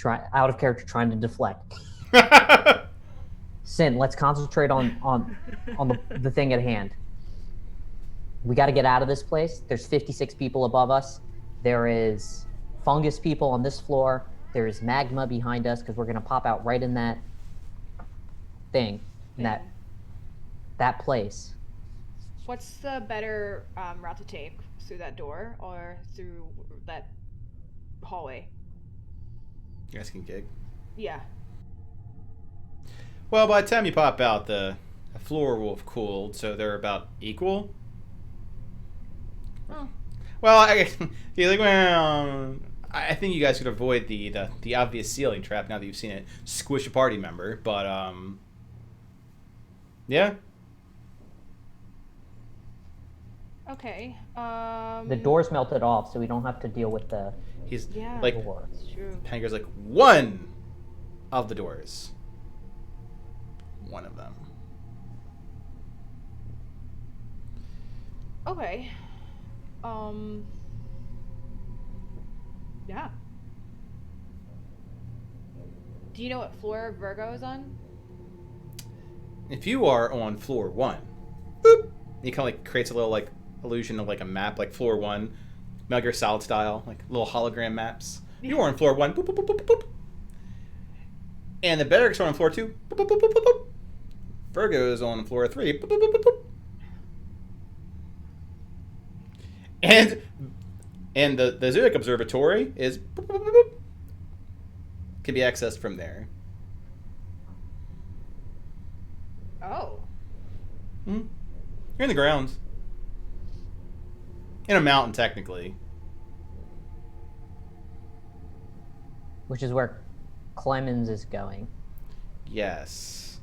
Out of character, trying to deflect. Sin, let's concentrate on the thing at hand. We got to get out of this place. There's 56 people above us. There is fungus people on this floor. There is magma behind us because we're gonna pop out right in that thing, in that place. What's the better route to take? Through that door or through that hallway? You asking Gig? Yeah. Well, by the time you pop out, the floor will have cooled, so they're about equal. Oh. Well, you're like, well, I think you guys could avoid the obvious ceiling trap now that you've seen it squish a party member, but yeah. Okay. The doors melted off, so we don't have to deal with the He's Yeah. like, door. It's true. Panger's like, one of the doors one of them. Okay. Yeah. Do you know what floor Virgo is on? If you are on floor 1, boop, he kind of like creates a little like illusion of like a map, like floor 1, Metal Gear Solid style, like little hologram maps. You are on floor 1, boop, boop, boop, boop, boop. And the barracks are on floor 2, boop, boop, boop, boop, boop, boop. Virgo is on floor 3, boop, boop, boop, boop, boop. And the Zurich Observatory is boop, boop, boop, boop, can be accessed from there. Oh. Hmm. You're in the grounds. In a mountain, technically. Which is where Clemens is going. Yes.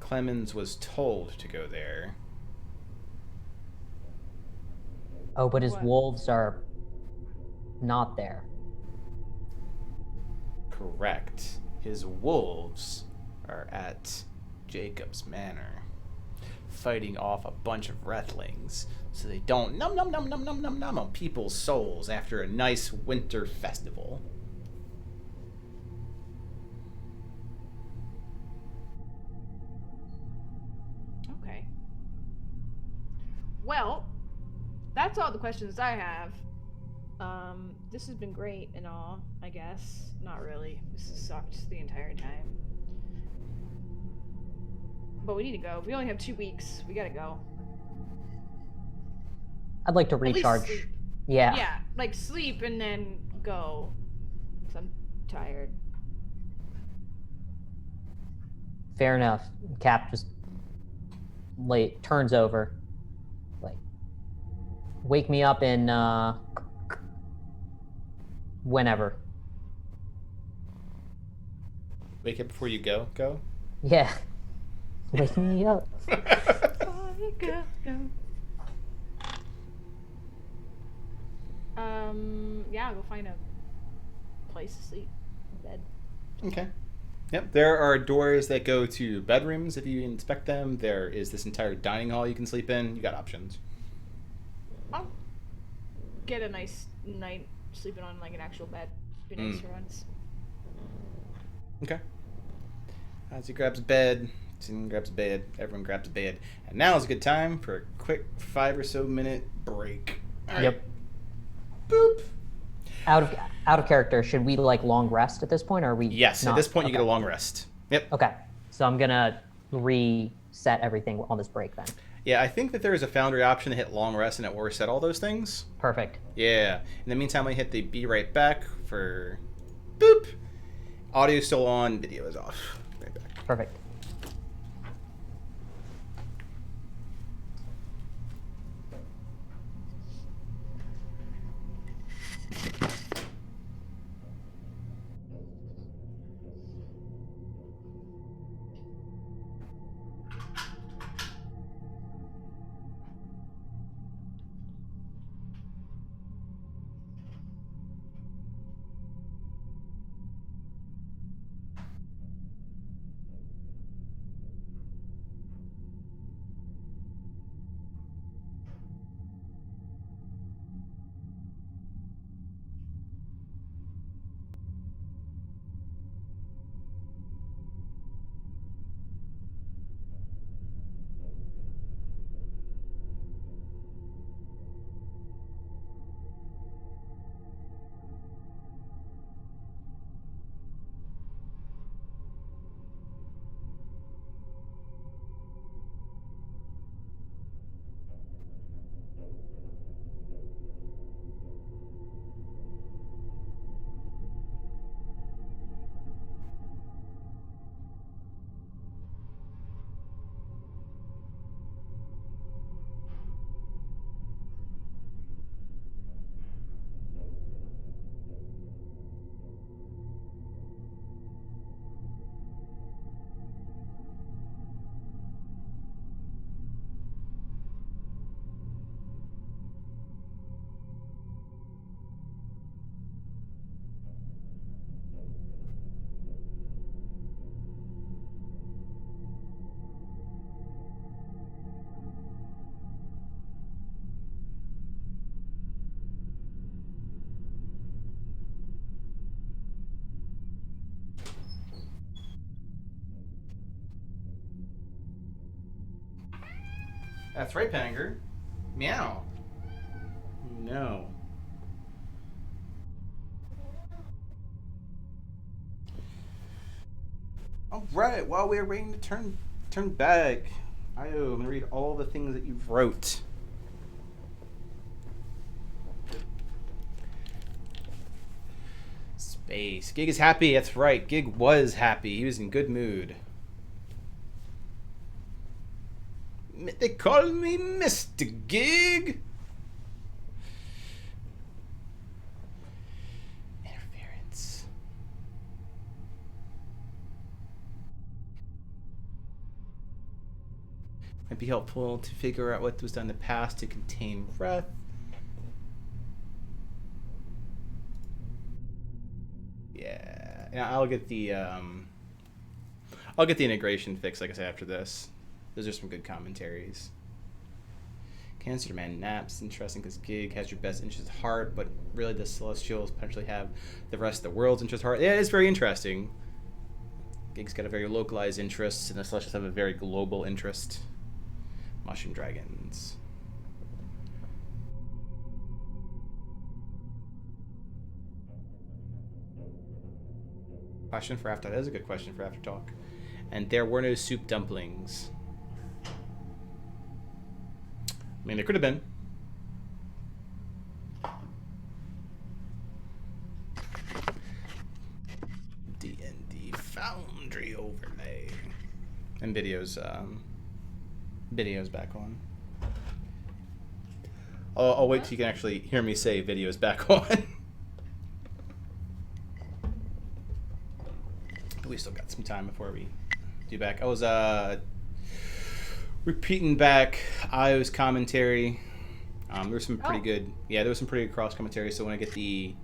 Clemens was told to go there. Oh, but his What? wolves are not there. Correct. His wolves are at Jacob's Manor, fighting off a bunch of Wrethlings so they don't num num num num num num num on people's souls after a nice winter festival. Okay. Well, that's all the questions I have. This has been great and all, I guess. Not really. This has sucked the entire time. But we need to go. We only have 2 weeks. We gotta go. I'd like to At least recharge. sleep. Yeah. Yeah, like sleep and then go. 'Cause I'm tired. Fair enough. Cap just turns over. Like, wake me up in whenever. Wake up before you go. Go. Yeah. Wake me up. Yeah, go find a place to sleep. Bed. Okay. Yep. There are doors that go to bedrooms if you inspect them. There is this entire dining hall you can sleep in. You got options. I'll get a nice night sleeping on like an actual bed. Be nice for once. Okay. As he grabs a bed, Sin grabs a bed, everyone grabs a bed. And now is a good time for a quick 5 or so minute break. All right. Yep. Boop. Out of character, should we like long rest at this point, or are we? Yes, not? at this point you Okay. get a long rest. Yep. Okay, so I'm gonna reset everything on this break then. Yeah, I think that there is a Foundry option to hit long rest and it will reset all those things. Perfect. Yeah. In the meantime, I hit the be right back for boop. Audio still on, video is off. Right back. Perfect. That's right, Panger. Meow. No. All right. While we're waiting to turn back, I'm gonna read all the things that you've wrote. Space. Gig is happy. That's right. Gig was happy. He was in good mood. They call me Mr. Gig. Interference. Might be helpful to figure out what was done in the past to contain wrath. Yeah, and I'll get the integration fixed, like I said, after this. Those are some good commentaries. Cancer Man naps. Interesting because Gig has your best interest at heart, but really the Celestials potentially have the rest of the world's interest at heart. Yeah, it's very interesting. Gig's got a very localized interest, and the Celestials have a very global interest. Mushroom Dragons. Question for After. That is a good question for After Talk. And there were no soup dumplings. I mean, there could have been. D&D Foundry overlay. And videos back on. I'll wait till you can actually hear me say videos back on. We still got some time before we do back. I was repeating back Io's commentary. There was some pretty good. Yeah, there was some pretty good cross commentary. So when I get the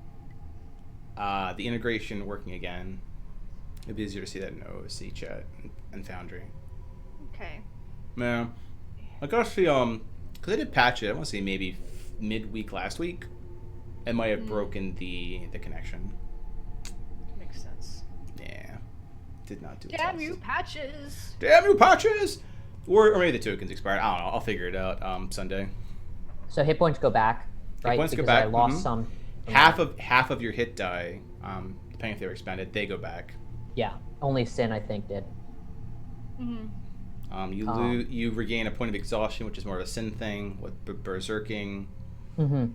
integration working again, it'll be easier to see that in OOC chat and Foundry. Okay. Yeah, I gotta see because I did patch it. I want to say maybe midweek last week. It might have broken the connection. Makes sense. Yeah, did not do it. Damn you, patches! Damn you, patches! Or maybe the tokens expired. I don't know. I'll figure it out Sunday. So hit points go back, right? Hit points because go back. I lost some. Half of your hit die, depending if they were expanded, they go back. Yeah, only Sin I think did. Mm-hmm. You regain a point of exhaustion, which is more of a Sin thing with berserking. Mm-hmm.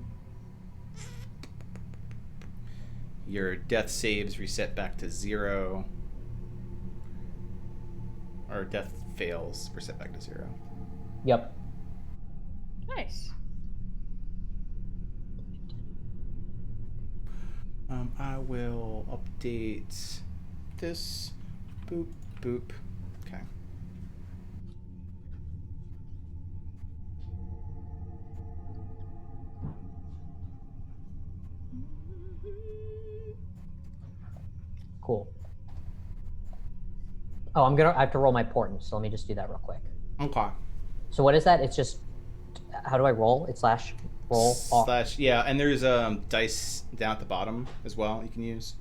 Your death saves reset back to 0. Or death fails reset back to 0. Yep. Nice. I will update this. Boop, boop. Okay. Cool. Oh, I have to roll my portent, so let me just do that real quick. Okay. So what is that? It's just, how do I roll? It's slash roll off. Slash, yeah, and there's dice down at the bottom as well you can use.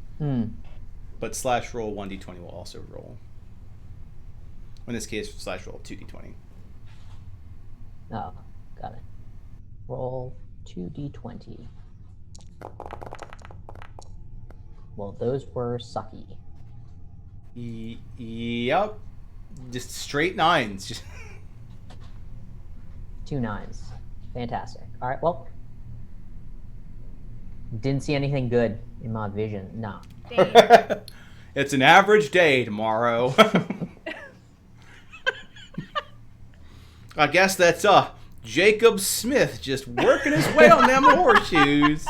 But slash roll 1d20 will also roll. In this case, slash roll 2d20. Oh, got it. Roll 2d20. Well, those were sucky. Yep. Just straight 9s. Just 2 9s. Fantastic. All right, well. Didn't see anything good in my vision. No. It's an average day tomorrow. I guess that's Jacob Smith just working his way on them horseshoes.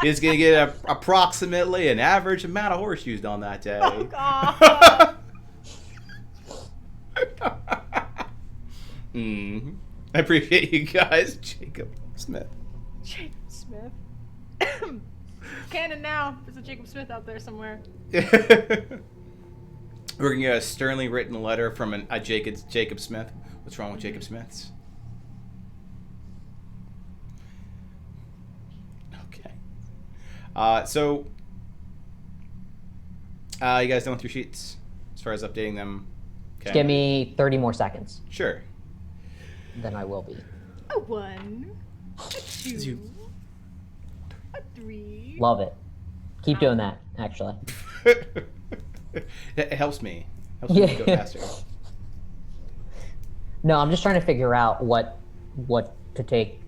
He's gonna get approximately an average amount of horseshoes on that day. Oh, God. I appreciate you guys, Jacob Smith. Jacob Smith. Canon now. There's a Jacob Smith out there somewhere. We're gonna get a sternly written letter from a Jacob Smith. What's wrong with Jacob Smiths? Okay. So, you guys done with your sheets as far as updating them? Okay. Just give me 30 more seconds. Sure. than I will be. A 1, a 2, a 3. Love it. Keep doing that, actually. It helps me. Helps me go faster. No, I'm just trying to figure out what to take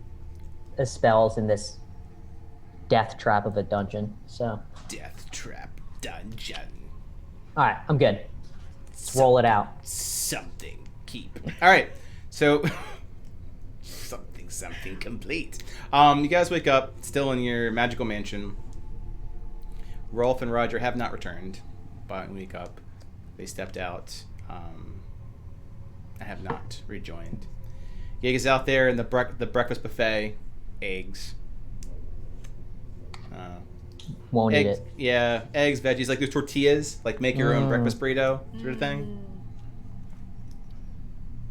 as spells in this death trap of a dungeon. So. Death trap dungeon. All right, I'm good. Let's roll it out. Something keep. All right, so something complete. You guys wake up still in your magical mansion. Rolf and Roger have not returned, but when we wake up, they stepped out. I have not rejoined. Gig is out there in the breakfast buffet. Eggs. Won't eat Eggs, it. yeah, eggs, veggies, like those tortillas, like make your own breakfast burrito sort of thing.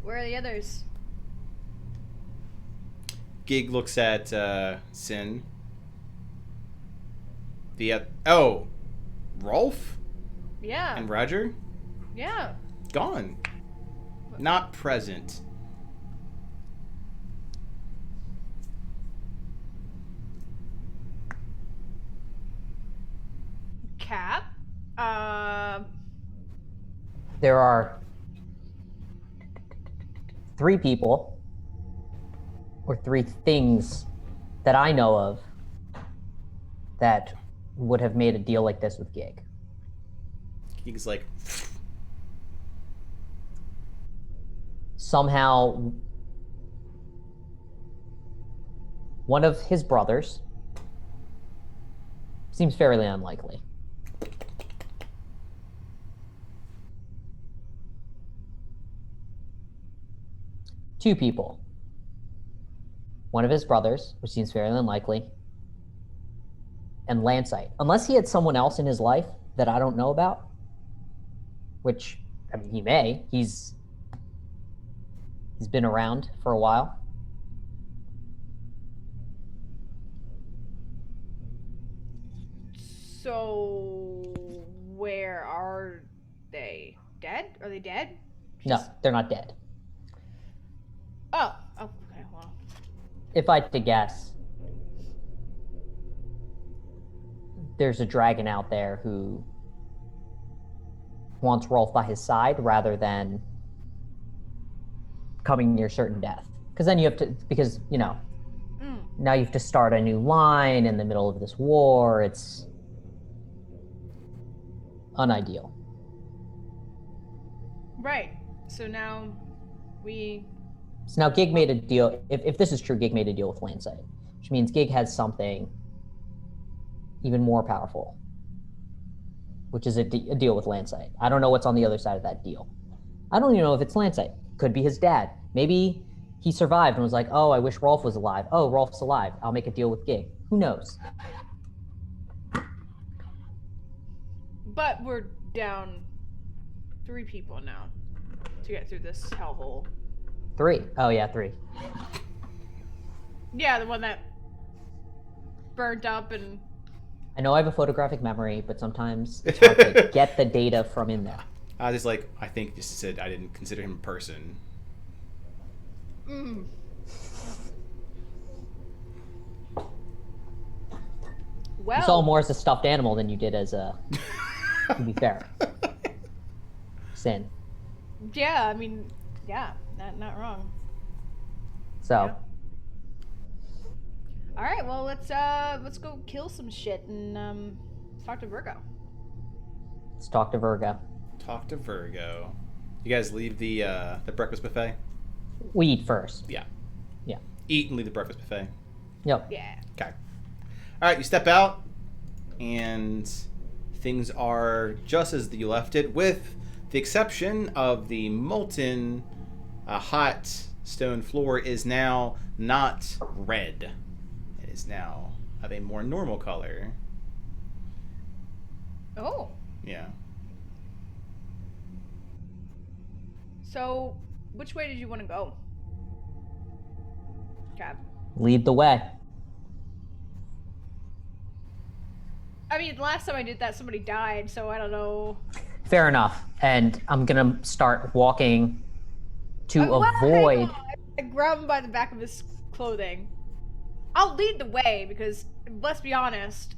Where are the others? Gig looks at Sin. Rolf Yeah. and Roger? Yeah. Gone. Not present. Cap? There are 3 people, or 3 things that I know of that would have made a deal like this with Gig. Gig's like, Somehow, one of his brothers, seems fairly unlikely. Two people. One of his brothers, which seems fairly unlikely, and Lancite. Unless he had someone else in his life that I don't know about, which, I mean, he may. He's been around for a while. So, where are they? Dead? Are they dead? No, they're not dead. Oh, okay, well. If I had to guess, there's a dragon out there who wants Rolf by his side rather than coming near certain death. Because then you have to, because, you know, now you have to start a new line in the middle of this war. It's unideal. Right. So now we... So now Gig made a deal, if this is true, Gig made a deal with Lancite, which means Gig has something even more powerful, which is a deal with Lancite. I don't know what's on the other side of that deal. I don't even know if it's Lancite. Could be his dad. Maybe he survived and was like, oh, I wish Rolf was alive. Oh, Rolf's alive. I'll make a deal with Gig. Who knows? But we're down 3 people now to get through this hellhole. 3. Oh, yeah, 3. Yeah, the one that burnt up and... I know I have a photographic memory, but sometimes it's hard to get the data from in there. I was just like, I think just said I didn't consider him a person. Well... You saw him more as a stuffed animal than you did as a... to be fair. Sin. Yeah, I mean, yeah, not wrong. So... Yeah. All right, well, let's go kill some shit and talk to Virgo. Let's talk to Virgo. Talk to Virgo. You guys leave the breakfast buffet? We eat first. Yeah. Yeah. Eat and leave the breakfast buffet. Yep. Yeah. Okay. All right, you step out, and things are just as you left it, with the exception of the molten, hot stone floor is now not red. It is now of a more normal color. Oh. Yeah. So, which way did you want to go? Cab. Lead the way. I mean, last time I did that, somebody died, so I don't know. Fair enough. And I'm gonna start walking to Well, hang avoid. on. I grab him by the back of his clothing. I'll lead the way because, let's be honest,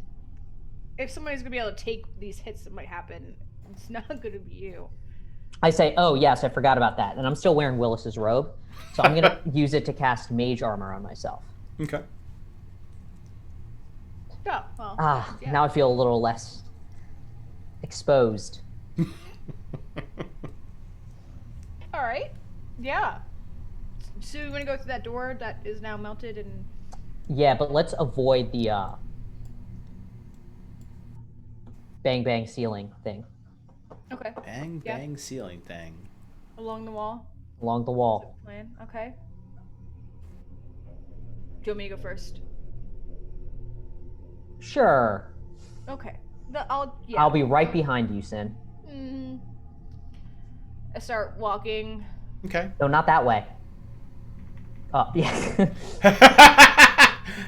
if somebody's gonna be able to take these hits that might happen, it's not gonna be you. I say, oh yes, I forgot about that. And I'm still wearing Willis's robe. So I'm going to use it to cast mage armor on myself. Okay. Oh, well. Yeah. Now I feel a little less exposed. All right. Yeah. So you want to go through that door that is now melted and... Yeah, but let's avoid the bang bang ceiling thing. Okay. Bang bang ceiling thing. Along the wall? Along the wall. Plan. Okay. Do you want me to go first? Sure. Okay. I'll be right behind you, Sin. Mm-hmm. I start walking. Okay. No, not that way. Oh, yeah.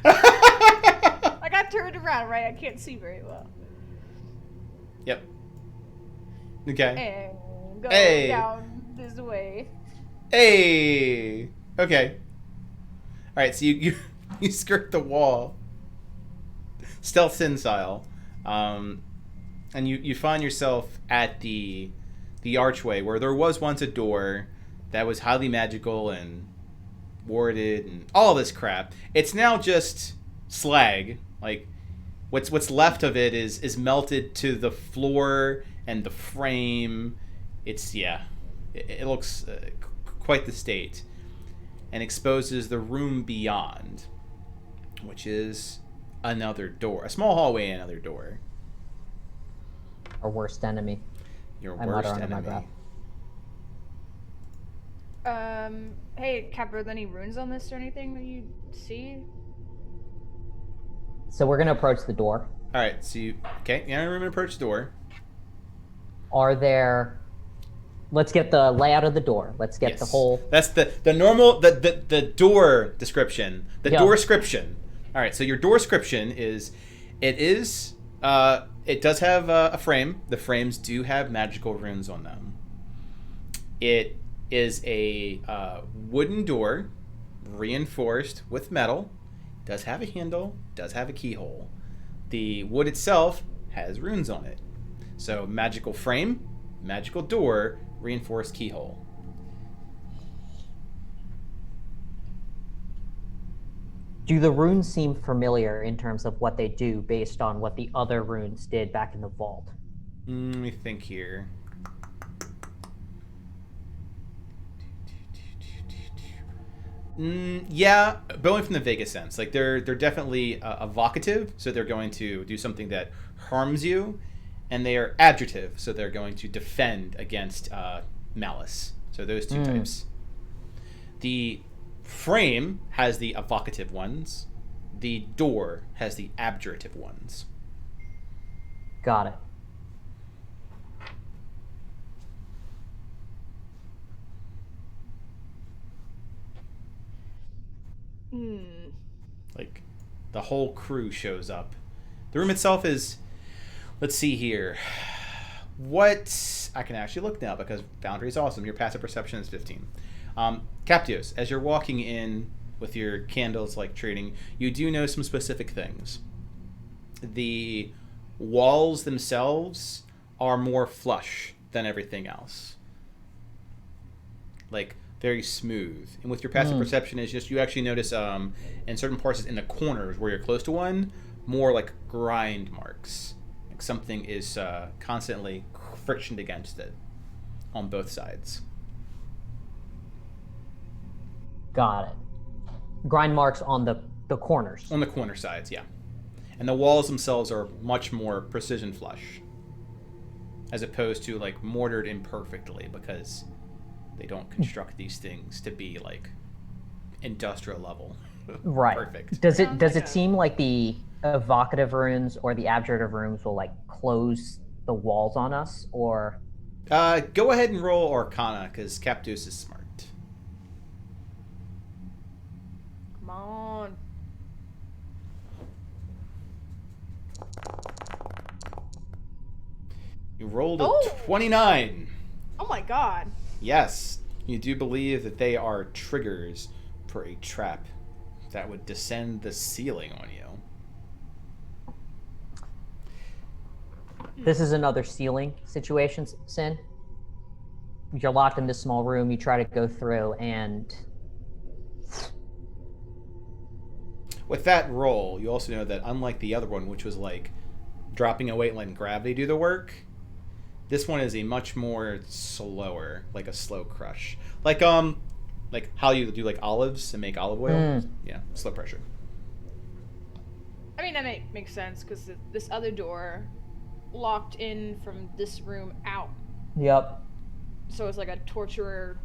I got turned around, right? I can't see very well. Yep. Okay. And go Hey. down this way. Hey. Okay. All right. So you skirt the wall, stealth sin style, and you find yourself at the archway where there was once a door that was highly magical and warded and all this crap. It's now just slag. Like what's left of it is melted to the floor and the frame. It looks quite the state, and exposes the room beyond, which is another door, a small hallway, another door. Our worst enemy. Your I worst mutter under my enemy. breath. Hey, Cap, are there any runes on this or anything that you see? So we're gonna approach the door. All right, so you approach the door. Are there? Let's get the layout of the door. Let's get Yes. the whole. That's the normal the door description. The Yeah. door description. All right, so your door description is it does have a frame. The frames do have magical runes on them. It is a wooden door, reinforced with metal. Does have a handle. Does have a keyhole. The wood itself has runes on it. So magical frame, magical door, reinforced keyhole. Do the runes seem familiar in terms of what they do based on what the other runes did back in the vault? Let me think here. Yeah, but only from the vaguest sense. Like they're definitely evocative, so they're going to do something that harms you, and they are adjective, so they're going to defend against malice. So those two types. The frame has the evocative ones. The door has the abjurative ones. Got it. Like the whole crew shows up. The room itself is, let's see here. What I can actually look now because Foundry is awesome. Your passive perception is 15. Captios, as you're walking in with your candles like trading, you do know some specific things. The walls themselves are more flush than everything else. Like very smooth. And with your passive perception is just you actually notice in certain parts in the corners where you're close to one, more like grind marks. Like something is constantly frictioned against it on both sides. Got it. Grind marks on the corners. On the corner sides, yeah. And the walls themselves are much more precision flush. As opposed to like mortared imperfectly because they don't construct these things to be like industrial level. Right. Perfect. Does it seem like the evocative runes or the abjurative runes will like close the walls on us, or? Go ahead and roll Arcana because Captus is smart. Come on. You rolled a 29. Oh my god. Yes, you do believe that they are triggers for a trap that would descend the ceiling on you. This is another ceiling situation, Sin. You're locked in this small room. You try to go through, and with that roll, you also know that unlike the other one, which was like dropping a weight and letting gravity do the work, this one is a much more slower, like a slow crush, like how you do like olives and make olive oil. Yeah, slow pressure. I mean, that makes sense because this other door locked in from this room out. Yep. So it's like a torturer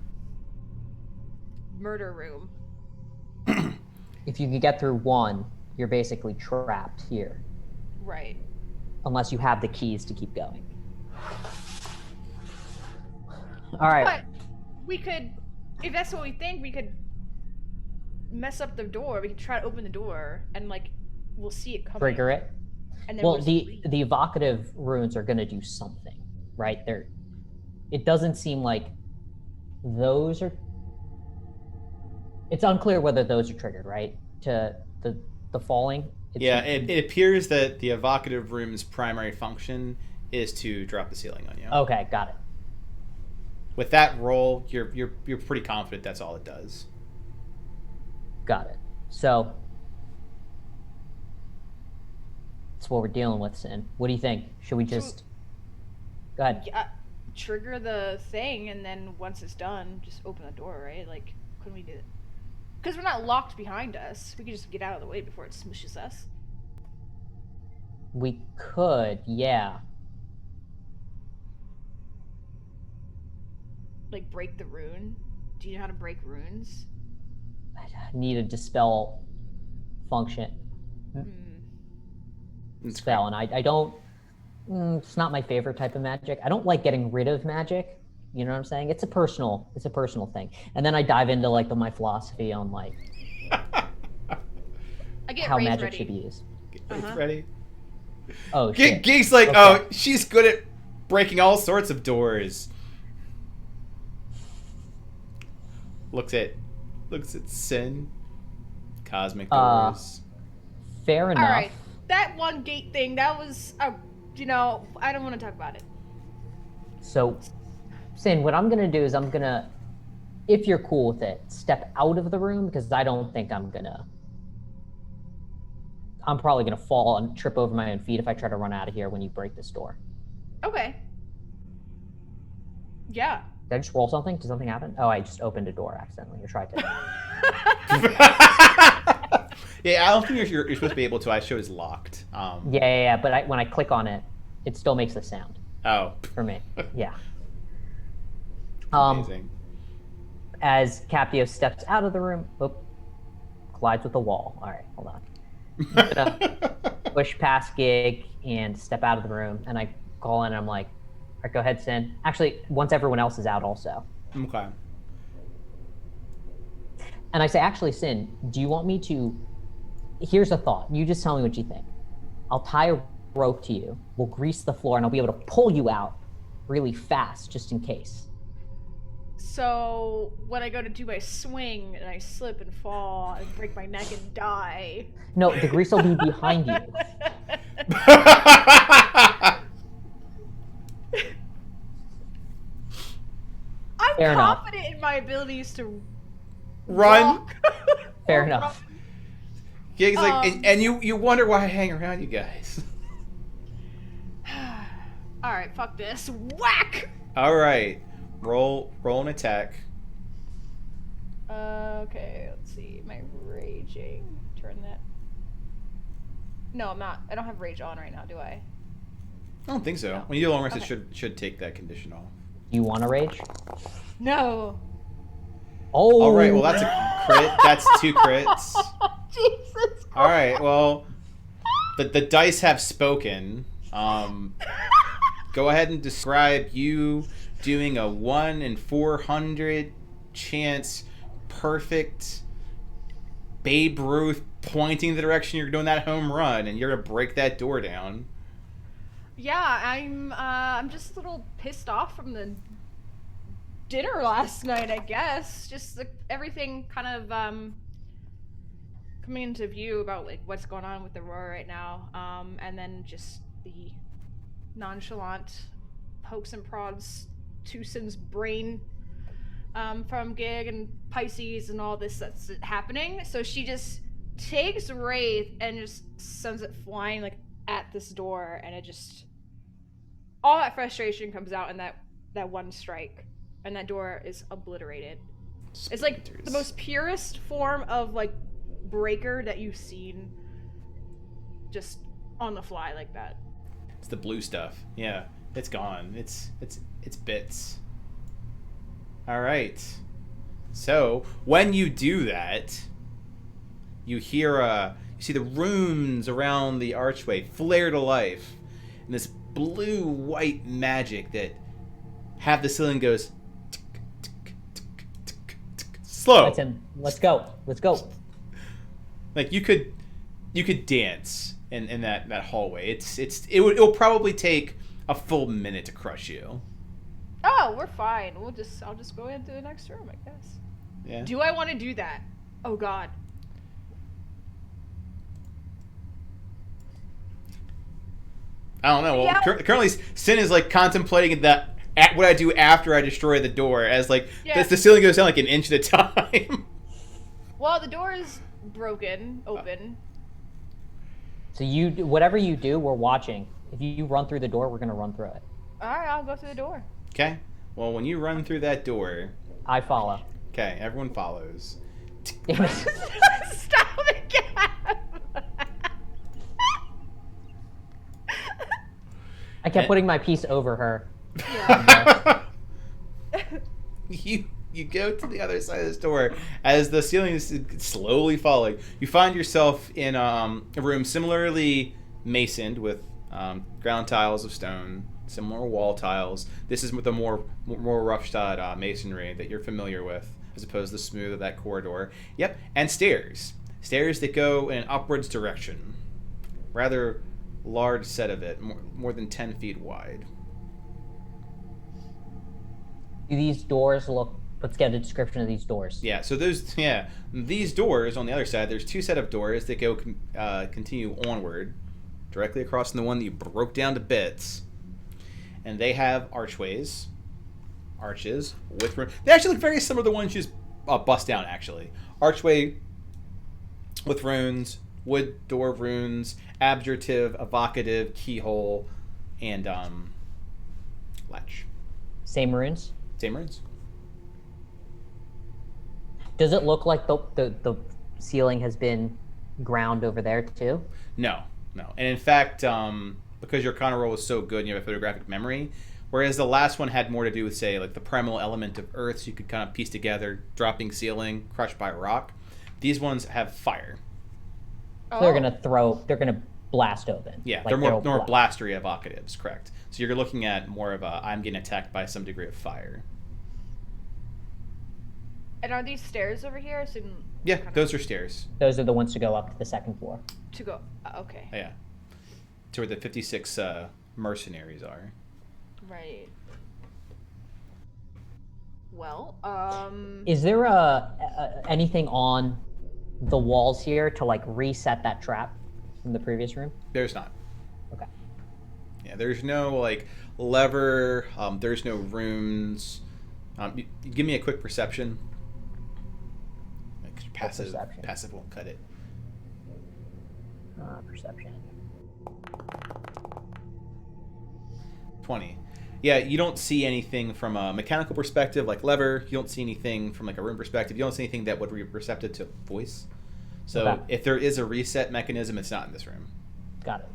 murder room. If you can get through one, you're basically trapped here. Right. Unless you have the keys to keep going. All right. But we could, if that's what we think, we could mess up the door. We could try to open the door and like we'll see it coming. Trigger it. And then well, the evocative runes are going to do something, right? It doesn't seem like those are. It's unclear whether those are triggered, right? To the falling. It appears that the evocative room's primary function is to drop the ceiling on you. Okay, got it. With that roll, you're pretty confident that's all it does. Got it. So that's what we're dealing with, Sin. What do you think? Should we just go ahead? Trigger the thing, and then once it's done, just open the door, right? Like, couldn't we do it? Because we're not locked behind us. We could just get out of the way before it smushes us. We could, yeah. Like, break the rune? Do you know how to break runes? I need a dispel function. Spell, and I don't... it's not my favorite type of magic. I don't like getting rid of magic. You know what I'm saying? It's a personal thing. And then I dive into like my philosophy on like how magic ready. should be used. Get ready. Oh shit. Geek's like, okay. Oh, she's good at breaking all sorts of doors. Looks at Sin. Cosmic doors. Fair enough. All right. That one gate thing, that was I don't want to talk about it. So Sin, what I'm going to do is if you're cool with it, step out of the room because I don't think I'm probably going to fall and trip over my own feet if I try to run out of here when you break this door. Okay. Yeah. Did I just roll something? Did something happen? Oh, I just opened a door accidentally or tried to. Yeah, I don't think you're supposed to be able to. I show is locked. Yeah. But when I click on it, it still makes the sound. Oh. For me. Yeah. Amazing. As Capio steps out of the room, collides with the wall. All right, hold on. I'm gonna push past Gig and step out of the room, and I call in and I'm like, all right, go ahead, Sin. Actually, once everyone else is out also. Okay. And I say, actually, Sin, do you want me to... Here's a thought. You just tell me what you think. I'll tie a rope to you. We'll grease the floor, and I'll be able to pull you out really fast, just in case. So when I go to do my swing and I slip and fall and break my neck and die. No, the grease will be behind you. I'm Fair confident enough. in my abilities to run. Fair enough. Gig's like, and you wonder why I hang around you guys. All right, fuck this. Whack. All right. Roll an attack. Okay, let's see. Am I raging? Turn that. No, I'm not. I don't have rage on right now, do I? I don't think so. No. When you do long rest, Okay. it should take that condition off. You want to rage? No. Oh. All right. Well, that's a crit. That's 2 crits. Jesus Christ. All right. Well, the dice have spoken. Go ahead and describe you doing a 1 in 400 chance perfect Babe Ruth pointing the direction you're doing that home run, and you're gonna break that door down. Yeah, I'm just a little pissed off from the dinner last night, I guess. Just like, everything kind of coming into view about like what's going on with Aurora right now. And then just the nonchalant pokes and prods to Sin's brain from Gig and Pisces and all this that's happening. So she just takes Wraith and just sends it flying like at this door, and it just all that frustration comes out in that one strike, and that door is obliterated. It's like the most purest form of like breaker that you've seen, just on the fly like that. It's the blue stuff. Yeah, it's gone. It's bits. All right. So when you do that, you hear you see the runes around the archway flare to life, and this blue-white magic that half the ceiling goes tick, tick, tick, tick, tick, slow. That's him. Let's go. Let's go. Like you could dance in that hallway. It'll probably take a full minute to crush you. Oh, we're fine. I'll just go into the next room, I guess. Yeah. Do I want to do that? Oh God. I don't know. Well, Yeah. Currently, Sin is like contemplating that what I do after I destroy the door, as like Yeah. the ceiling goes down like an inch at a time. Well, the door is broken, open. So whatever you do, we're watching. If you run through the door, we're gonna run through it. All right, I'll go through the door. Okay. Well, when you run through that door, I follow. okay, everyone follows. Damn it. Stop the gap. I kept putting my piece over her. Yeah. You go to the other side of this door as the ceiling is slowly falling. You find yourself in a room similarly masoned with ground tiles of stone, similar wall tiles. This is with a more roughshod masonry that you're familiar with, as opposed to the smooth of that corridor. Yep, and stairs that go in an upwards direction. Rather large set of it, more than 10 feet wide. Do these doors look? Let's get a description of these doors. Yeah, so these doors on the other side, there's two set of doors that go continue onward, directly across from the one that you broke down to bits, and they have arches with room. They actually look very similar to the ones you just bust down. Actually, archway with runes, wood door runes, abjurative, evocative, keyhole, and latch. Same runes. Same runes. Does it look like the ceiling has been ground over there too? No. And in fact, because your Arcana roll was so good and you have a photographic memory, whereas the last one had more to do with, say, like the primal element of earth, so you could kind of piece together dropping ceiling, crushed by rock. These ones have fire. So they're gonna blast open. Yeah, Like they're more blast. blastery evocatives, correct. So you're looking at more of a, I'm getting attacked by some degree of fire. And are these stairs over here? So Yeah, those are stairs. Those are the ones to go up to the second floor. to go. Okay. Yeah. To where the 56 mercenaries are. Right. Well, Is there anything on the walls here to like reset that trap from the previous room? There's not. Okay. Yeah, there's no like lever. There's no runes. You give me a quick perception. Like Perception. passive won't cut it. Perception. 20. Yeah, you don't see anything from a mechanical perspective, like lever. You don't see anything from like a room perspective. You don't see anything that would be receptive to voice. So Okay. if there is a reset mechanism, it's not in this room. Got it.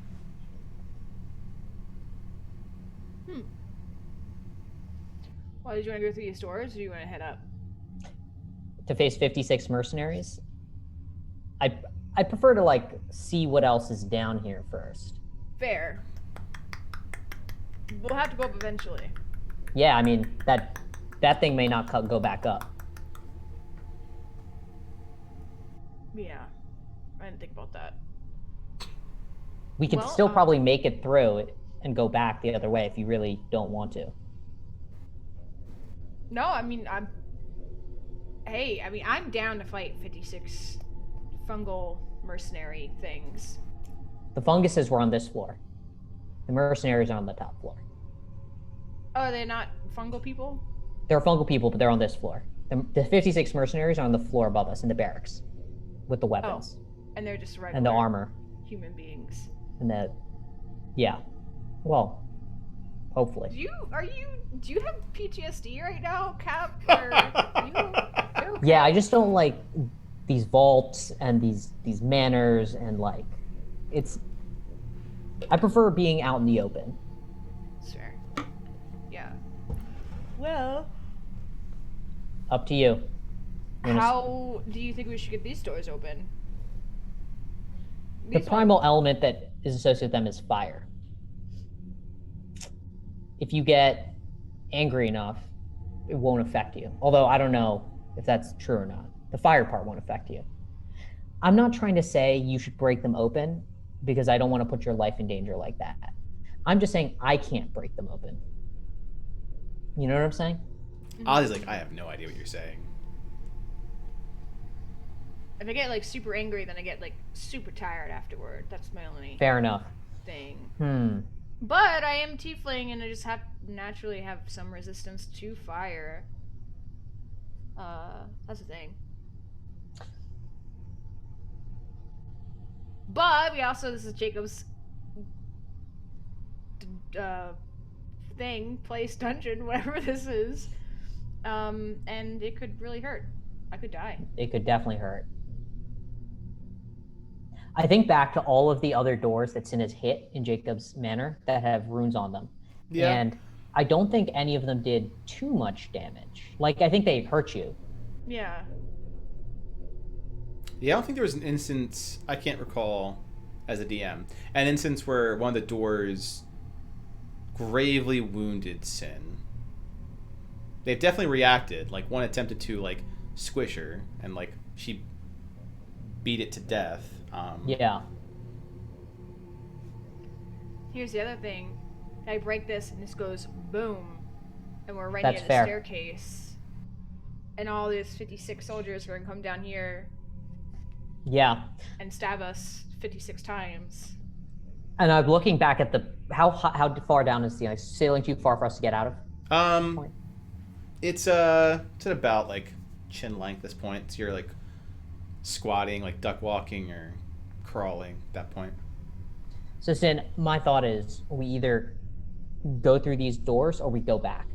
well, did you want to go through these doors, or do you want to head up? To face 56 mercenaries, I prefer to like see what else is down here first. Fair. We'll have to go up eventually. Yeah, I mean that thing may not go back up. Yeah, I didn't think about that. We could Well, still probably make it through it and go back the other way if you really don't want to. No, I mean, I'm down to fight 56 fungal mercenary things. The funguses were on this floor. The mercenaries are on the top floor. Oh, are they not fungal people? They're fungal people, but they're on this floor. The 56 mercenaries are on the floor above us in the barracks with the weapons. Oh, and they're just regular and the armor. human beings. And the, yeah. Well, hopefully. Do you have PTSD right now, Cap? Or you're okay? Yeah, I just don't like these vaults and these manors and like, I prefer being out in the open. Sure. Yeah. Well, Up to you. how do you think we should get these doors open? The primal element that is associated with them is fire. If you get angry enough, it won't affect you. Although I don't know if that's true or not. The fire part won't affect you. I'm not trying to say you should break them open because I don't want to put your life in danger like that. I'm just saying I can't break them open. You know what I'm saying? Ollie's like, I have no idea what you're saying. If I get like super angry, then I get like super tired afterward. That's my only Fair enough. thing. But I am tiefling, and I just naturally have some resistance to fire. That's the thing. But we also, this is Jacob's place, dungeon, whatever this is. And it could really hurt. I could die. It could definitely hurt. I think back to all of the other doors that Sin has hit in Jacob's manor that have runes on them. Yeah. And I don't think any of them did too much damage. Like, I think they hurt you. Yeah. Yeah, I don't think there was an instance, I can't recall as a DM, an instance where one of the doors gravely wounded Sin. They've definitely reacted. Like, one attempted to, like, squish her, and, like, she beat it to death. Yeah. Here's the other thing. I break this, and this goes boom. And we're right That's near the fair. staircase. And all these 56 soldiers are going to come down here Yeah. and stab us 56 times. And I'm looking back at how far down is the ceiling too far for us to get out of? It's at about like chin length at this point. So you're like squatting, like duck walking or crawling at that point. So Sin, my thought is we either go through these doors or we go back.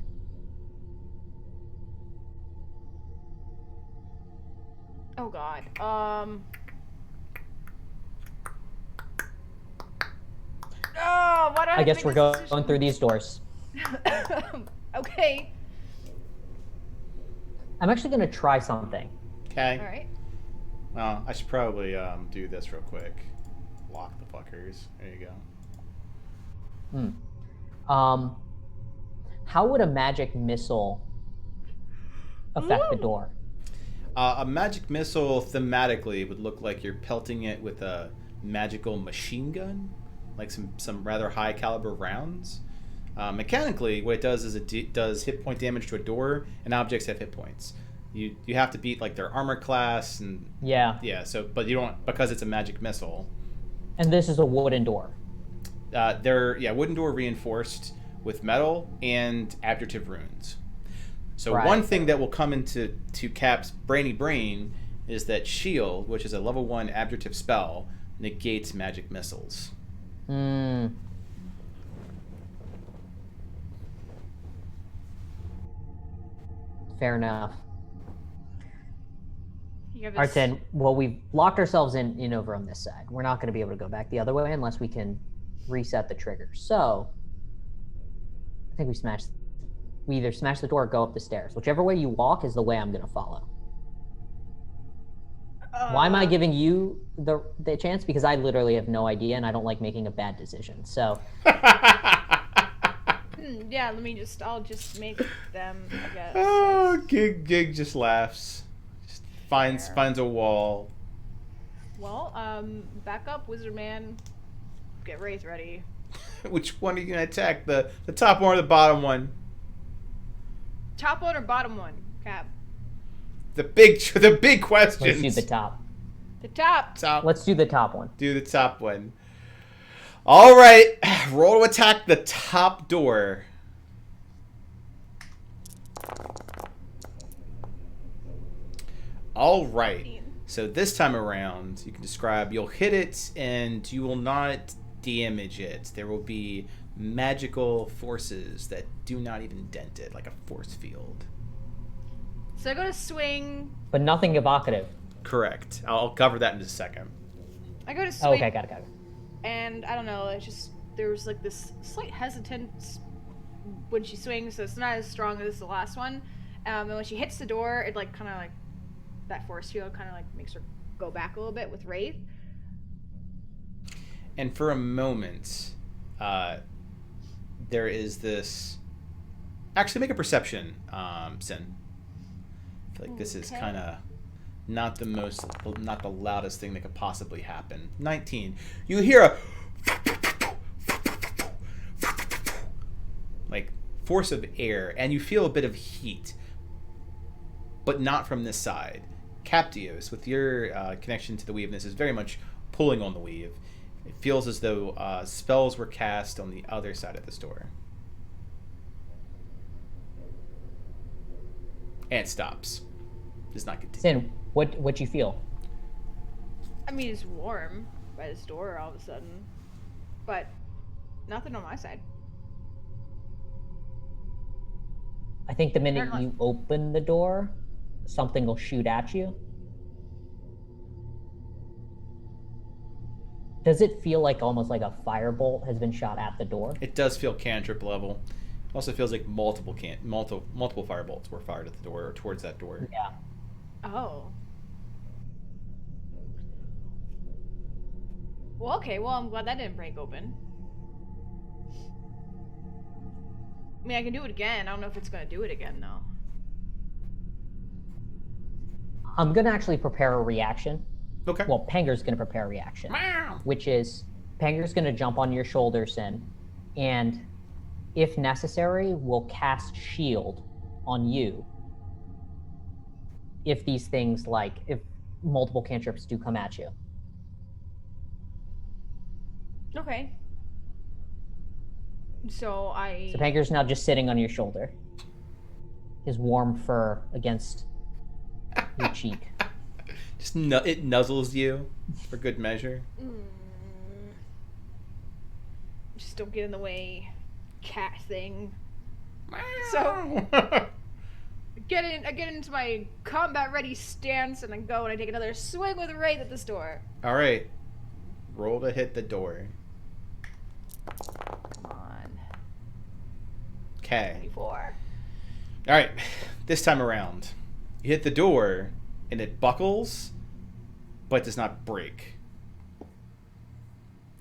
Oh god. Oh, why do I guess we're going through these doors. Okay. I'm actually going to try something. Okay. All right. Well, I should probably do this real quick. Lock the fuckers. There you go. How would a magic missile affect the door? A magic missile thematically would look like you're pelting it with a magical machine gun, like some rather high caliber rounds. Mechanically, what it does is it does hit point damage to a door, and objects have hit points. You have to beat like their armor class and Yeah. So, but you don't, because it's a magic missile. And this is a wooden door. Wooden door reinforced with metal and abjurative runes. So Right. one thing that will come into Cap's brainy brain is that Shield, which is a level 1 abjurative spell, negates magic missiles. Fair enough. You have All right, this- then. Well, we've locked ourselves in over on this side. We're not going to be able to go back the other way unless we can reset the trigger. So, I think we either smash the door or go up the stairs. Whichever way you walk is the way I'm going to follow. Why am I giving you the chance? Because I literally have no idea, and I don't like making a bad decision. So, Yeah, I'll just make them, I guess. Oh, Gig just laughs. Just finds a wall. Well, back up, Wizard Man. Get Wraith ready. Which one are you gonna attack? The top one or the bottom one? Top one or bottom one, Cap? The big questions. Let's do the top. The top. Let's do the top one. Do the top one. All right, roll to attack the top door. All right. So this time around, you can describe, you'll hit it and you will not damage it. There will be magical forces that do not even dent it, like a force field. So I go to swing. But nothing evocative. Correct. I'll cover that in just a second. I go to Oh, swing. okay, got it. And I don't know, it's just, there was like this slight hesitance when she swings, so it's not as strong as the last one. And when she hits the door, it like kind of like, that force field kind of like makes her go back a little bit with Wraith. And for a moment, there is this... Actually, make a perception, Sin. I feel like this is kind of not the loudest thing that could possibly happen. 19. You hear a... like, force of air, and you feel a bit of heat. But not from this side. Captios, with your connection to the weave, this is very much pulling on the weave. It feels as though spells were cast on the other side of this door. And it stops. Does not continue. Sin, what you feel? I mean, it's warm by this door all of a sudden, but nothing on my side. I think the minute you open the door, something will shoot at you. Does it feel like almost like a firebolt has been shot at the door? It does feel cantrip level. It also feels like multiple firebolts were fired at the door or towards that door. Yeah. Oh. Well, okay. Well, I'm glad that didn't break open. I mean, I can do it again. I don't know if it's gonna do it again, though. I'm gonna actually prepare a reaction. Okay. Well, Penger's gonna prepare a reaction, which is Penger's gonna jump on your shoulder, Sin, and if necessary, will cast shield on you. If these things, like, if multiple cantrips do come at you. Okay. So Penger's now just sitting on your shoulder. His warm fur against your cheek. Just it nuzzles you for good measure. Just don't get in the way, cat thing. So I get into my combat ready stance and I go and I take another swing with Wraith at this door. All right, roll to hit the door. Come on. Okay. 24. All right, this time around, you hit the door and it buckles, but does not break.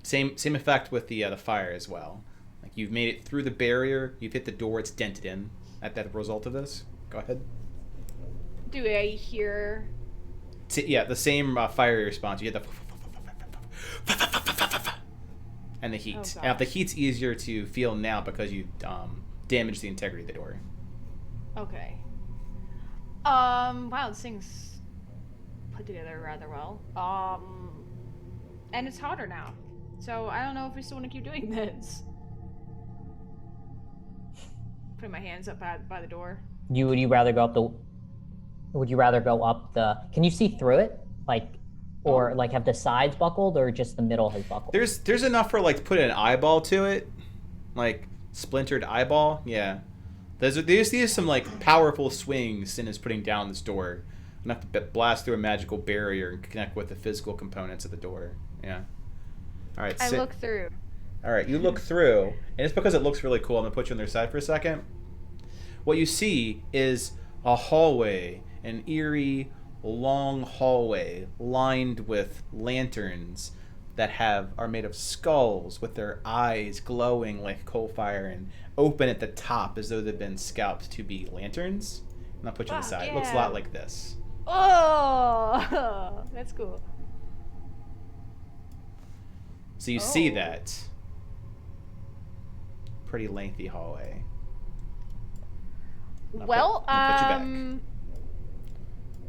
Same effect with the fire as well. Like you've made it through the barrier, you've hit the door, it's dented in. At that result of this, go ahead. Do I hear? Yeah, the same fire response. You hit the and the heat. Oh, Now the heat's easier to feel now because you damaged the integrity of the door. Okay. Wow, this thing's put together rather well. And it's hotter now. So I don't know if we still want to keep doing this. Putting my hands up by the door. Would you rather go up the can you see through it? Like or like have the sides buckled or just the middle has buckled? There's enough for like to put an eyeball to it. Like splintered eyeball. Yeah. There's some like powerful swings Sin is putting down this door. Enough to blast through a magical barrier and connect with the physical components of the door. Yeah. All right. I look through. All right, you look through, and it's because it looks really cool. I'm gonna put you on their side for a second. What you see is a hallway, an eerie, long hallway lined with lanterns that are made of skulls with their eyes glowing like coal fire and open at the top as though they've been scalped to be lanterns. And I'll put you on the side. It looks a lot like this. Oh, that's cool. So you see that pretty lengthy hallway. Well, I'll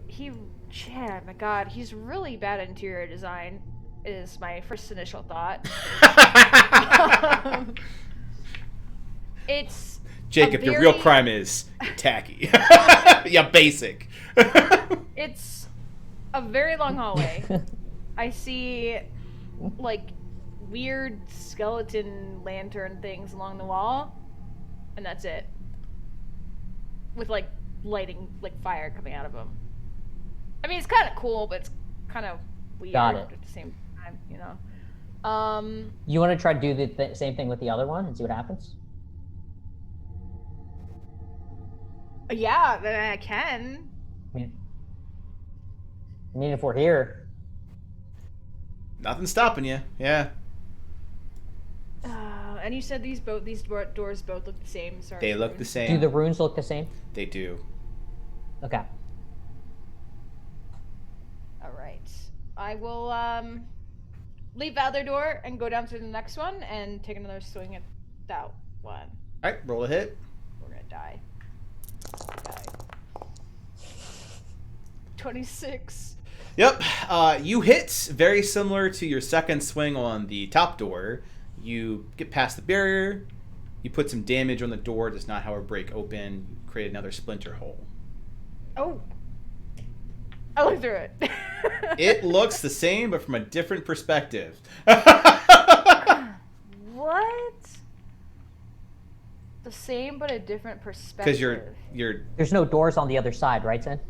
put you yeah, my God, he's really bad at interior design. Is my first initial thought. back. It's Jacob, your real crime is you're tacky. Yeah, basic. It's a very long hallway. I see, like, weird skeleton lantern things along the wall, and that's it. With, like, lighting, like, fire coming out of them. I mean, it's kind of cool, but it's kind of weird Got it. at the same time, you know? You want to try to do the same thing with the other one and see what happens? Yeah, then I can. I mean, if we're here, Nothing's stopping you. Yeah. And you said these doors both look the same. Sorry. They look the same. do the runes look the same? They do. Okay. All right. I will leave the other door and go down to the next one and take another swing at that one. All right, roll a hit. We're gonna die. 26. Yep. You hit very similar to your second swing on the top door. You get past the barrier. You put some damage on the door. Does not, however, break open. You create another splinter hole. Oh. I looked through it. It looks the same, but from a different perspective. What? The same, but a different perspective. Because you're There's no doors on the other side, right, Zen?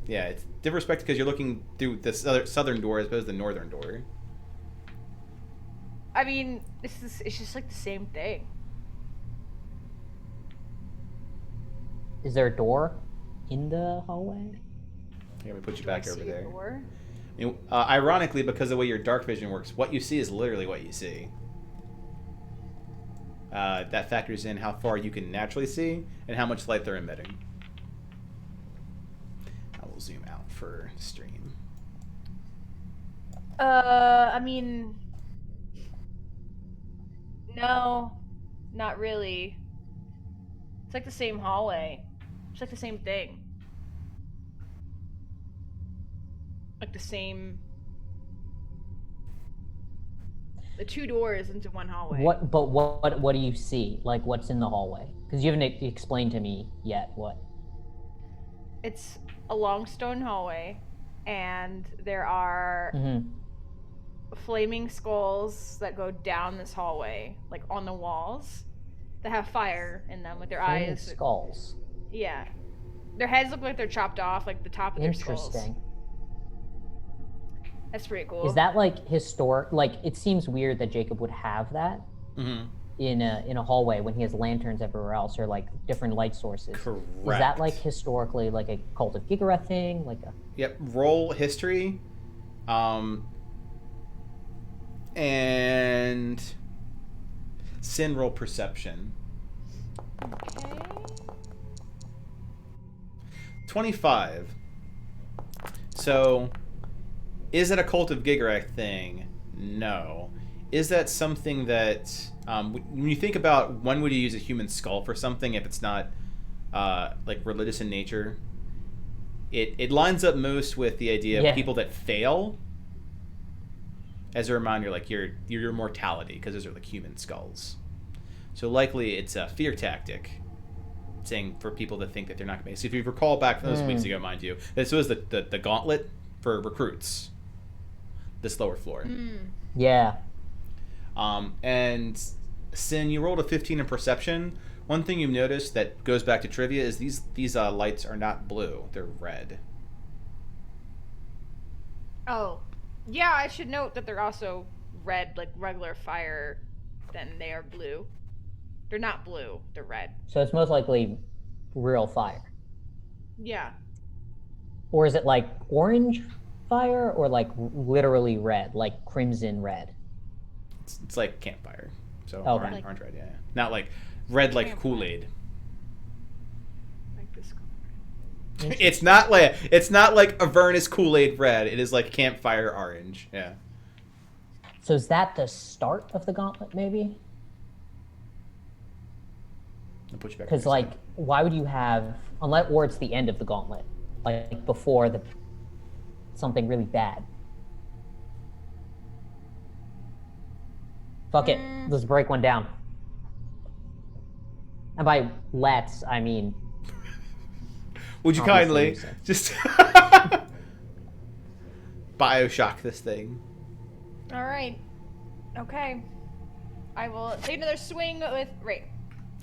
yeah, it's different perspective because you're looking through the southern door as opposed to the northern door. I mean, it's just like the same thing. Is there a door in the hallway? Here, let me put you Do I back over see a there. door? I mean, ironically, because of the way your dark vision works, what you see is literally what you see. That factors in how far you can naturally see and how much light they're emitting. I will zoom out for stream. I mean, no, not really. It's like the same hallway. It's like the same thing. Like the same. The two doors into one hallway. What do you see? Like, what's in the hallway? Because you haven't explained to me yet what. It's a long stone hallway, and there are flaming skulls that go down this hallway, like on the walls, that have fire in them with their Flaming eyes. skulls. Yeah. Their heads look like they're chopped off, like the top of their skulls. Interesting. That's pretty cool. Is that like historic? Like, it seems weird that Jacob would have that in a hallway when he has lanterns everywhere else, or like different light sources. Correct. Is that like historically like a Cult of Gigareth thing? Like a Yep. Roll history. And Sin roll perception. Okay. 25. So, is it a Cult of Gigareth thing? No. Is that something that, when you think about when would you use a human skull for something if it's not like religious in nature, it lines up most with the idea of people that fail. As a reminder, like your mortality, because those are like human skulls. So likely it's a fear tactic, saying for people that think that they're not going to make it. So if you recall back from those weeks ago, mind you, this was the gauntlet for recruits. This lower floor. yeah. And Sin, you rolled a 15 in perception. One thing you've noticed that goes back to trivia is these lights are not blue; they're red. Oh. Yeah, I should note that they're also red, like regular fire, then they are blue. They're not blue, they're red. So it's most likely real fire. Yeah. Or is it like orange fire, or like literally red, like crimson red? It's like campfire, so Okay. orange red, yeah. Not like red like Campfire. Kool-Aid. Like this color. It's not like Avernus Kool-Aid red. It is like campfire orange. Yeah. So is that the start of the gauntlet, maybe? I'll put you back. Because, like, why would you have, unless, or it's the end of the gauntlet, like before the something really bad. Fuck it, let's break one down. And by let's, I mean, would you kindly just Bioshock this thing? All right. Okay. I will take another swing with Ray.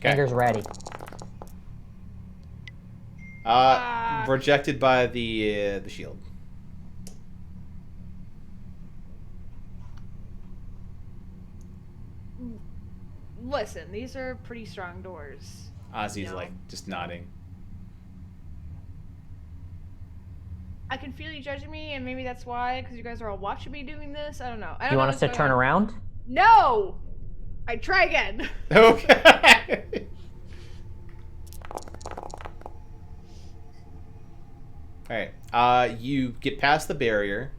Fingers ready. Rejected by the shield. Listen, these are pretty strong doors. Ozzy's like just nodding. I can feel you judging me, and maybe that's why, because you guys are all watching me doing this. I don't know. You want us to turn around? No! I try again. Okay. Alright. You get past the barrier,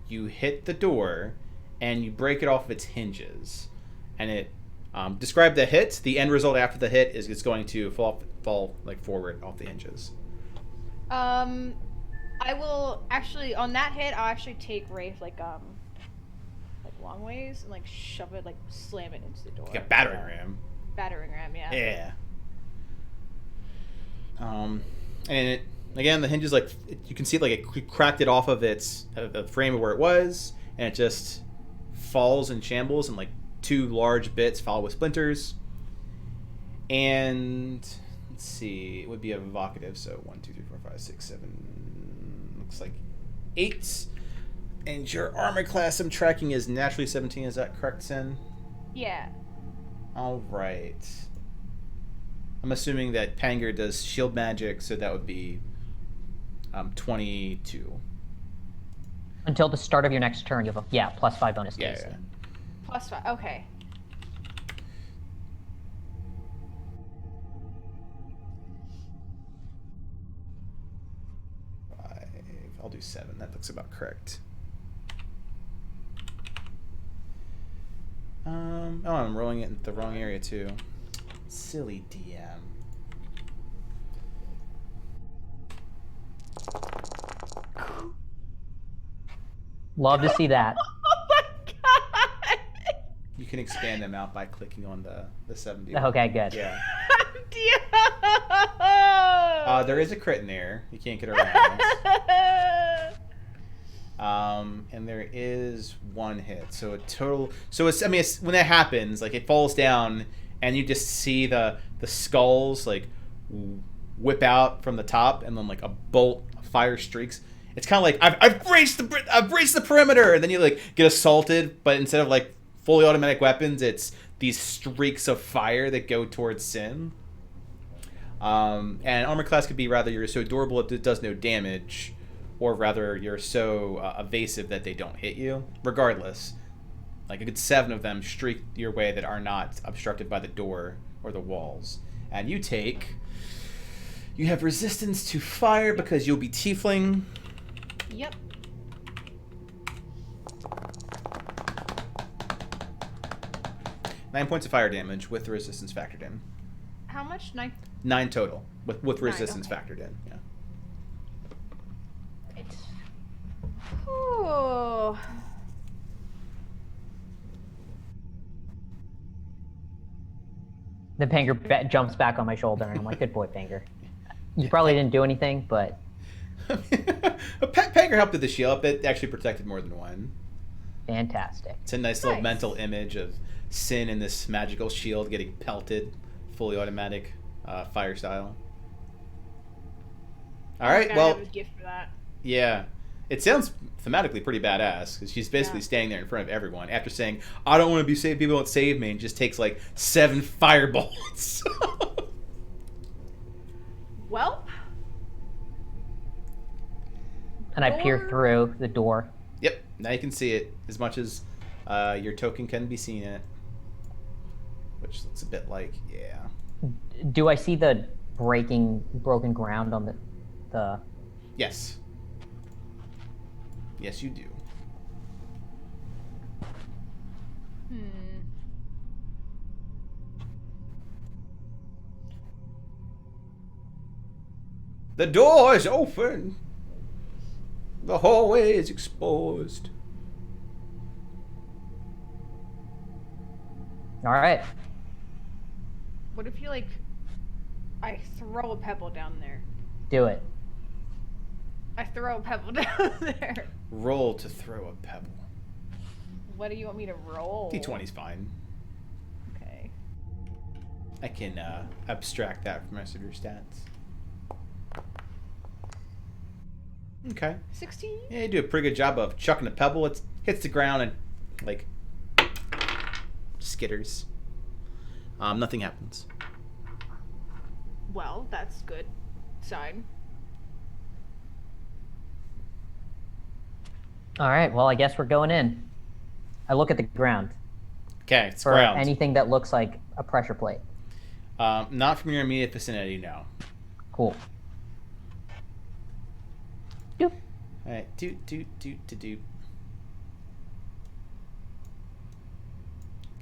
you hit the door, and you break it off of its hinges. And it describe the hit. The end result after the hit is it's going to fall like forward off the hinges. I will actually on that hit. I'll actually take Rafe like long ways and like shove it, like slam it into the door. Like a battering ram. Battering ram, yeah. Yeah. And it again the hinges like you can see like it cracked it off of its the frame of where it was, and it just falls and shambles and like two large bits followed with splinters. And let's see, it would be evocative, so 1, 2, 3, 4, 5, 6, 7, looks like 8. And your armor class I'm tracking is naturally 17, is that correct, Sin? Yeah. Alright. I'm assuming that Panger does shield magic, so that would be 22. Until the start of your next turn, you have a +5 bonus to AC. Yeah. +5. Okay. I'll do 7. That looks about correct. Oh, I'm rolling it in the wrong area too. Silly DM. Love to see that. Oh my god! You can expand them out by clicking on the 70. Okay, good. Yeah. Dios! There is a crit in there. You can't get around. And there is one hit. So a total. So it's. I mean, it's, when that happens, like it falls down, and you just see the skulls like whip out from the top, and then like a bolt of fire streaks. It's kind of like I've braced the perimeter, and then you like get assaulted, but instead of like fully automatic weapons, it's these streaks of fire that go towards Sin. And armor class could be rather you're so durable it does no damage, or rather you're so evasive that they don't hit you. Regardless, like a good 7 of them streak your way that are not obstructed by the door or the walls. And you have resistance to fire because you'll be tiefling. Yep. Nine points of fire damage with the resistance factored in. How much? 9? 9 total with resistance okay. factored in. Yeah. Oh. The Panger jumps back on my shoulder, and I'm like, "Good boy, Panger. You probably didn't do anything, but." Panger helped with the shield. It actually protected more than one. Fantastic. It's a nice little mental image of Sin in this magical shield getting pelted, fully automatic fire style. All right, well, have a gift for that. Yeah, it sounds thematically pretty badass because she's basically standing there in front of everyone after saying, "I don't want to be saved. People don't save me," and just takes like 7 firebolts. Well. And I peer through the door. Yep, now you can see it as much as your token can be seen in it, which looks a bit like, yeah. Do I see the broken ground on the... Yes. Yes, you do. The door is open. The hallway is exposed. All right. What if you, like, I throw a pebble down there? Do it. I throw a pebble down there. Roll to throw a pebble. What do you want me to roll? D20's fine. Okay. I can abstract that from the rest of your stats. Okay. 16? Yeah, you do a pretty good job of chucking a pebble. It hits the ground and, like, skitters. Nothing happens. Well, that's good sign. All right. Well, I guess we're going in. I look at the ground Okay, it's for ground. anything that looks like a pressure plate. Not from your immediate vicinity, no. Cool. Doop. All right, doot.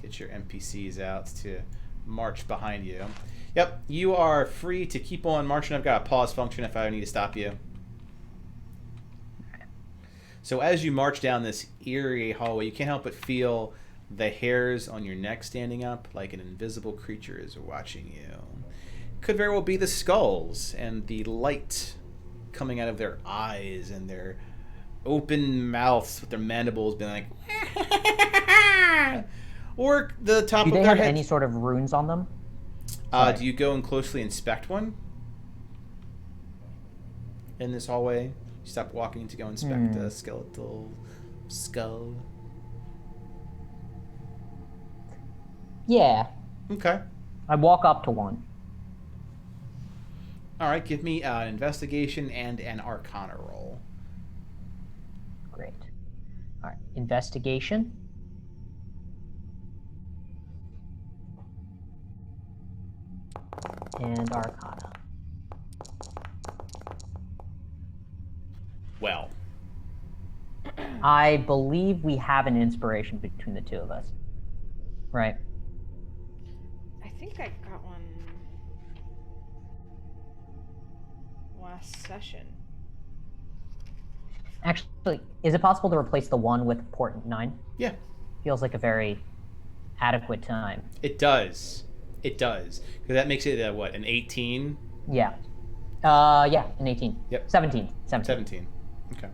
Get your NPCs out to march behind you. Yep, you are free to keep on marching. I've got a pause function if I need to stop you. So as you march down this eerie hallway, you can't help but feel the hairs on your neck standing up like an invisible creature is watching you. Could very well be the skulls and the light coming out of their eyes and their open mouths with their mandibles being like... Or the top Do of they their have head. any sort of runes on them? Do you go and closely inspect one? In this hallway? You stop walking to go inspect the skeletal skull? Yeah. Okay. I walk up to one. Alright, give me an investigation and an arcana roll. Great. All right. Investigation. And arcana. Well. I believe we have an inspiration between the two of us. Right. I think I got one last session. Actually, is it possible to replace the one with port 9? Yeah. Feels like a very adequate time. It does. It does. Because that makes it, what, an 18? Yeah. Yeah, an 18. Yep. 17. 17. Okay.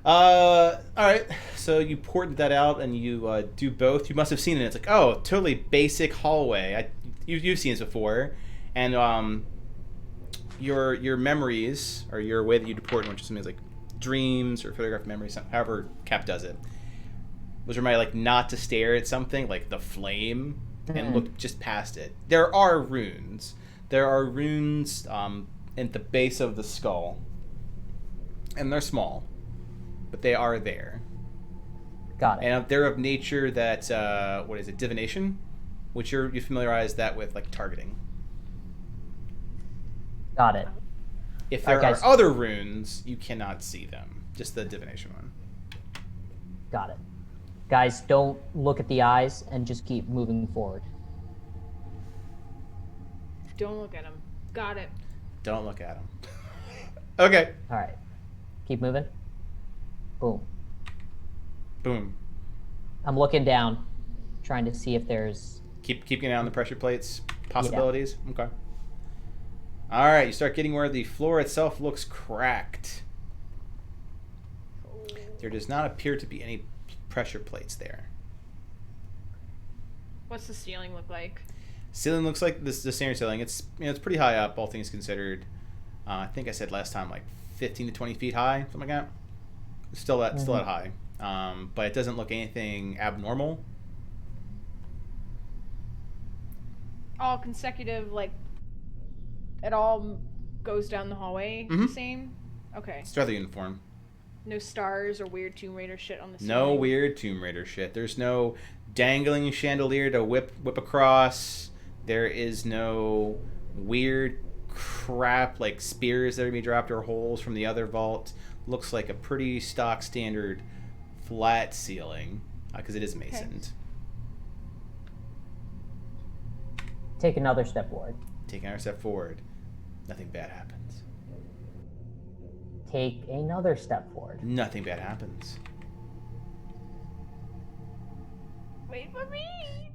Alright. So you ported that out and you do both. You must have seen it. It's like, oh, totally basic hallway. You've seen this before. And your memories, or your way that you deport, which is something like dreams or photograph memories, however Cap does it, was reminded like not to stare at something like the flame and look just past it. There are runes. There are runes at the base of the skull, and they're small, but they are there. Got it. And they're of nature that what is it, divination, which you familiarize that with like targeting. Got it. If there Alright, are other runes, you cannot see them. Just the divination one. Got it. Guys, don't look at the eyes and just keep moving forward. Don't look at him. Got it. Don't look at them. Okay. All right. Keep moving. Boom. Boom. I'm looking down, trying to see if there's... Keep an eye on the pressure plates. Possibilities? Yeah. Okay. Alright, you start getting where the floor itself looks cracked. There does not appear to be any pressure plates there. What's the ceiling look like? Ceiling looks like the standard ceiling. It's it's pretty high up, all things considered. I think I said last time like 15 to 20 feet high, something like that. It's still that high, but it doesn't look anything abnormal. All consecutive, like it all goes down the hallway the same? Okay. It's rather uniform. No stars or weird Tomb Raider shit on the ceiling? No weird Tomb Raider shit. There's no dangling chandelier to whip across. There is no weird crap like spears that are going to be dropped or holes from the other vault. Looks like a pretty stock standard flat ceiling because it is masoned. Take another step forward. Take another step forward. Nothing bad happens. take another step forward. Nothing bad happens. Wait for me.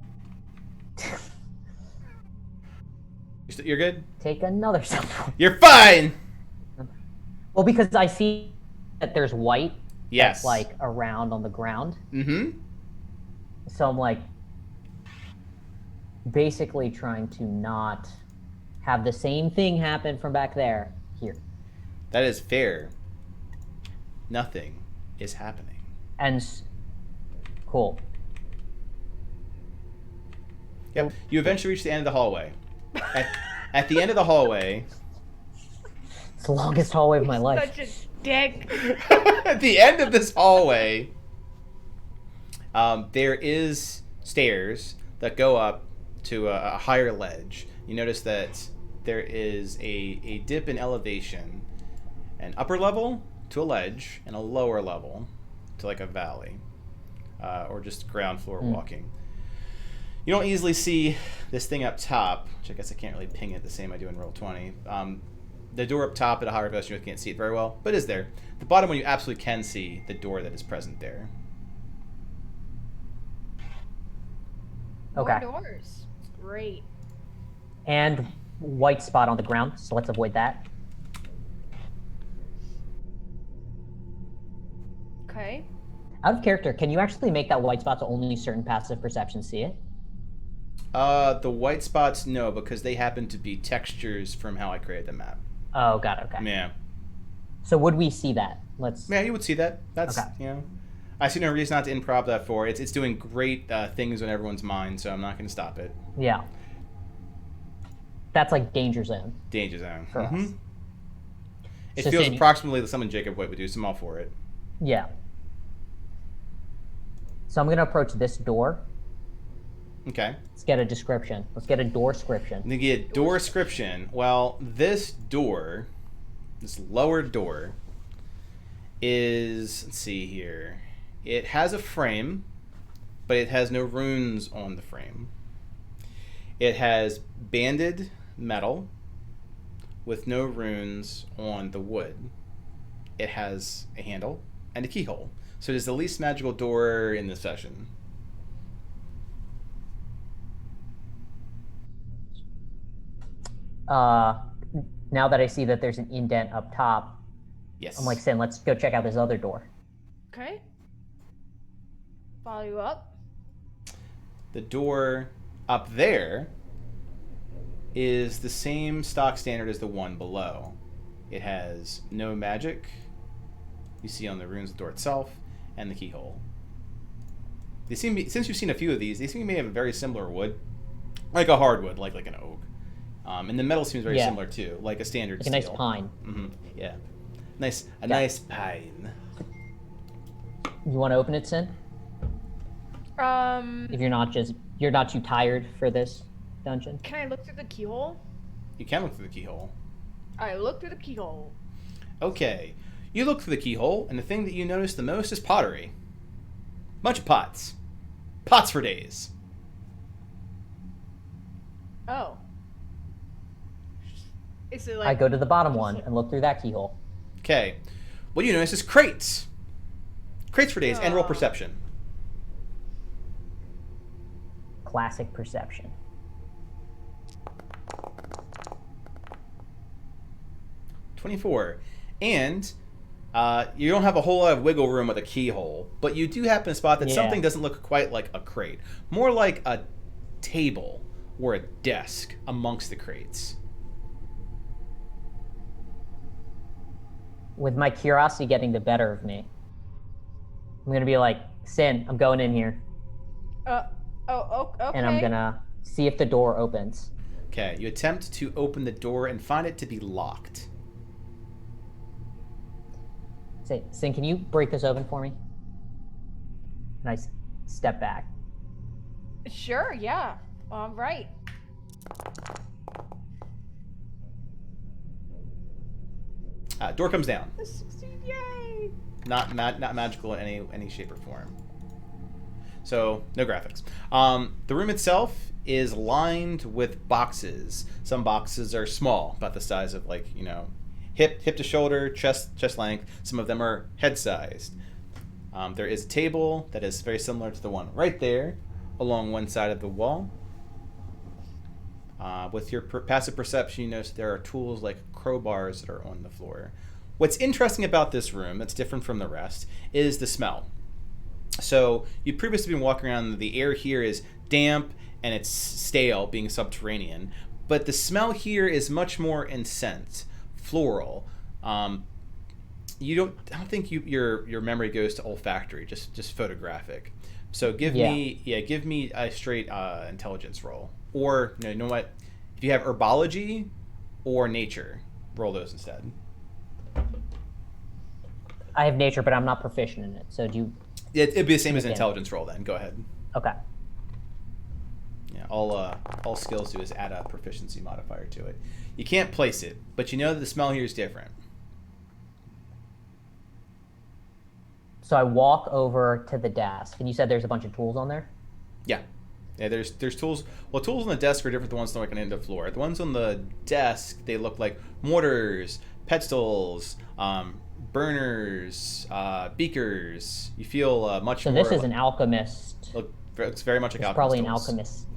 You're good? Take another step forward. You're fine! Well, because I see that there's white Yes. that's like around on the ground. Mm-hmm. So I'm like basically trying to not have the same thing happen from back there here. That is fair. Nothing is happening. And cool. Yep. You eventually reach the end of the hallway. At the end of the hallway... It's the longest hallway of my life. Such a dick. At the end of this hallway, there is stairs that go up to a higher ledge. You notice that there is a dip in elevation, an upper level to a ledge, and a lower level to like a valley, or just ground floor walking. You don't easily see this thing up top, which I guess I can't really ping it the same I do in Roll20. The door up top at a higher elevation, you can't see it very well, but it is there. The bottom one, you absolutely can see the door that is present there. Okay. More doors. Great. And white spot on the ground, so let's avoid that. Okay. Out of character, can you actually make that white spot so only certain passive perceptions see it? The white spots, no, because they happen to be textures from how I created the map. Oh, got it, okay. Yeah. So would we see that? Yeah, you would see that. That's, Okay. you know, I see no reason not to improv that for. It's doing great things on everyone's mind, so I'm not going to stop it. Yeah. That's like danger zone. Danger zone. For us. It So feels Sandy- approximately like something Jacob White would do, so I'm all for it. Yeah. So I'm going to approach this door. Okay. Let's get a description. Let's get a door description. To get a door description, well, this door, this lower door, is, let's see here, it has a frame, but it has no runes on the frame. It has banded metal with no runes on the wood. It has a handle and a keyhole. So it is the least magical door in this session. Now that I see that there's an indent up top, Yes. I'm like saying, let's go check out this other door. Okay. Follow you up. The door up there is the same stock standard as the one below. It has no magic. You see on the runes the door itself and the keyhole. They seem to be, since you've seen a few of these, they seem to have a very similar wood, like a hardwood, like an oak. And the metal seems very Yeah. similar too, like a standard Like a nice steel. pine. Mm-hmm. Yeah, nice pine. You want to open it, Sin? If you're not too tired for this dungeon. Can I look through the keyhole? You can look through the keyhole. I look through the keyhole. Okay, you look through the keyhole, and the thing that you notice the most is pottery. Bunch of pots. Pots for days. Oh. Is it like... I go to the bottom one and look through that keyhole. Okay, what you notice is crates. Crates for days, and roll Oh. perception. Classic perception. 24. And you don't have a whole lot of wiggle room with a keyhole, but you do happen to spot that Yeah. something doesn't look quite like a crate. More like a table or a desk amongst the crates. With my curiosity getting the better of me, I'm gonna be like, Sin, I'm going in here, okay. and I'm gonna see if the door opens. Okay, you attempt to open the door and find it to be locked. Say, Sin, can you break this open for me? And I step back. Sure, yeah. All right. Door comes down. Yay! Not magical in any shape or form. So no graphics. The room itself is lined with boxes. Some boxes are small, about the size of hip to shoulder, chest length. Some of them are head-sized. There is a table that is very similar to the one right there, along one side of the wall. With your passive perception, you notice there are tools like crowbars that are on the floor. What's interesting about this room that's different from the rest is the smell. So you've previously been walking around, the air here is damp and it's stale, being subterranean. But the smell here is much more incensed, floral. I don't think your memory goes to olfactory, just photographic. So give me a straight intelligence roll. Or no, you know what? If you have herbology or nature, roll those instead. I have nature, but I'm not proficient in it. So do you? It'd be the same as an intelligence roll then. Go ahead. Okay. Yeah, all skills do is add a proficiency modifier to it. You can't place it, but you know that the smell here is different. So I walk over to the desk, and you said there's a bunch of tools on there? Yeah. Yeah, there's tools. Well, tools on the desk are different than the ones that are on the floor. The ones on the desk, they look like mortars, pedestals, burners, beakers. You feel much more... So this is an alchemist. It's very much like alchemist. Probably an alchemist.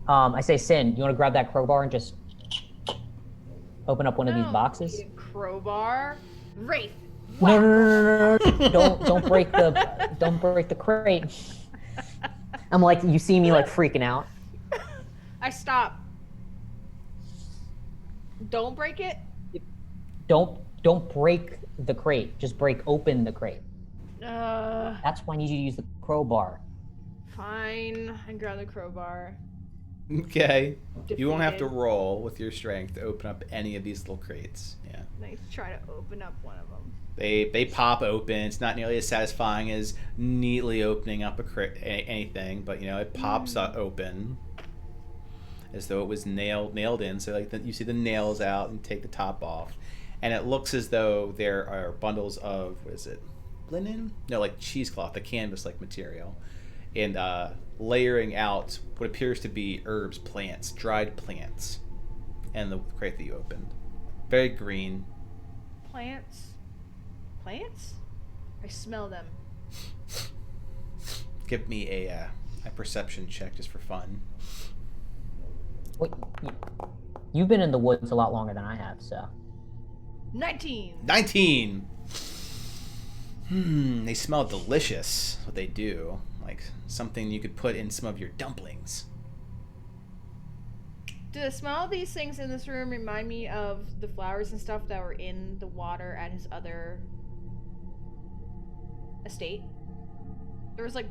I say, Sin, you want to grab that crowbar and just open up one of these boxes? Crowbar? Wraith. No. Don't break the crate. I'm like, you see me like freaking out. I stop. Don't break it? Don't break the crate. Just break open the crate. That's why I need you to use the crowbar. Fine. I grab the crowbar. Okay. Defeated. You won't have to roll with your strength to open up any of these little crates. Yeah. Nice. Try to open up one of them. They pop open. It's not nearly as satisfying as neatly opening up anything, but it pops open as though it was nailed in. So like you see the nails out and take the top off, and it looks as though there are bundles of linen? No, like cheesecloth, a canvas-like material, and layering out what appears to be herbs, plants, dried plants, and the crate that you opened. Very green. Plants? I smell them. Give me a perception check just for fun. Wait, you've been in the woods a lot longer than I have, so. 19. They smell delicious. What they do, like something you could put in some of your dumplings. Do the smell of these things in this room remind me of the flowers and stuff that were in the water at his other estate? There was like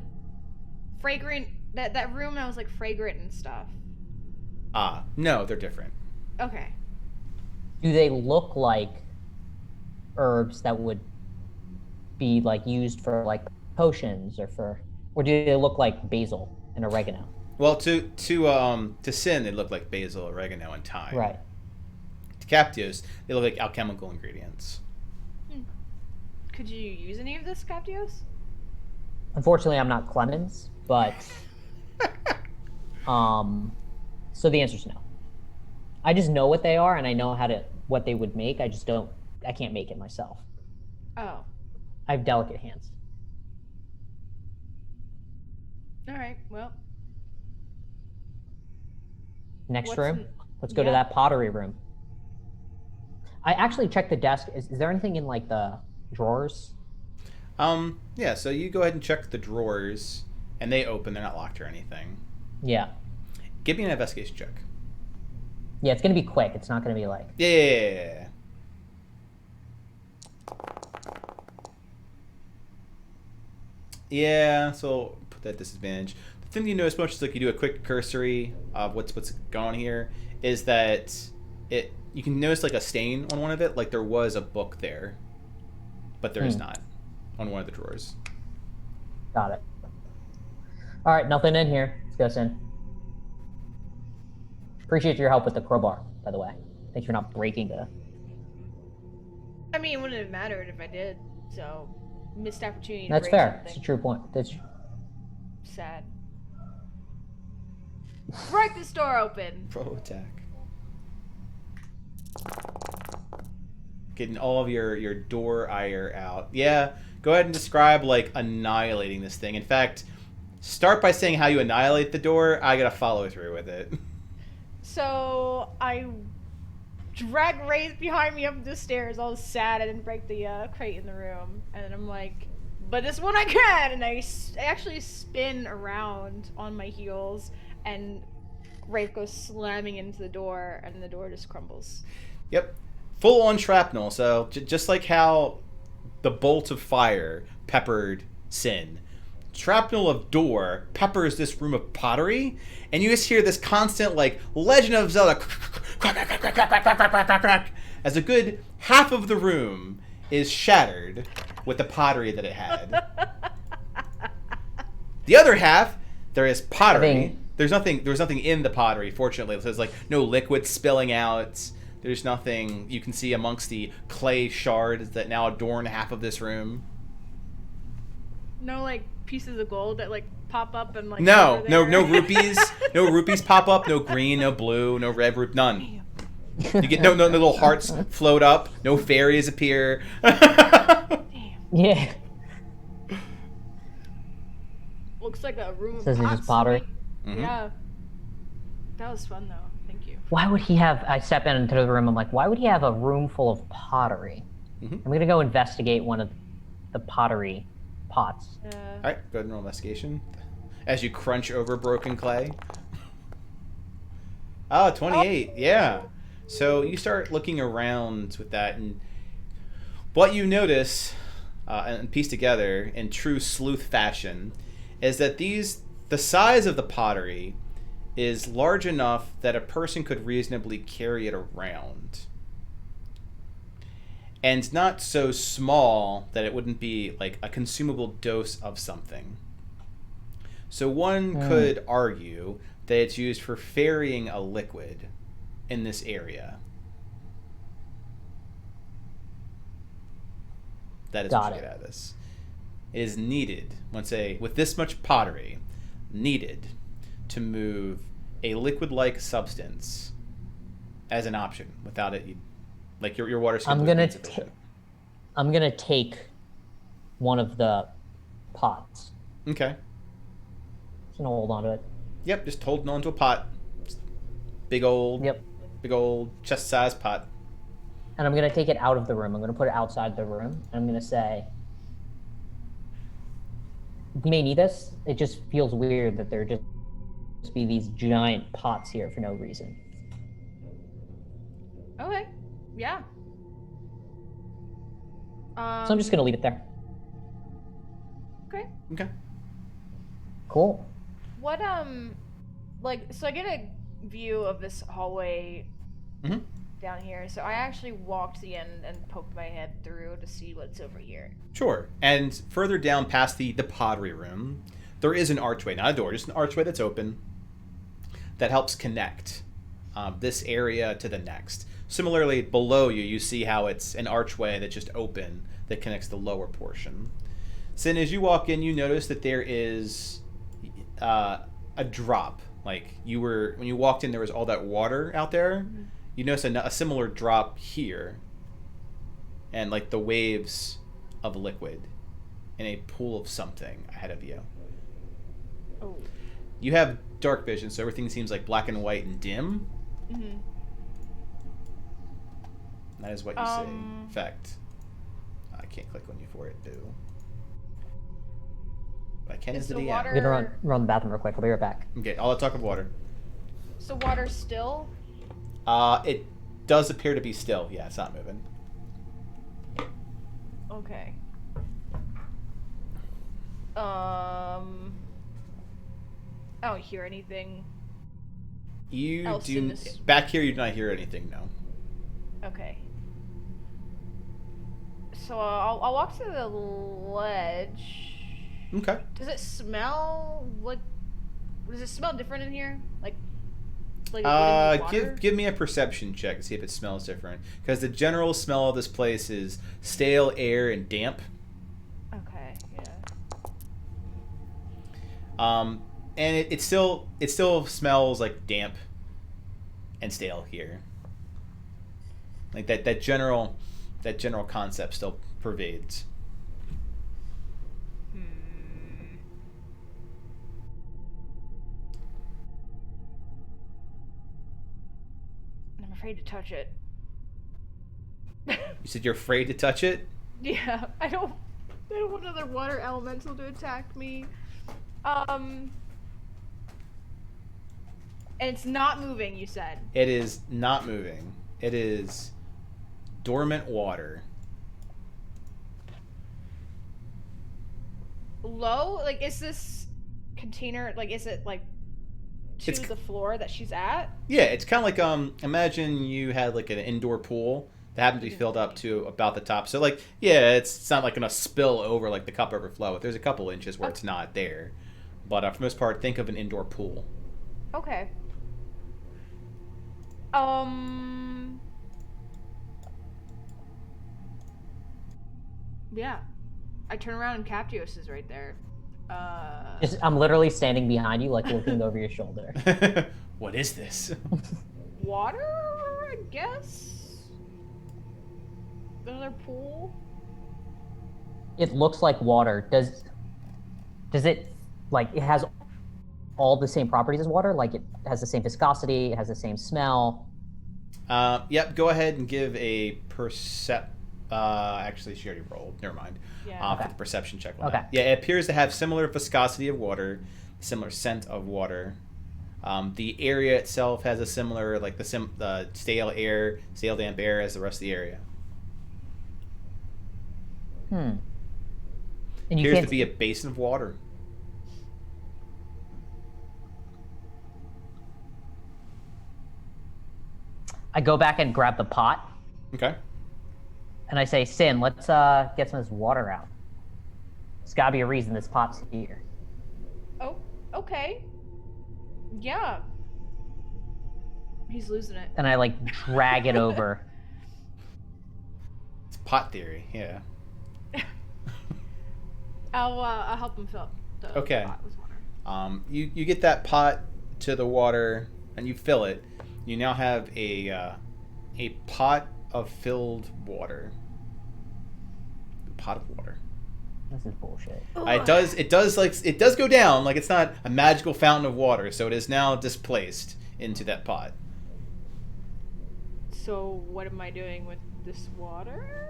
fragrant that room that was like fragrant and stuff. No, they're different. Okay. Do they look like herbs that would be like used for like potions or do they look like basil and oregano? Well, to Sin, they look like basil, oregano, and thyme. Right. To Captios, they look like alchemical ingredients. Could you use any of this, Captios? Unfortunately, I'm not Clemens, but so the answer's no. I just know what they are, and I know what they would make. I can't make it myself. Oh. I have delicate hands. All right. Well. Next room. Let's go to that pottery room. I actually checked the desk. Is there anything in like the drawers? Yeah, so you go ahead and check the drawers, and they open. They're not locked or anything. Yeah. Give me an investigation check. Yeah, it's going to be quick. It's not going to be like... Yeah. Yeah, so put that disadvantage. The thing you notice most is like you do a quick cursory of what's going on here is that you can notice like a stain on one of it, like there was a book there, but there is not on one of the drawers. Got it. All right, nothing in here. Let's go, Sin. Appreciate your help with the crowbar, by the way. Thanks for not breaking the... I mean, it wouldn't have mattered if I did, so missed opportunity to That's break fair. something. It's a true point. That's sad. Break this door open. Pro attack. Getting all of your door ire out. Yeah, go ahead and describe, like, annihilating this thing. In fact, start by saying how you annihilate the door. I gotta follow through with it. So I drag Wraith behind me up the stairs, all sad I didn't break the crate in the room. And I'm like, but this one I can! And I actually spin around on my heels, and Wraith goes slamming into the door, and the door just crumbles. Yep. Full on shrapnel. So just like how the bolt of fire peppered Sin, shrapnel of door peppers this room of pottery, and you just hear this constant, like, Legend of Zelda as a good half of the room is shattered with the pottery that it had. The other half, there is pottery. There's nothing in the pottery, fortunately. So there's, like, no liquid spilling out. There's nothing you can see amongst the clay shards that now adorn half of this room. No, like, pieces of gold that, like, pop up and, like, no rupees. No rupees pop up. No green, no blue, no red rupee. None. You get no little hearts float up. No fairies appear. Damn. Yeah. Looks like a room of Says it's pots. just pottery. Mm-hmm. Yeah. That was fun, though. Thank you. Why would he have? I step into the room. I'm like, why would he have a room full of pottery? Mm-hmm. I'm gonna go investigate one of the pottery pots. All right, go ahead and roll investigation. As you crunch over broken clay. Oh, 28. Yeah. So you start looking around with that, and what you notice and piece together in true sleuth fashion is that the size of the pottery is large enough that a person could reasonably carry it around. And not so small that it wouldn't be, like, a consumable dose of something. So one could argue that it's used for ferrying a liquid in this area. That is what you get out of this. It is needed, with this much pottery, needed to move a liquid-like substance as an option. Without it, like, your water skin would be insufficient. I'm gonna take one of the pots. Okay. Just gonna hold on to it. Yep, just holding on to a pot. Big old chest-sized pot. And I'm gonna take it out of the room. I'm gonna put it outside the room. And I'm gonna say, we may need this. It just feels weird that there just be these giant pots here for no reason. Okay. Yeah. So I'm just gonna leave it there. Okay. Okay. Cool. What, like, so I get a view of this hallway down here. So I actually walked to the end and poked my head through to see what's over here. Sure. And further down past the pottery room, there is an archway, not a door, just an archway that's open that helps connect this area to the next. Similarly, below you, you see how it's an archway that's just open that connects the lower portion. So as you walk in, you notice that there is a drop. Like, when you walked in, there was all that water out there. Mm-hmm. You notice a similar drop here, and, like, the waves of liquid in a pool of something ahead of you. Oh. You have dark vision, so everything seems, like, black and white and dim. Mm-hmm. That is what you see. In fact, I can't click on you for it, too. But I can as the DM. I'm gonna run the bathroom real quick. I'll be right back. Okay, all the talk of water. So water still? It does appear to be still. Yeah, it's not moving. Okay. I don't hear anything. You do back here. You do not hear anything. No. Okay. So I'll walk to the ledge. Okay. Does it smell like? Does it smell different in here? Like water? Give me a perception check to see if it smells different. Because the general smell of this place is stale air and damp. Okay. Yeah. And it still smells like damp and stale here. Like that general that general concept still pervades. I'm afraid to touch it. You said you're afraid to touch it? Yeah, I don't want another water elemental to attack me. And it's not moving, you said. It is not moving. It is dormant water. Low? Like, is this container, like, is it, like, to the floor that she's at? Yeah, it's kind of like, imagine you had, like, an indoor pool that happened to be filled up to about the top. So, like, yeah, it's not, like, going to spill over, like, the cup overflow. There's a couple inches where it's not there. But for the most part, think of an indoor pool. Okay. Yeah. I turn around and Captios is right there. I'm literally standing behind you, like looking over your shoulder. What is this? Water, I guess? Another pool? It looks like water. Does it, like, it has all the same properties as water? Like, it has the same viscosity, it has the same smell? Yep, go ahead and give a actually, she already rolled. Never mind. Yeah. For the perception check. Okay. Yeah, it appears to have similar viscosity of water, similar scent of water. The area itself has a similar, like, the stale damp air as the rest of the area. And you Appears can't to be a basin of water. I go back and grab the pot, Okay. and I say, Sin, let's get some of this water out. There's gotta be a reason this pot's here. Oh, okay. Yeah. He's losing it. And I, like, drag it over. It's pot theory, yeah. I'll help him fill the Okay. pot with water. You get that pot to the water and you fill it. You now have a pot of filled water. A pot of water. This is bullshit. It does go down. Like, it's not a magical fountain of water, so it is now displaced into that pot. So what am I doing with this water?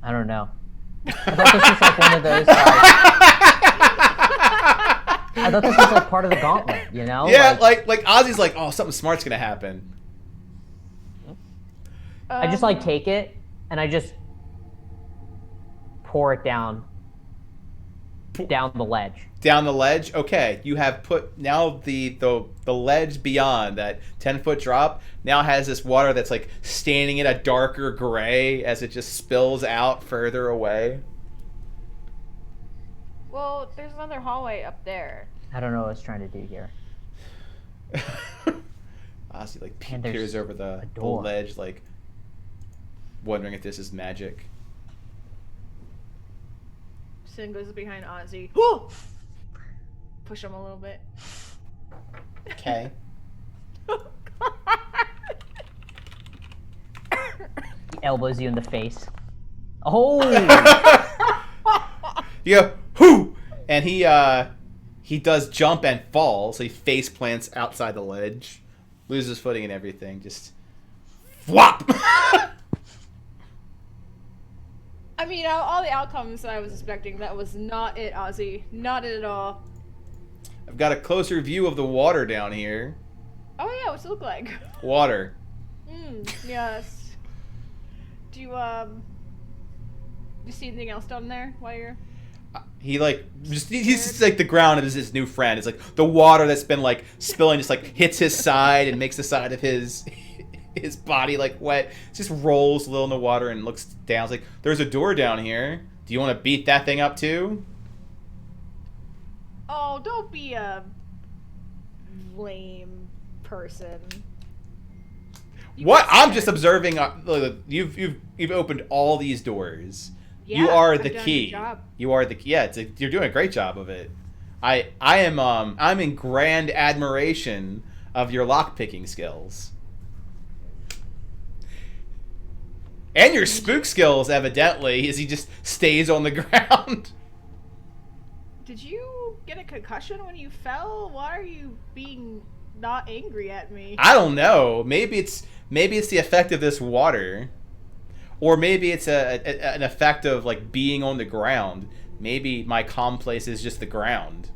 I don't know. I thought this was like one of those. I thought this was like part of the gauntlet, you know? Yeah, like Ozzy's like, oh, something smart's gonna happen. I just like take it and I just pour it down the ledge. Down the ledge. Okay, you have put now the ledge beyond that 10-foot drop now has this water that's like staining it a darker gray as it just spills out further away. Well, there's another hallway up there. I don't know what I was trying to do here. Ozzy like And there's peers over the a door. ledge, like wondering if this is magic. Sin goes behind Ozzy. Push him a little bit. Okay. He elbows you in the face. Oh! You go, whoo! And he does jump and fall, so he face plants outside the ledge, loses footing and everything, just whop! I mean, all the outcomes that I was expecting, that was not it, Ozzy. Not it at all. I've got a closer view of the water down here. Oh yeah, what's it look like? Water. Yes. Do you see anything else down there while you're... He he's just like the ground is his new friend. It's like the water that's been like spilling just like hits his side and makes the side of his body like wet. It just rolls a little in the water and looks down. It's like, there's a door down here. Do you want to beat that thing up too? Oh, don't be a lame person. What? I'm just observing. You've opened all these doors. Yeah, you are I've the done a key. good job. You are the key. Yeah, you're doing a great job of it. I'm in grand admiration of your lockpicking skills. And your spook skills, evidently, as he just stays on the ground. Did you get a concussion when you fell? Why are you being not angry at me? I don't know. Maybe it's the effect of this water. Or maybe it's an effect of like being on the ground. Maybe my calm place is just the ground.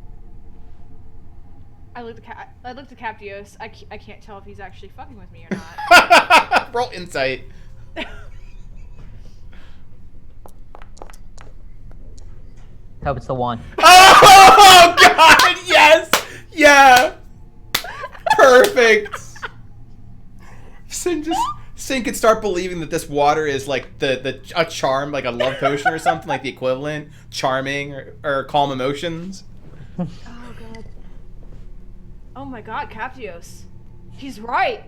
I looked at Captios. I can't tell if he's actually fucking with me or not. Roll insight. Hope it's the one. Oh God! Yes! Yeah! Perfect. Sin could start believing that this water is like a charm, like a love potion or something, like the equivalent, charming or calm emotions. Oh God. Oh my God, Captios. He's right.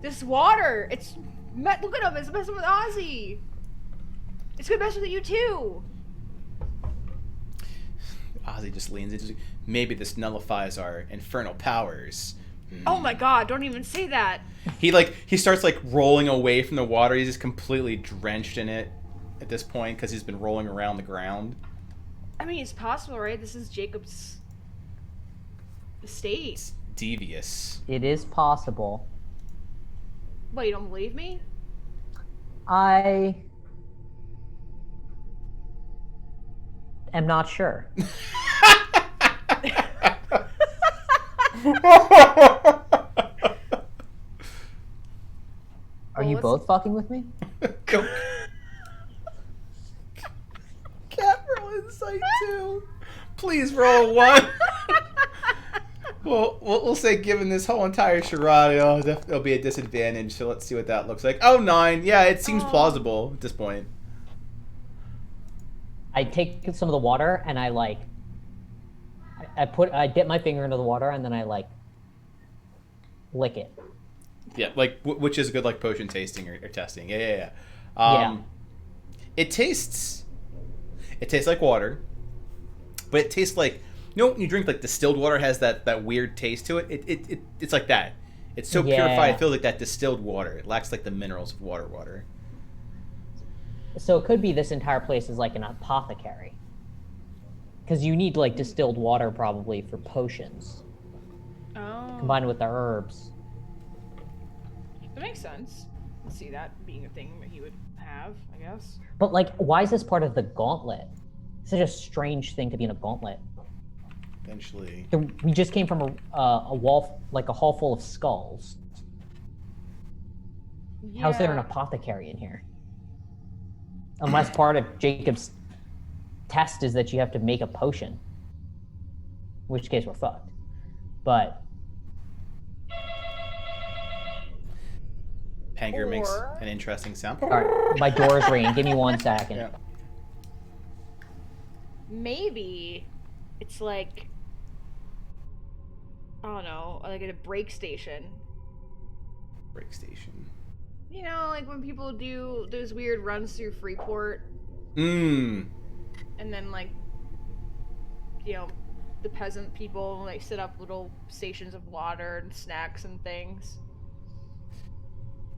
This water, look at him, it's messing with Ozzy. It's gonna mess with you too. Ozzy just leans into, maybe this nullifies our infernal powers. Oh my God, don't even say that. He starts like rolling away from the water. He's just completely drenched in it at this point because he's been rolling around the ground. I mean, it's possible, right? This is Jacob's estate. It's devious. It is possible. What, you don't believe me? I am not sure. Are you both fucking with me? Cat roll insight too. Please roll a 1. We'll say given this whole entire charade, there'll be a disadvantage. So let's see what that looks like. Oh, 9. Yeah, it seems plausible at this point. I take some of the water and I dip my finger into the water and then I lick it. Yeah, like which is good, like potion tasting or testing. Yeah. Yeah. It tastes like water, but it tastes like, you know, when you drink like distilled water has that weird taste to it. It's like that. It's so purified. It feels like that distilled water. It lacks like the minerals of water. So it could be this entire place is like an apothecary, because you need like distilled water probably for potions. Oh. Combined with the herbs. That makes sense. I see that being a thing that he would have, I guess. But like, why is this part of the gauntlet? It's such a strange thing to be in a gauntlet. Eventually. We just came from a wall, like a hall full of skulls. Yeah. How's there an apothecary in here? Unless part of Jacob's test is that you have to make a potion. In which case we're fucked. But Panger makes an interesting sound. all right, my door is ringing. Give me 1 second. Yeah. Maybe it's like, I don't know, like at a break station. Break station. You know, like when people do those weird runs through Freeport. And then like, you know, the peasant people like set up little stations of water and snacks and things.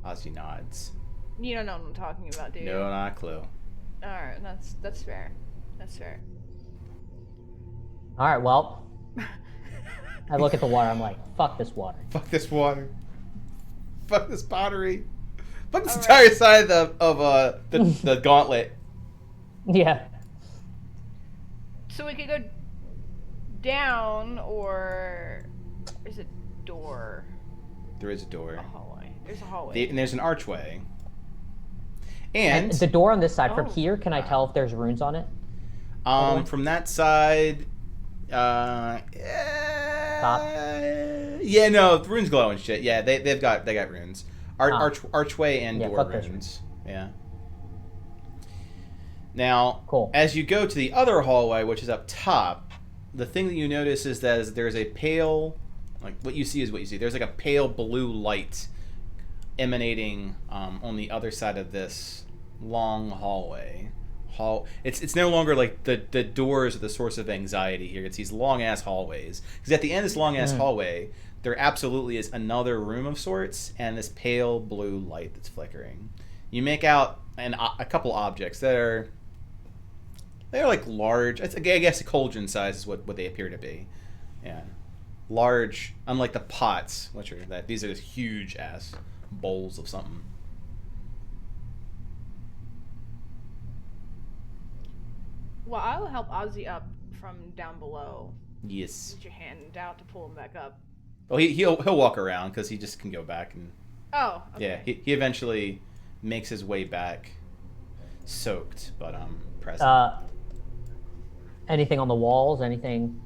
Ozzy nods. You don't know what I'm talking about, do you? No, not a clue. Alright, that's fair. That's fair. All right, well, I look at the water. I'm like, fuck this water. Fuck this water. Fuck this pottery. Fuck this All entire side of the gauntlet. Yeah. So we could go down, or is it door? There is a door. A hallway. There's a hallway. And there's an archway. And And the door on this side, from Oh. here, can I tell if there's runes on it? from that side, Top? yeah, no, the runes glow and shit. Yeah, they got runes. Ah. Archway and Yeah, door fuck those runes. Yeah. Now, Cool. as you go to the other hallway, which is up top, the thing that you notice is that there's a pale, like what you see is what you see. There's like a pale blue light emanating on the other side of this long hallway. It's no longer like the doors are the source of anxiety here. It's these long ass hallways. Because at the end of this long ass hallway, there absolutely is another room of sorts, and this pale blue light that's flickering. You make out a couple objects that are they're like large. I guess a cauldron size is what they appear to be. Yeah, large. Unlike the pots, which are that these are just huge ass bowls of something. Well, I'll help Ozzy up from down below. Yes. Put your hand out to pull him back up. Well, he'll walk around because he just can go back and. Oh. Okay. Yeah, he eventually makes his way back, soaked but present. Anything on the walls? Anything?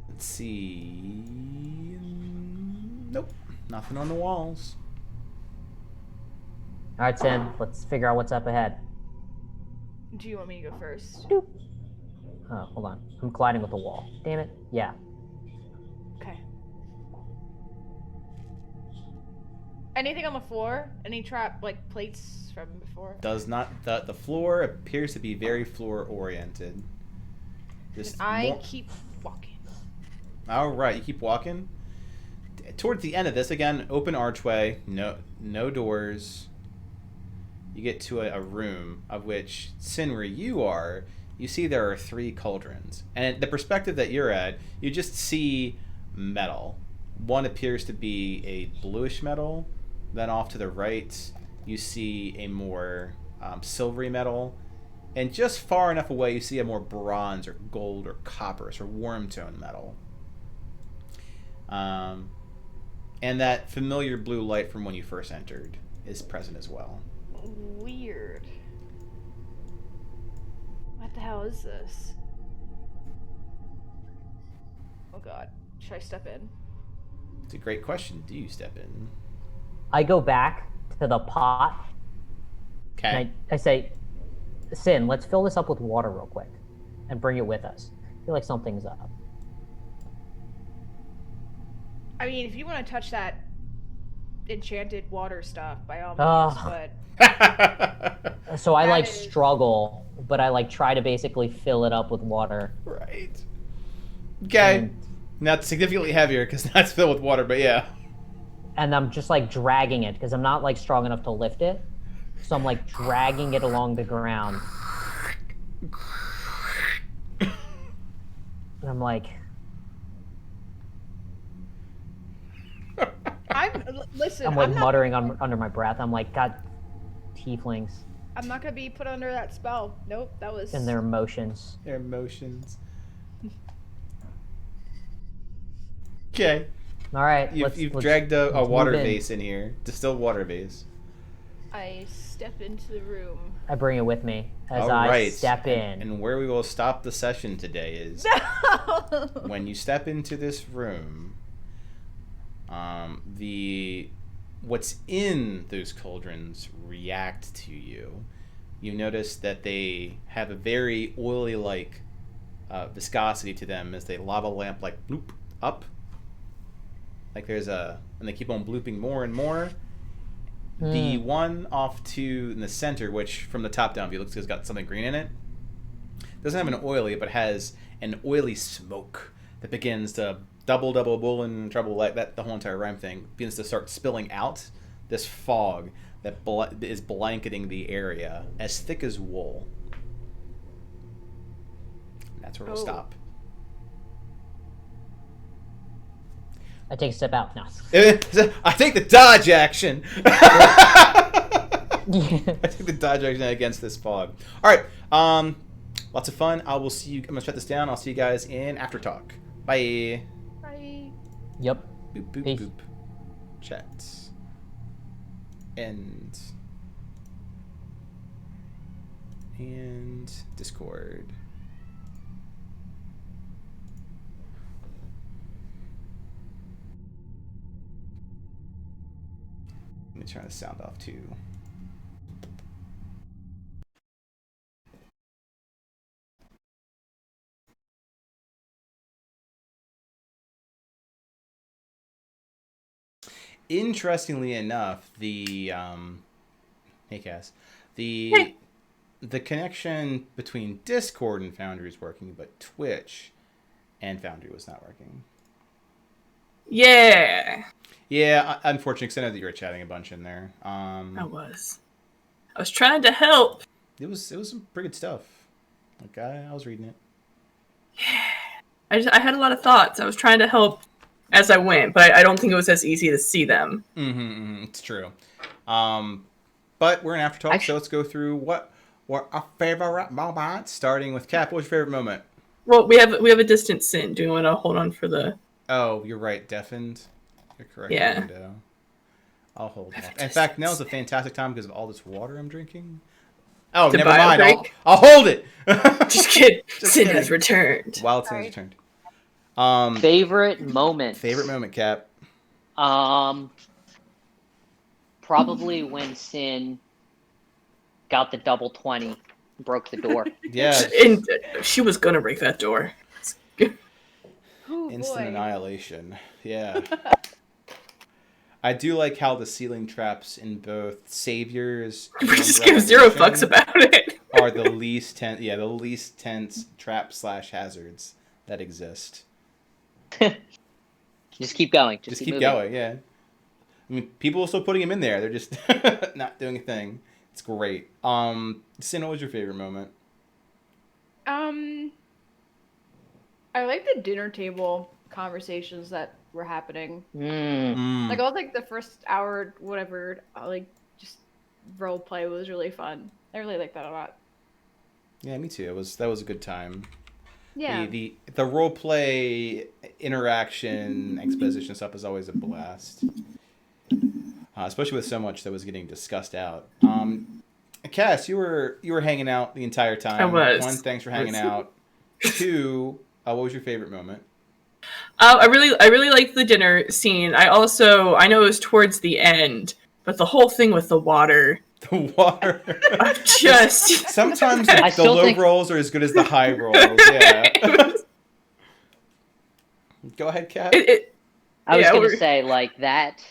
Let's see. Nope, nothing on the walls. All right, Sin. Let's figure out what's up ahead. Do you want me to go first? Doop. Oh, hold on. I'm colliding with the wall. Damn it. Yeah. Okay. Anything on the floor? Any trap like plates from before? Does not the floor appears to be very floor oriented. Just I keep walking. All right, you keep walking. Towards the end of this, again, open archway, no doors. You get to a room of which, Sin, where you are, you see there are 3 cauldrons. And the perspective that you're at, you just see metal. One appears to be a bluish metal. Then off to the right, you see a more silvery metal. And just far enough away, you see a more bronze or gold or copper or warm tone metal. And that familiar blue light from when you first entered is present as well. Weird. What the hell is this? Oh god. Should I step in? It's a great question. Do you step in? I go back to the pot. Okay. And I say, Sin, let's fill this up with water real quick and bring it with us. I feel like something's up. I mean, if you want to touch that enchanted water stuff, by all means, but... So I like struggle, but I like try to basically fill it up with water. Right. Okay. And, not significantly heavier because that's filled with water, but yeah. And I'm just like dragging it because I'm not like strong enough to lift it. So I'm like dragging it along the ground. And I'm like... Listen, I'm like not, muttering under my breath. I'm like, God, tieflings. I'm not gonna be put under that spell. Nope, that was... And their emotions. Their emotions. Okay. All right. You've dragged a water move in. vase in here. Distilled water vase. I step into the room. I bring it with me as All I right. step in. And where we will stop the session today is No! when you step into this room, what's in those cauldrons react to you. You notice that they have a very oily-like viscosity to them as they lava lamp like bloop up. Like there's and they keep on blooping more and more. The one off to in the center, which from the top down view looks like it's got something green in it, doesn't have an oily, but has an oily smoke that begins to double bullin' trouble like that. The whole entire rhyme thing begins to start spilling out this fog that is blanketing the area as thick as wool. And that's where we'll stop. I take a step out now. I take the dodge action. I take the dodge action against this fog. All right. Lots of fun. I will see you. I'm gonna shut this down. I'll see you guys in after talk. Bye. Bye. Yep. Boop boop Peace. boop. Chat. End. And Discord. Let me turn the sound off too. Interestingly enough, the hey Cass, the connection between Discord and Foundry is working, but Twitch and Foundry was not working. Yeah. Yeah, unfortunately, because I know that you were chatting a bunch in there. I was trying to help. It was some pretty good stuff. Like I was reading it. I had a lot of thoughts. I was trying to help as I went, but I don't think it was as easy to see them. It's true. But we're in after talk, so let's go through what our favorite moments. Starting with Cap. What's your favorite moment? Well, we have a distant sin. Do you want to hold on for the? Oh, you're right. Deafened. You're correct. Yeah. Window. I'll hold off. In fact, now's a fantastic time because of all this water I'm drinking. Oh, never mind. I'll hold it. Just kidding. Sin has returned. Wild Sin has returned. Favorite moment. Favorite moment, Cap. Probably when Sin got the double 20, broke the door. Yeah. And she was gonna break that door. Oh, Instant boy. annihilation. Yeah. I do like how the ceiling traps in both Saviors We and just give zero Revelation fucks about it. are the least tense. Yeah, the least tense traps / hazards that exist. Just keep going. Just keep keep moving. going. Yeah. I mean, people are still putting him in there. They're just not doing a thing. It's great. Sin, what was your favorite moment? I like the dinner table conversations that were happening. Like, all like the first hour, whatever, like just role play was really fun. I really like that a lot. Yeah, me too. That was a good time. Yeah. The role play interaction exposition stuff is always a blast. Especially with so much that was getting discussed out. Cass, you were hanging out the entire time. I was. 1, thanks for hanging out. 2, what was your favorite moment? I really liked the dinner scene. I know it was towards the end, but the whole thing with the water. The water. Just Sometimes the low rolls are as good as the high rolls. Yeah. Go ahead, Kat. I was gonna say, like, that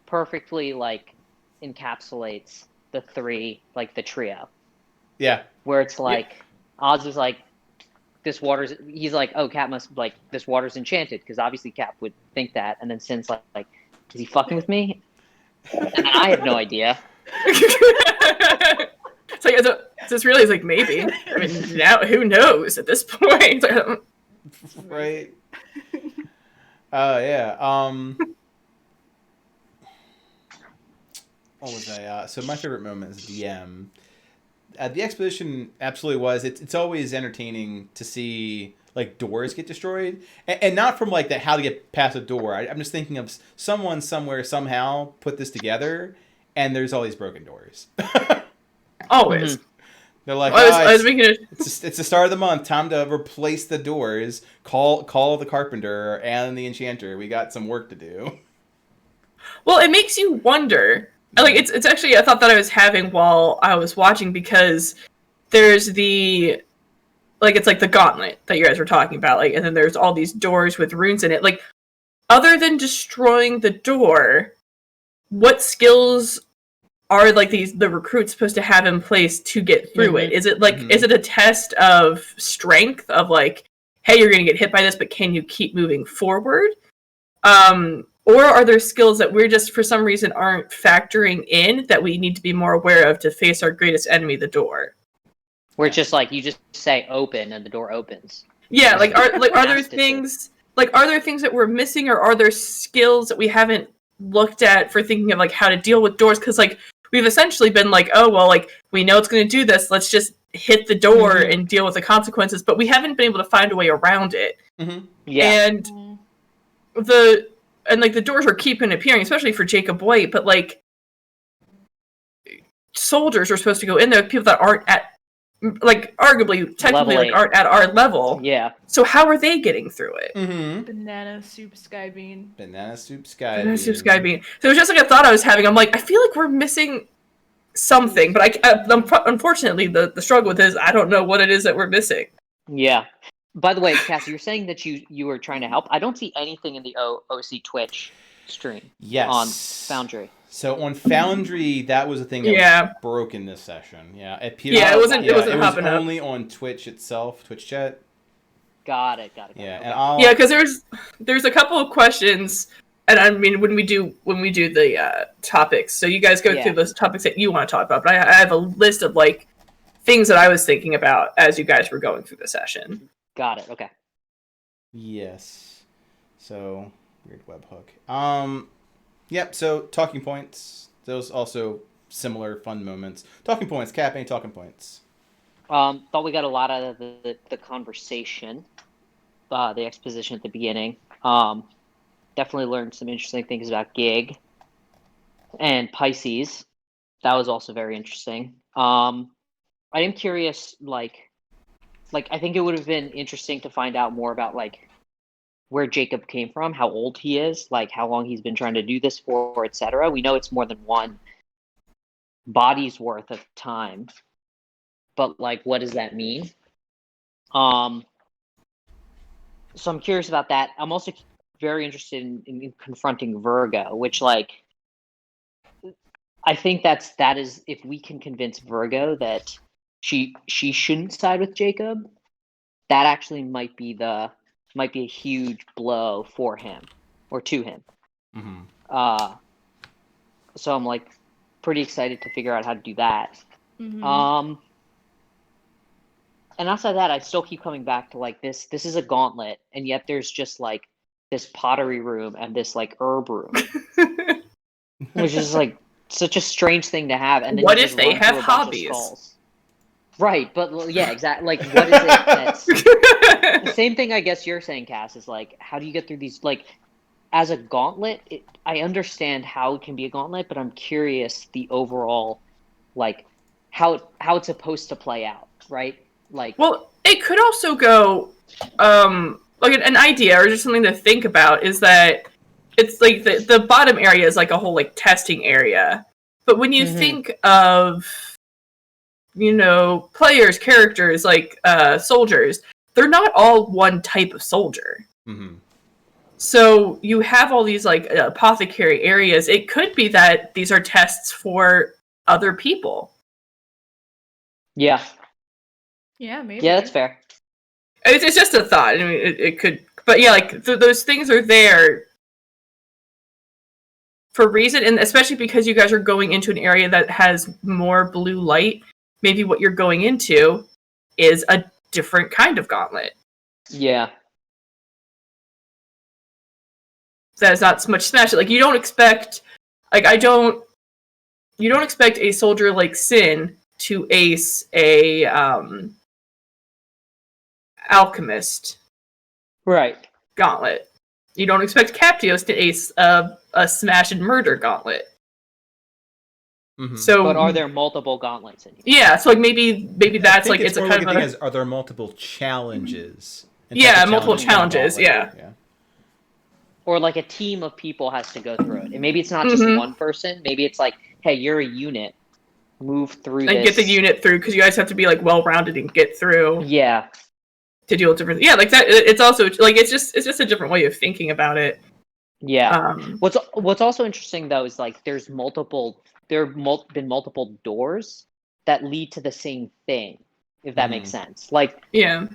perfectly like encapsulates the three, like the trio. Yeah. Where it's like Oz is like, he's like, oh, Cap must, like, this water's enchanted, because obviously Cap would think that, and then Sin's like, is he fucking with me? And I have no idea. It's like, is this really? It's like, maybe. I mean, now who knows at this point? Right. Yeah. What was I? So my favorite moment is DM. The exposition absolutely was. It's always entertaining to see like doors get destroyed, and not from like that how to get past a door. I'm just thinking of someone somewhere somehow put this together, and there's all these broken doors. Always. They're like, I was making it. It's the start of the month. Time to replace the doors. Call the carpenter and the enchanter. We got some work to do. Well, it makes you wonder. Like, it's actually a thought that I was having while I was watching, because there's the, like, it's like the gauntlet that you guys were talking about, like, and then there's all these doors with runes in it. Like, other than destroying the door, what skills are like the recruits supposed to have in place to get through it? Is it like is it a test of strength of like, hey, you're gonna get hit by this, but can you keep moving forward? Or are there skills that we're just for some reason aren't factoring in that we need to be more aware of to face our greatest enemy, the door? Where it's just like you just say open and the door opens. Yeah, like are there things that we're missing, or are there skills that we haven't looked at for thinking of like how to deal with doors? Because like we've essentially been like, oh, well, like, we know it's going to do this. Let's just hit the door and deal with the consequences. But we haven't been able to find a way around it. Yeah. And the doors are keeping appearing, especially for Jacob White. But, like, soldiers are supposed to go in there, people that aren't at, like, arguably, technically, like, aren't at our level. Yeah. So how are they getting through it? Banana soup sky bean. Banana soup sky bean. Banana soup sky bean. So it was just like a thought I was having. I'm like, I feel like we're missing something, but unfortunately, the struggle with is I don't know what it is that we're missing. Yeah. By the way, Cassie, you're saying that you were trying to help. I don't see anything in the OC Twitch stream. Yes. On Foundry. So on Foundry, that was a thing that was broken this session. Yeah. It wasn't. It wasn't it was popping up. only on Twitch itself, Twitch chat. Got it. Yeah, Okay. and I'll. Yeah, because there's a couple of questions, and I mean when we do the topics, so you guys go through those topics that you want to talk about. But I have a list of like things that I was thinking about as you guys were going through the session. Got it. Okay. Yes. So weird webhook. Yep. So talking points. Those also similar fun moments. Talking points. Cap, any talking points? Thought we got a lot out of the conversation, the exposition at the beginning. Definitely learned some interesting things about Gig and Pisces. That was also very interesting. I am curious, like I think it would have been interesting to find out more about like where Jacob came from, how old he is, like how long he's been trying to do this for, etc. We know it's more than one body's worth of time, but like what does that mean? So I'm curious about that. I'm also very interested in confronting Virgo, which like I think that is if we can convince Virgo that she shouldn't side with Jacob, that actually might be a huge blow for him or to him. Mm-hmm. So I'm like pretty excited to figure out how to do that. Mm-hmm. And outside that, I still keep coming back to like this is a gauntlet, and yet there's just like this pottery room and this like herb room, which is like such a strange thing to have. And then What you if just they run have through a bunch of hobbies? skulls. Right, but yeah, exactly. Like, what is it that's the same thing? I guess you're saying, Cass, is like, how do you get through these? Like, as a gauntlet, I understand how it can be a gauntlet, but I'm curious the overall, like, how it's supposed to play out, right? Like, Well, it could also go, like an idea or just something to think about is that it's like the bottom area is like a whole like testing area. But when you think of, players, characters, like soldiers, they're not all one type of soldier. Mm-hmm. So you have all these like apothecary areas. It could be that these are tests for other people. yeah, Yeah, maybe. yeah, that's fair. It's just a thought. I mean, it could, but yeah, like those things are there for a reason, and especially because you guys are going into an area that has more blue light. Maybe what you're going into is a different kind of gauntlet. Yeah, That is not so much smash it. Like you don't expect, like you don't expect a soldier like Sin to ace a alchemist right. gauntlet. You don't expect Captios to ace a smash and murder gauntlet. Mm-hmm. So, But are there multiple gauntlets in here? Yeah, so like maybe that's like it's a kind of thing is, are there multiple challenges? Yeah, multiple challenges. Yeah. Or like a team of people has to go through it, and maybe it's not just one person. Maybe it's like, hey, you're a unit, move through and this. Get the unit through because you guys have to be like well rounded and get through. Yeah. To deal with different. Yeah, like that. It's also like it's just a different way of thinking about it. Yeah. What's also interesting though is like there have been multiple doors that lead to the same thing, if that makes sense. Like yeah.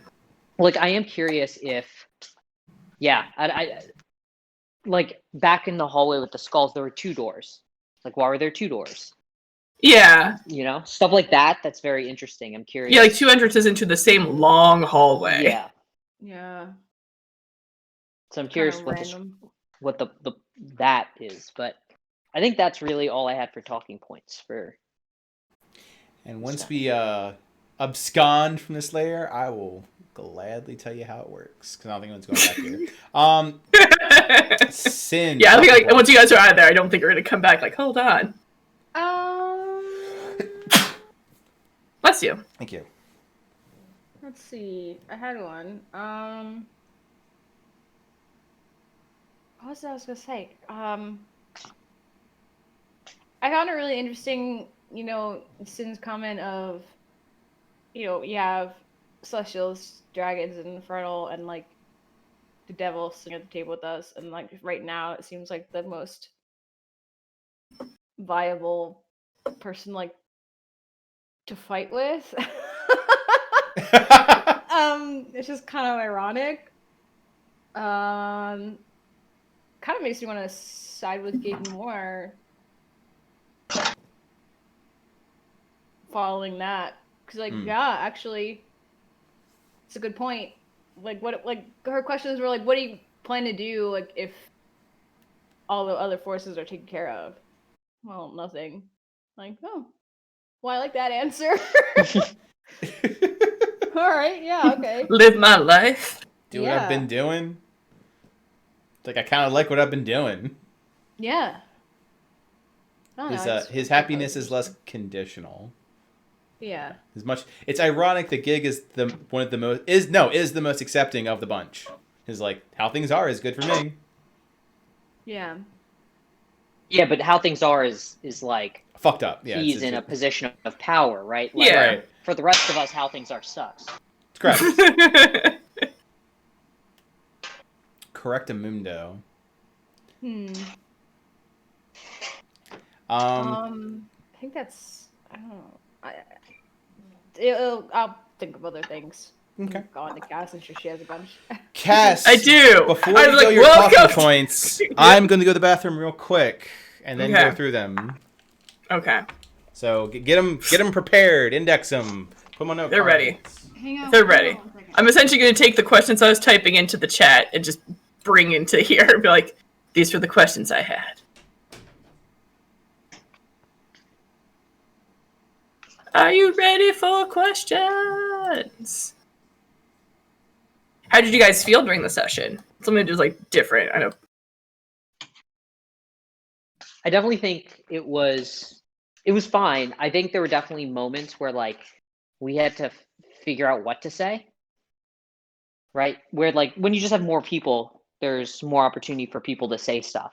Like I am curious if, I like back in the hallway with the skulls, there were two doors. Like, why were there two doors? Yeah. Stuff like that. That's very interesting. I'm curious. Yeah, like two entrances into the same long hallway. Yeah. Yeah. So I'm curious what the that is, but I think that's really all I had for talking points for. And once we abscond from this layer, I will gladly tell you how it works because I don't think anyone's going back here. Sin. Yeah, I think like once you guys are out of there, I don't think you're gonna come back. Like, hold on. Bless you. Thank you. Let's see. I had one. What was I gonna say? I found it really interesting, Sin's comment of, you have celestials, dragons, and infernal, and like the devil sitting at the table with us, and like right now it seems like the most viable person like to fight with. it's just kind of ironic. Kind of makes me want to side with Gig more. Following that, because yeah, actually, it's a good point. Like her questions were like, what do you plan to do like if all the other forces are taken care of? Well, nothing. Like, oh, well, I like that answer. All right, yeah, okay. Live my life. Do what I've been doing. Like I kind of like what I've been doing. Yeah. His happiness is less conditional. Yeah. It's ironic that Gig is the most accepting of the bunch. His like how things are is good for me. Yeah. Yeah, but how things are is like fucked up. Yeah, he's in a position of power, right? Like, yeah. Right. For the rest of us, how things are sucks. It's correct. Correctamundo. I think that's. I don't know. I'll think of other things. Okay. Go on to Cass, and she has a bunch. Cass, I do. Before I you was go like, your welcome. talking points, I'm going to go to the bathroom real quick and then Okay. go through them. Okay. So get them prepared, index them, put them on note. They're cards. ready. Hang on. They're ready. I'm essentially going to take the questions I was typing into the chat and just bring into here and be like, these were the questions I had. Are you ready for questions? How did you guys feel during the session? Something just like different. I know. I definitely think it was fine. I think there were definitely moments where like we had to figure out what to say. Right? Where like when you just have more people, there's more opportunity for people to say stuff.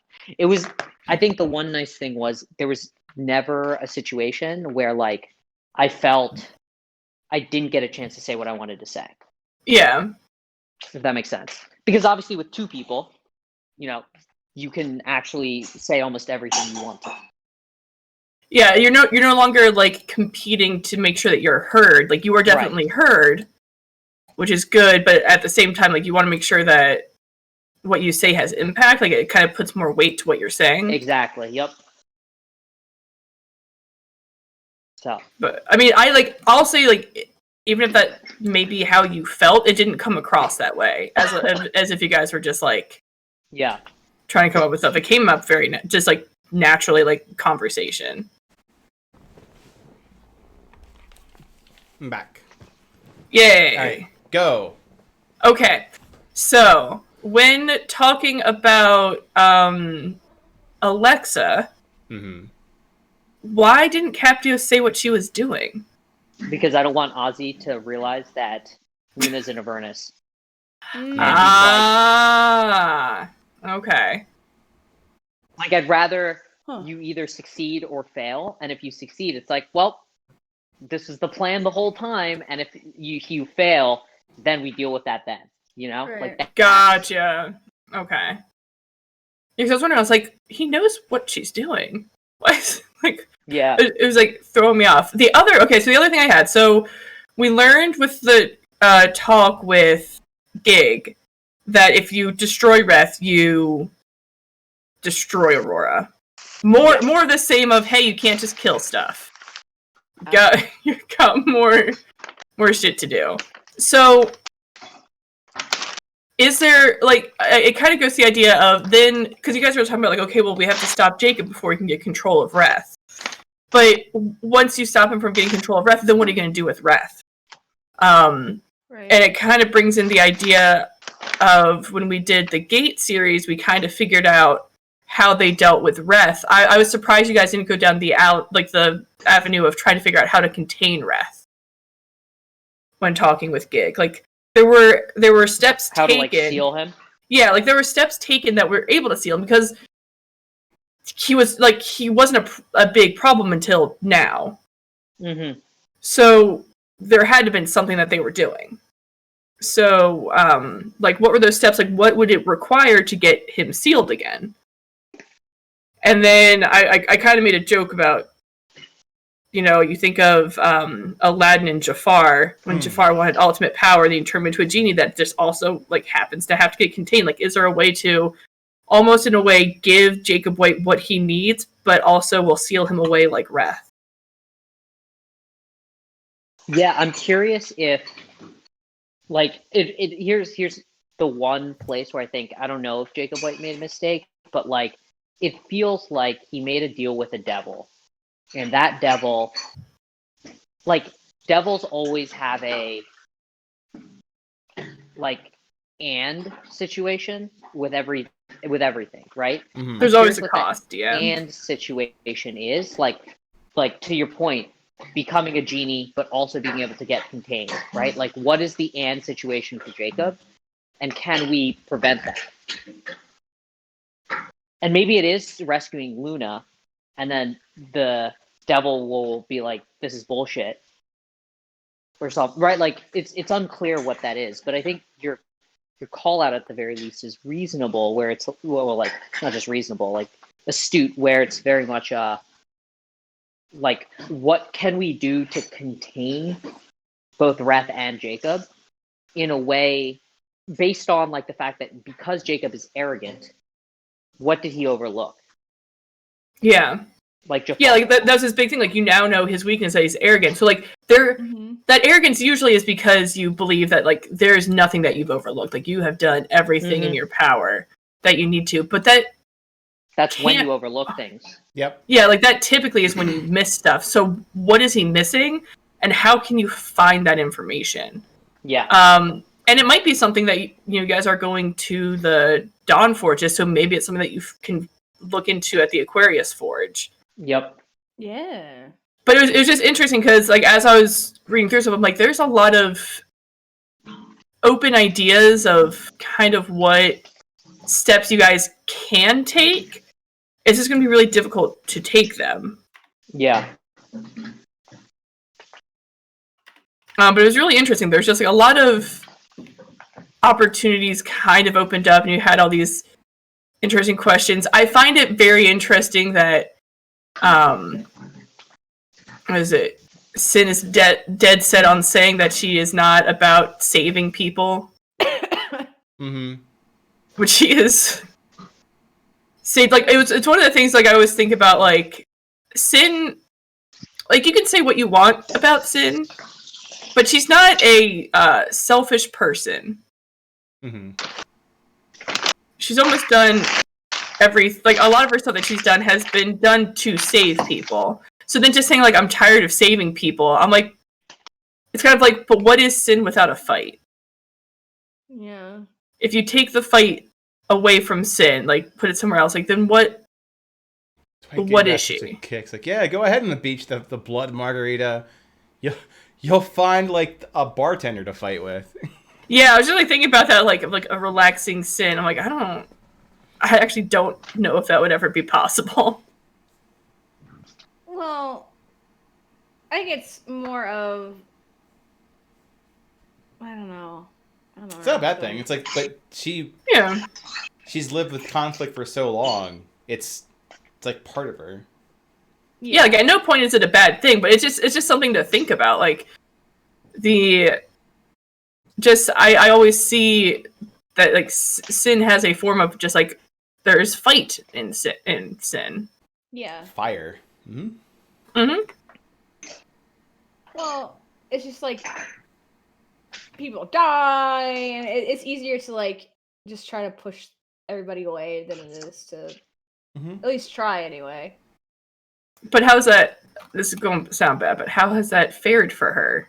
I think the one nice thing was there was never a situation where like I felt I didn't get a chance to say what I wanted to say. Yeah. If that makes sense. Because obviously with two people, you can actually say almost everything you want to. Yeah, you're no longer like competing to make sure that you're heard. Like you are definitely heard, which is good, but at the same time, like you want to make sure that what you say has impact. Like it kind of puts more weight to what you're saying. Exactly. Yep. So. But I mean, I'll say like even if that may be how you felt, it didn't come across that way as if you guys were just like trying to come up with stuff. It came up very just like naturally, like conversation. I'm back. Yay! All right, go. Okay, so when talking about Alexa, why didn't Capdio say what she was doing? Because I don't want Ozzy to realize that Luna's in Avernus. Okay. Like I'd rather you either succeed or fail, and if you succeed, it's like, well, this is the plan the whole time, and if you fail, then we deal with that then. Right. Like that. Gotcha. Okay. Because I was wondering, I was like, he knows what she's doing. What? Like, yeah. It was like throwing me off. So the other thing I had, so we learned with the talk with Gig that if you destroy Reth, you destroy Arhor'ha. More of the same of, hey, you can't just kill stuff. You got more shit to do. So is there like it kind of goes to the idea of then because you guys were talking about like, okay, well, we have to stop Jacob before we can get control of Reth. But once you stop him from getting control of Reth, then what are you going to do with Reth? And it kind of brings in the idea of when we did the Gate series, we kind of figured out how they dealt with Reth. I was surprised you guys didn't go down the avenue of trying to figure out how to contain Reth when talking with Gig. Like there were steps taken. How to like seal him? Yeah, like there were steps taken that were able to seal him because he wasn't a big problem until now. Mm-hmm. So there had to have been something that they were doing. So, like, what were those steps? Like, what would it require to get him sealed again? And then I kind of made a joke about you think of Aladdin and Jafar. When Jafar wanted ultimate power, then he turned into a genie that just also like happens to have to get contained. Like, is there a way to, almost in a way, give Jacob White what he needs, but also will seal him away like Wrath? Yeah, I'm curious if, like, here's the one place where I don't know if Jacob White made a mistake, but like, it feels like he made a deal with the devil, and that devil, like, devils always have a like and situation with everything, right? Mhm. There's I'm always curious a what that cost, yeah. and situation is like to your point, becoming a genie but also being able to get contained, right? Like, what is the and situation for Jacob, and can we prevent that? And maybe it is rescuing Luna, and then the devil will be like, this is bullshit or something, right? Like, it's unclear what that is, but I think your call out at the very least is reasonable, where it's, well, like, not just reasonable, like astute, where it's very much like, what can we do to contain both Wrath and Jacob in a way based on like the fact that because Jacob is arrogant, what did he overlook? Yeah. Like, Jafar. Yeah, like that's his big thing. Like, you now know his weakness, that he's arrogant. So like that arrogance usually is because you believe that like there's nothing that you've overlooked. Like, you have done everything in your power that you need to. But that's when you overlook things. Yep. Yeah, like that typically is when you miss stuff. So what is he missing, and how can you find that information? Yeah. And it might be something that you guys are going to the Dawn Forges, so maybe it's something that you can look into at the Aquarius Forge. Yep. Yeah. But it was just interesting because, like, as I was reading through stuff, I'm like, there's a lot of open ideas of kind of what steps you guys can take. It's just going to be really difficult to take them. Yeah. But it was really interesting. There's just like a lot of opportunities kind of opened up, and you had all these interesting questions. I find it very interesting that what is it? Sin is dead set on saying that she is not about saving people. Mm-hmm. Which she is. See, like, it's one of the things, like, I always think about, like, Sin, like, you can say what you want about Sin, but she's not a selfish person. Mm-hmm. She's almost done like, a lot of her stuff that she's done has been done to save people. So then just saying, like, I'm tired of saving people, I'm like, it's kind of like, but what is Sin without a fight? Yeah. If you take the fight away from Sin, like, put it somewhere else, like, then what is she? Kicks. Like, yeah, go ahead on the beach, the blood margarita. You'll find, like, a bartender to fight with. Yeah, I was really thinking about that, like a relaxing Sin. I'm like, I actually don't know if that would ever be possible. Well, I think it's more of, I don't know. It's not a bad thing. It's like, but she's lived with conflict for so long. It's like part of her. Yeah, like, at no point is it a bad thing, but it's just something to think about. Like, I always see that, like, Sin has a form of just, like, there's fight in Sin. Yeah. Fire. Mm-hmm. Mm-hmm. Well, it's just like people die, and it's easier to like just try to push everybody away than it is to at least try anyway. But how's that? This is going to sound bad, but how has that fared for her?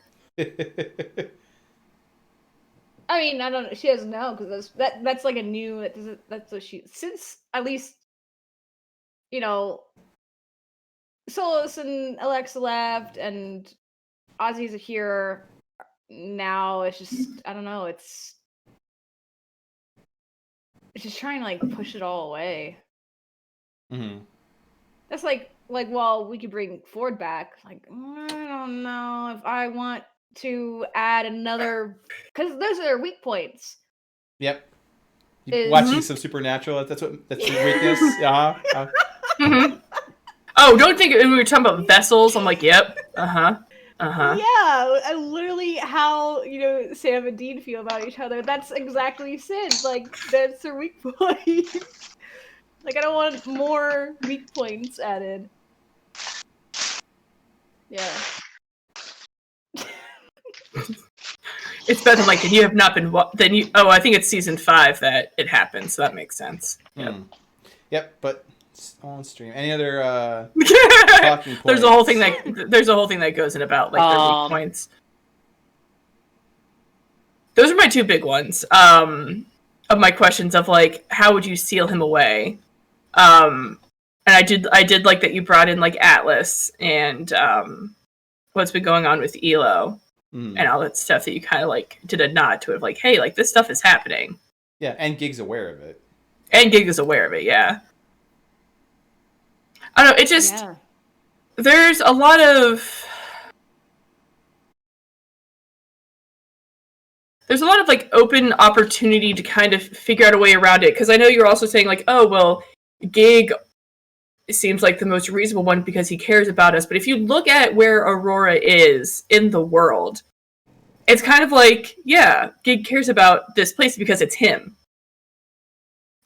I mean, I don't know. She doesn't know because that's like a new. That's what she since at least Solus and Alexa left, and Ozzy's here. Now it's just I don't know. It's just trying to like push it all away. Mm-hmm. That's like well, we could bring Ford back. Like, I don't know if I want to add another because those are their weak points. Yep. Watching some Supernatural. That's your weakness. Mm-hmm. Oh, don't think we were talking about vessels. I'm like, yep. Uh-huh. Uh-huh. Yeah, and literally how, Sam and Dean feel about each other. That's exactly Sid. Like, that's their weak point. Like, I don't want more weak points added. Yeah. It's better than like, you have not been then you. Oh, I think it's season 5 that it happens, so that makes sense. Yep. Yep, but it's on stream. Any other talking points? There's a whole thing that goes in about like their weak points. Those are my 2 big ones. Of my questions of like, how would you seal him away? And I did like that you brought in like Atlas and what's been going on with Elo. And all that stuff that you kind of like did a nod to it, like, hey, like this stuff is happening. Yeah, and Gig's aware of it. And Gig is aware of it, yeah. I don't know, it just there's a lot of like open opportunity to kind of figure out a way around it. Because I know you're also saying like, oh well, Gig seems like the most reasonable one because he cares about us. But if you look at where Arhor'ha is in the world, it's kind of like, yeah, Gig cares about this place because it's him.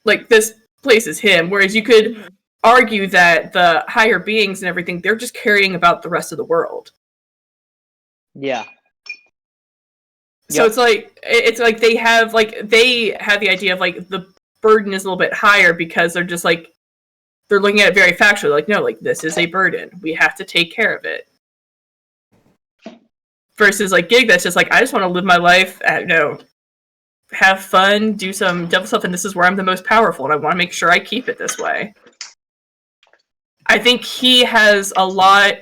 Like, this place is him. Whereas you could argue that the higher beings and everything, they're just caring about the rest of the world. Yeah. So it's like they have the idea of like the burden is a little bit higher because they're just like, they're looking at it very factually, like, no, like, this is a burden. We have to take care of it. Versus, like, Gig, that's just like, I just want to live my life, have fun, do some devil stuff, and this is where I'm the most powerful, and I want to make sure I keep it this way. I think he has a lot...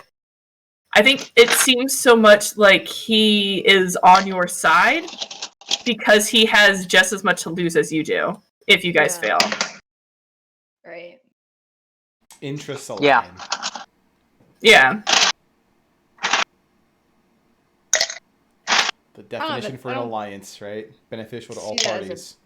I think it seems so much like he is on your side because he has just as much to lose as you do if you guys fail. Right. Interests align. Yeah. Yeah. The definition for an alliance, right? Beneficial to all parties.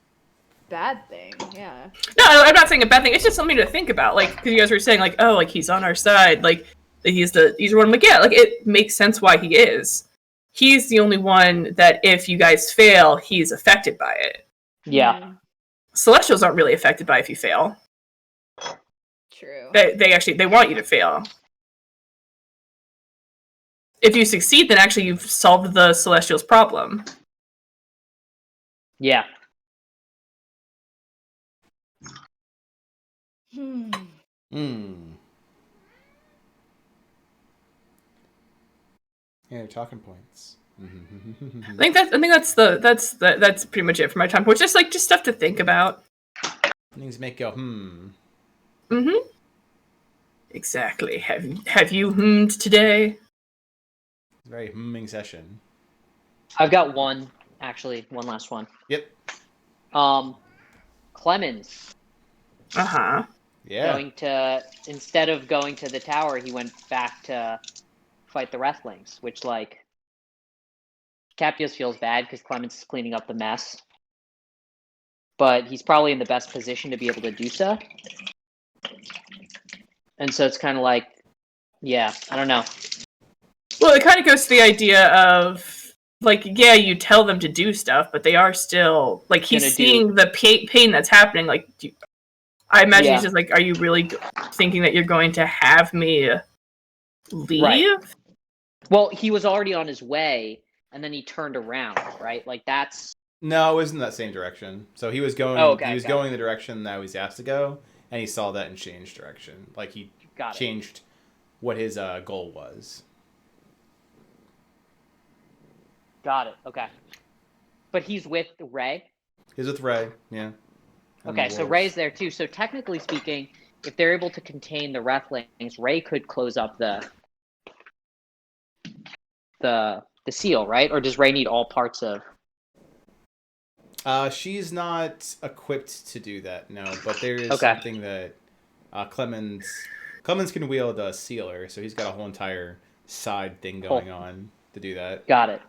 Bad thing, yeah. No, I'm not saying a bad thing. It's just something to think about. Like, because you guys were saying, like, oh, like, he's on our side. Like, he's one. I'm like, yeah, like, it makes sense why he is. He's the only one that if you guys fail, he's affected by it. Yeah. Celestials aren't really affected by if you fail. True. They want you to fail. If you succeed, then actually you've solved the Celestials' problem. Yeah. Yeah, talking points. I think that's pretty much it for my time points. Just stuff to think about. Things make go Exactly. Have you hummed today? Very humming session. I've got one last one. Yep. Clemens. Uh-huh. Yeah. Instead of going to the tower, he went back to fight the Wrethlings, which, like, Captius feels bad because Clemens is cleaning up the mess. But he's probably in the best position to be able to do so. And so it's kind of like, yeah, I don't know. Well, it kind of goes to the idea of, like, yeah, you tell them to do stuff, but they are still, like, he's seeing the pain that's happening. Like, I imagine he's just like, are you really thinking that you're going to have me leave? Right. Well, he was already on his way, and then he turned around, right? Like, that's... No, it was in that same direction. So he was going. He was going the direction that he was asked to go, and he saw that and changed direction. Like he changed what his goal was. Got it. Okay. But he's with Ray. He's with Ray. Yeah. Okay, so Ray's there too. So technically speaking, if they're able to contain the Wrethlings, Ray could close up the seal, right? Or does Ray need all parts of? She's not equipped to do that, no. But there is something that Clemens can wield a sealer, so he's got a whole entire side thing going on to do that. Got it.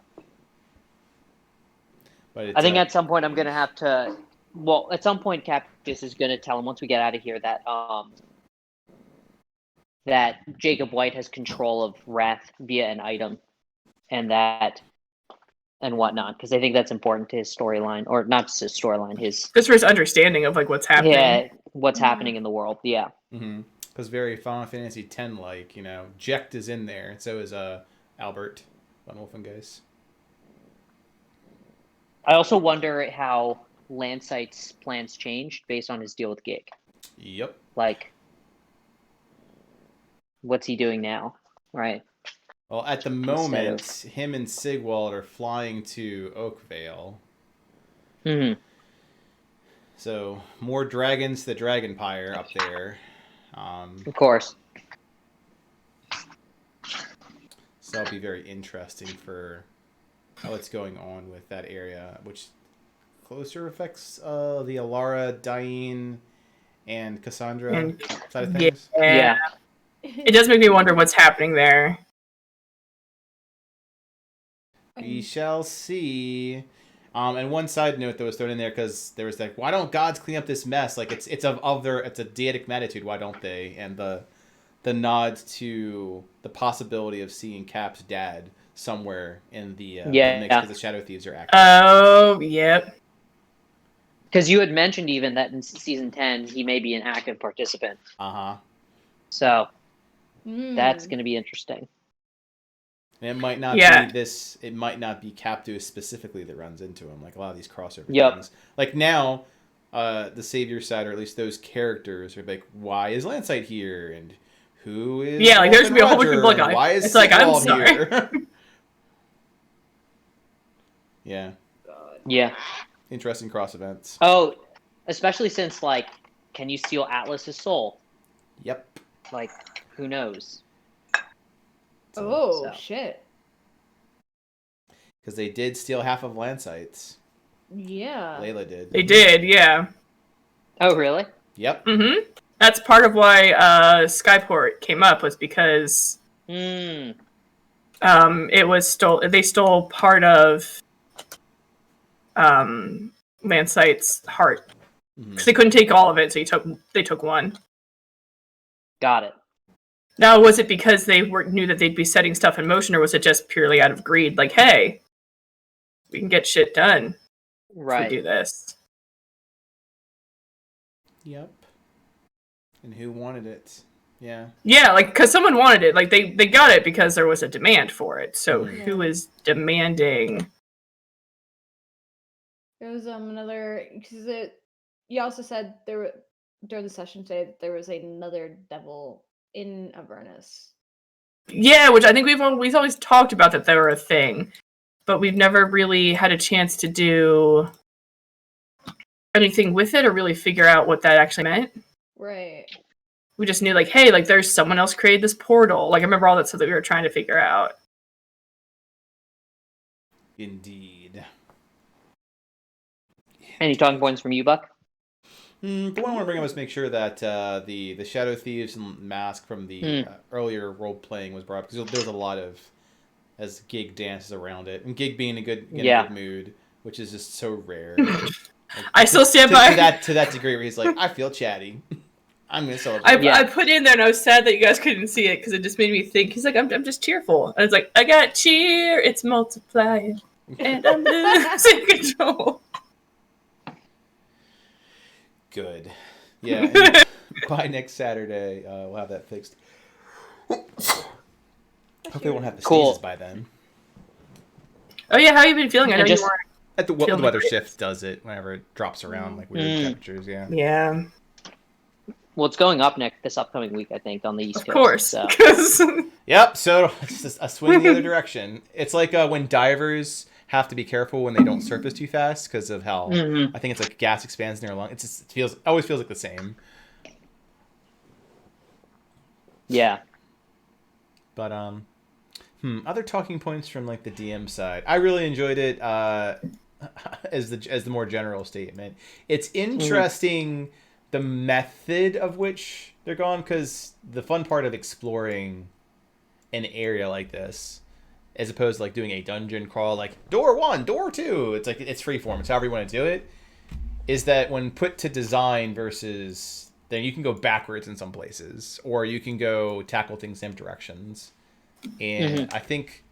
But I think at some point I'm gonna have to. Well, at some point, Captius is gonna tell him once we get out of here that that Jacob White has control of Wrath via an item, and whatnot, because I think that's important to his storyline, or not just his storyline, his Just for his understanding of like what's happening. what's happening in the world. Yeah. Because very Final Fantasy X like, you know, Jecht is in there, and so is Albert von Wolfengeist. I also wonder how Landsight's plans changed based on his deal with Gig. Yep. Like, what's he doing now? Right. Well, at the moment, him and Sigwald are flying to Oakvale. Mm-hmm. So, more dragons to the Dragonpire up there. Of course. So that'll be very interesting for what's going on with that area, which closer affects the Alara, Diane, and Cassandra side of things. Yeah. It does make me wonder what's happening there. We shall see. And one side note that was thrown in there, because there was like, why don't gods clean up this mess? Like it's a deitic magnitude. Why don't they? And the nod to the possibility of seeing Cap's dad somewhere in the mix, because the Shadow Thieves are active. Oh, yep. Because you had mentioned even that in season 10 he may be an active participant. So that's going to be interesting. And it might not be this. It might not be Captus specifically that runs into him. Like a lot of these crossover things. Like now, the Savior side, or at least those characters, are like, why is Landsight here? And who is? Yeah, like there's gonna be a whole bunch of people like, why is it's like, I'm Sigwald sorry. here? Yeah. Yeah. Interesting cross events. Oh, especially since like, can you steal Atlas's soul? Yep. Like, who knows? Shit. Because they did steal half of Landsight's. Yeah. Layla did. They did, yeah. Oh, really? Yep. Mm-hmm. That's part of why Skyport came up, was because it was they stole part of Landsight's heart. Because they couldn't take all of it, so they took one. Got it. Now, was it because they knew that they'd be setting stuff in motion, or was it just purely out of greed? Like, hey, we can get shit done. Right. If we do this. Yep. And who wanted it? Yeah. Yeah, like, because someone wanted it. Like, they got it because there was a demand for it. So, who is demanding? There was another, because you also said during the session today that there was another devil in Avernus. Yeah, which I think we've always talked about that they were a thing, but we've never really had a chance to do anything with it or really figure out what that actually meant. Right. We just knew, like, hey, like, there's someone else created this portal. Like, I remember all that stuff that we were trying to figure out. Indeed. Any talking points from you, Buck? The one I want to bring up is make sure that the Shadow Thieves mask from the earlier role playing was brought up, because there's a lot of as Gig dances around it, and Gig being in a good mood, which is just so rare. Like, I still stand by to that degree where he's like, I feel chatty. I'm gonna celebrate. I put in there, and I was sad that you guys couldn't see it because it just made me think. He's like, I'm just cheerful, and it's like, I got cheer, it's multiplying, and I'm losing control. Good. Yeah. By next Saturday, we'll have that fixed. Hope they won't have the stasis by then. Oh yeah, how have you been feeling? I know you weren't. The weather shift does it whenever it drops around, like weird temperatures. Yeah. Yeah. Well, it's going up this upcoming week, I think, on the East Coast. Of course. So. Yep. So it's just a swing the other direction. It's like when divers have to be careful when they don't surface too fast because of how I think it's like gas expands in their lung. It always feels like the same. Yeah. But other talking points from like the DM side. I really enjoyed it. As the more general statement, it's interesting the method of which they're going, because the fun part of exploring an area like this, as opposed to like doing a dungeon crawl, like door 1, door 2, it's like it's freeform. It's however you want to do it. Is that when put to design versus then you can go backwards in some places, or you can go tackle things same directions. And I think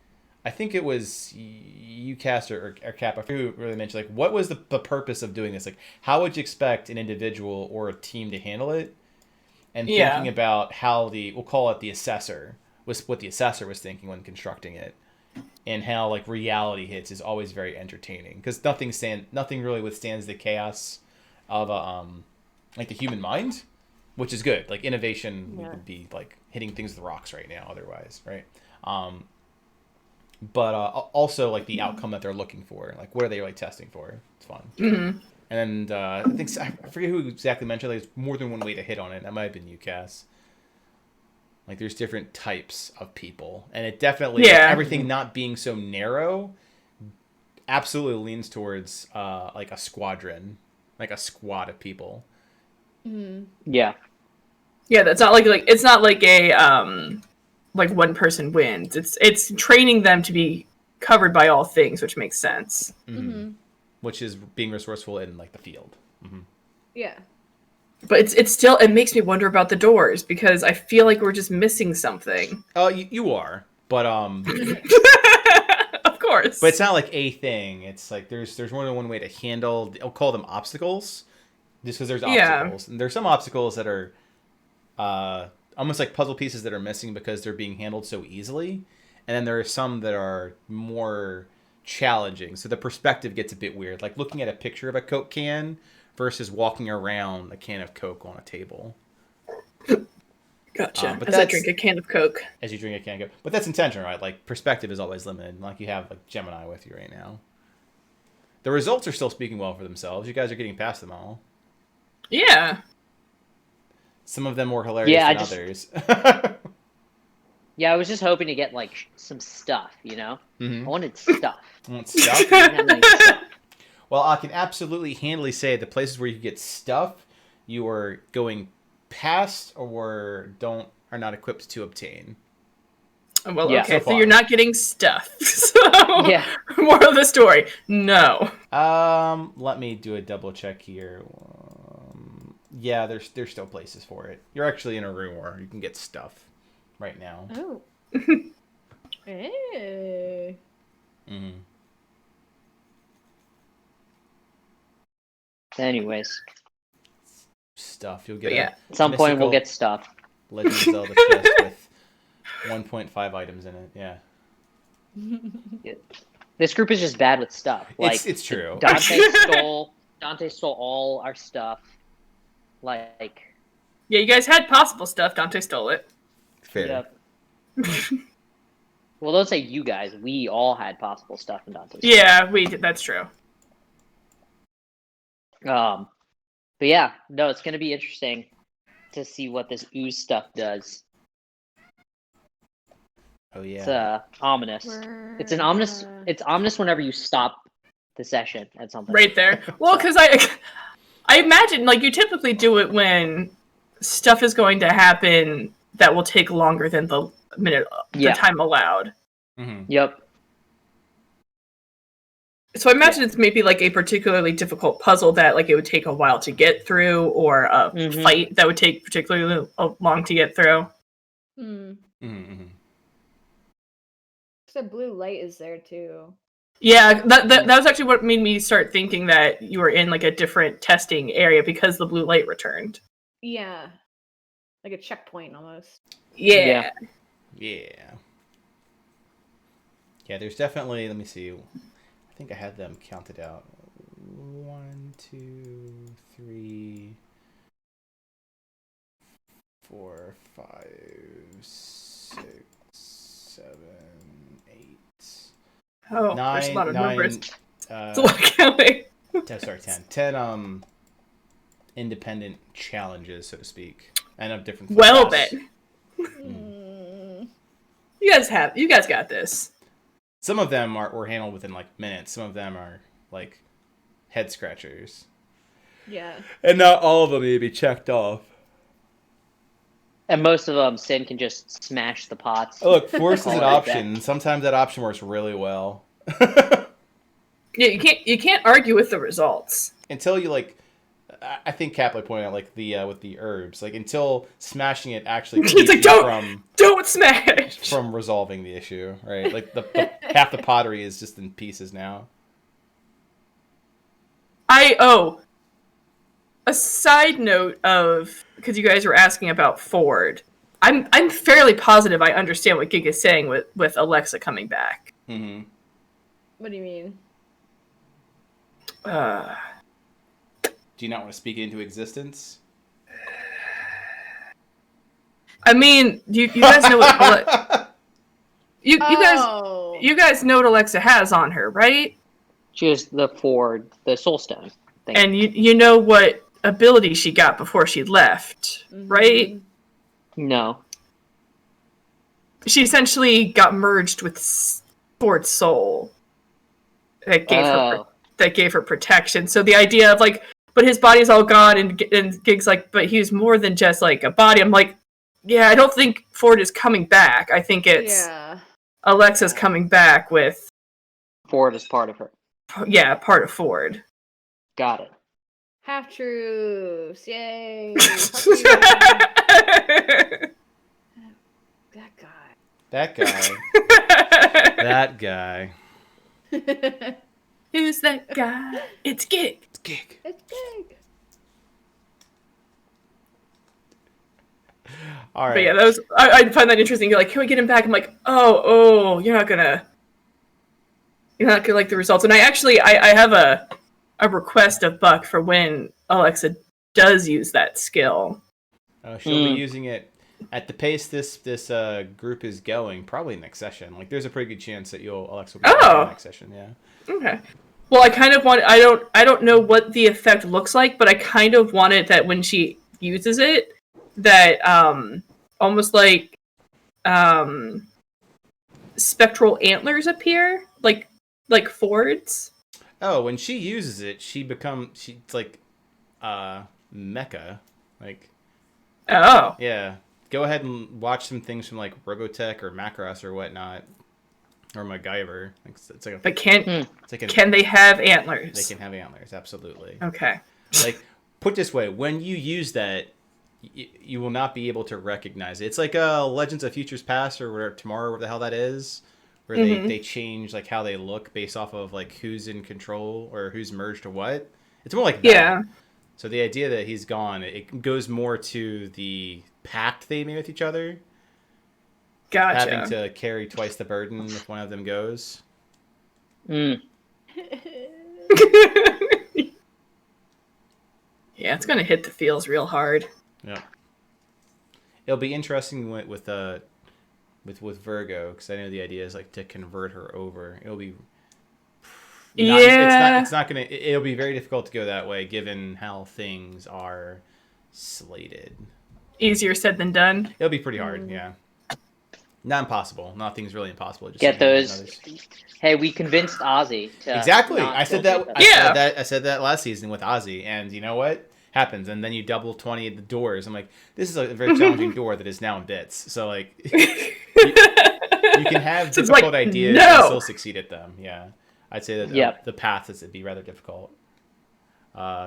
it was UCAS or Cap, I forget who really mentioned, like, what was the purpose of doing this? Like, how would you expect an individual or a team to handle it? And thinking about how we'll call it the assessor, was what the assessor was thinking when constructing it. And how, like, reality hits is always very entertaining. Because nothing really withstands the chaos of, like, the human mind, which is good. Like, innovation, we would be, like, hitting things with rocks right now otherwise, right? But also, like, the outcome that they're looking for. Like, what are they really testing for? It's fun. Mm-hmm. And I forget who exactly mentioned, like, there's more than one way to hit on it. That might have been UCAS. Like, there's different types of people. And it definitely, everything not being so narrow, absolutely leans towards, like, a squadron. Like, a squad of people. Mm. Yeah. Yeah, that's not like it's not like a, like, one person wins. It's training them to be covered by all things, which makes sense. Mm-hmm. Which is being resourceful in, like, the field. Mm-hmm. Yeah. But it's still, it makes me wonder about the doors, because I feel like we're just missing something. Oh, you are, but of course. But it's not like a thing. It's like there's more than one way to handle. I'll call them obstacles, just because there's obstacles, and there's some obstacles that are, almost like puzzle pieces that are missing because they're being handled so easily, and then there are some that are more challenging. So the perspective gets a bit weird, like looking at a picture of a Coke can versus walking around a can of Coke on a table. Gotcha. As I drink a can of Coke. As you drink a can of Coke. But that's intentional, right? Like, perspective is always limited. Like, you have, like, Gemini with you right now. The results are still speaking well for themselves. You guys are getting past them all. Yeah. Some of them more hilarious than others. Yeah, I was just hoping to get, like, some stuff, you know? Mm-hmm. I wanted stuff. You want stuff? I didn't have any stuff. Well, I can absolutely handily say the places where you get stuff, you are going past or are not equipped to obtain. Well, okay, so you're not getting stuff. So, more of the story. No. Let me do a double check here. Yeah, there's still places for it. You're actually in a room where you can get stuff right now. Oh. Hey. Mm-hmm. Anyways. Stuff. You'll get at some point we'll get stuff. Legend of Zelda chest with 1.5 items in it. Yeah. This group is just bad with stuff. Like, it's true. Dante stole all our stuff. Like, yeah, you guys had possible stuff. Dante stole it. Fair. Yep. Well, don't say you guys. We all had possible stuff in Dante's. Yeah, we did. That's true. But yeah, no, it's gonna be interesting to see what this ooze stuff does. Oh yeah. It's ominous. It's ominous. It's ominous whenever you stop the session at some point. Right there. Well, because I imagine, like, you typically do it when stuff is going to happen that will take longer than the time allowed. Mm-hmm. Yep. So I imagine it's maybe like a particularly difficult puzzle that, like, it would take a while to get through, or a fight that would take particularly long to get through. The blue light is there too. Yeah, that was actually what made me start thinking that you were in, like, a different testing area because the blue light returned. Yeah. Like a checkpoint almost. Yeah. Yeah, there's definitely, let me see. I think I had them counted out. 1, 2, 3, 4, 5, 6, 7, 8. Oh, 9, there's a lot of numbers. It's a lot of counting. 10 independent challenges, so to speak, and of different. Well then, you guys got this. Some of them were handled within, like, minutes. Some of them are, like, head scratchers. Yeah. And not all of them need to be checked off. And most of them, Sin can just smash the pots. Oh, look, force is an option. Sometimes that option works really well. Yeah, you can't argue with the results. Until you, like, I think Caplet pointed out like the with the herbs, like until smashing it actually It's keeps like, you don't smash! from resolving the issue, right? Like the half the pottery is just in pieces now. A side note of, because you guys were asking about Ford, I'm fairly positive I understand what Gig is saying with Alexa coming back. Mm-hmm. What do you mean? Do you not want to speak it into existence? I mean, you guys know what you guys know what Alexa has on her, right? She has the Soul Stone thing. And you know what ability she got before she left, right? No. She essentially got merged with Ford's soul. That gave her protection. So the idea of like, but his body's all gone, and Gig's like, but he's more than just like a body. I'm like, yeah, I don't think Ford is coming back. I think it's Alexa's coming back with Ford is part of her. Yeah, part of Ford. Got it. Half truths, yay! That guy. That guy. That guy. Who's that guy? It's Gig. It's Gig. It's big. All right. But yeah, that was I find that interesting. You're like, can we get him back? I'm like, oh, you're not gonna like the results. And I have a request of Buck for when Alexa does use that skill. She'll be using it at the pace this group is going, probably next session. Like, there's a pretty good chance that Alexa will be using next session. Yeah. Okay. Well, I kind of want. I don't know what the effect looks like, but I kind of want it that when she uses it, that almost like spectral antlers appear, like Ford's. Oh, when she uses it, she's like mecha, like. Oh. Yeah. Go ahead and watch some things from like Robotech or Macross or whatnot, or MacGyver. It's like but can they have antlers? They can have antlers, absolutely. Okay. Like, put this way, when you use that, you will not be able to recognize it. It's like Legends of Futures Past or whatever, Tomorrow, whatever the hell that is, where they change like how they look based off of like who's in control or who's merged to what. It's more like that. Yeah. So the idea that he's gone, it goes more to the pact they made with each other. Gotcha. Having to carry twice the burden if one of them goes. Yeah, it's gonna hit the feels real hard. Yeah. It'll be interesting with Virgo, because I know the idea is like to convert her over. It'll be. It's not gonna. It'll be very difficult to go that way, given how things are slated. Easier said than done. It'll be pretty hard, yeah. Not impossible. Nothing's really impossible. Just get those. Hey, we convinced Ozzy to exactly. I said that. I said that last season with Ozzy, and you know what happens? And then you double 20 at the doors. I'm like, this is a very challenging door that is now in bits. So like, you can have difficult ideas and still succeed at them. Yeah. I'd say that the path is it'd be rather difficult,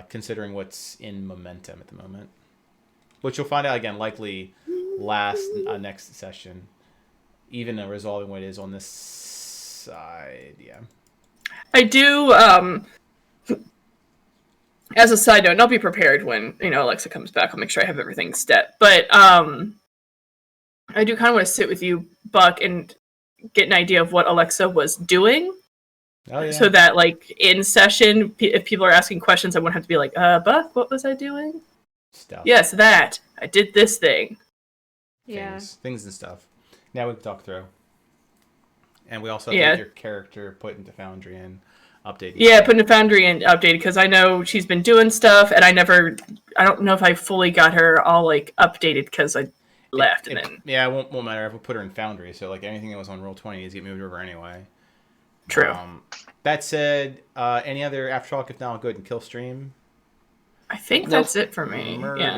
considering what's in momentum at the moment, which you'll find out again likely next session, even resolving what it is on this side. Yeah, I do. As a side note, and I'll be prepared when Alexa comes back. I'll make sure I have everything set. But I do kind of want to sit with you, Buck, and get an idea of what Alexa was doing. Oh, yeah. So that, like, in session, if people are asking questions, I won't have to be like, Buck, what was I doing? Stuff. Yes, that. I did this thing. Yeah. Things and stuff. Now we can talk through. And we also have to get your character put into Foundry and updated. Yeah, put into Foundry and updated, because I know she's been doing stuff, and I don't know if I fully got her all, like, updated, because I left. It won't matter if we put her in Foundry, so, like, anything that was on Roll20 needs to get moved over anyway. True. That said, any other aftershock? If not, I'll go ahead and kill stream. I think that's it for me. Yeah.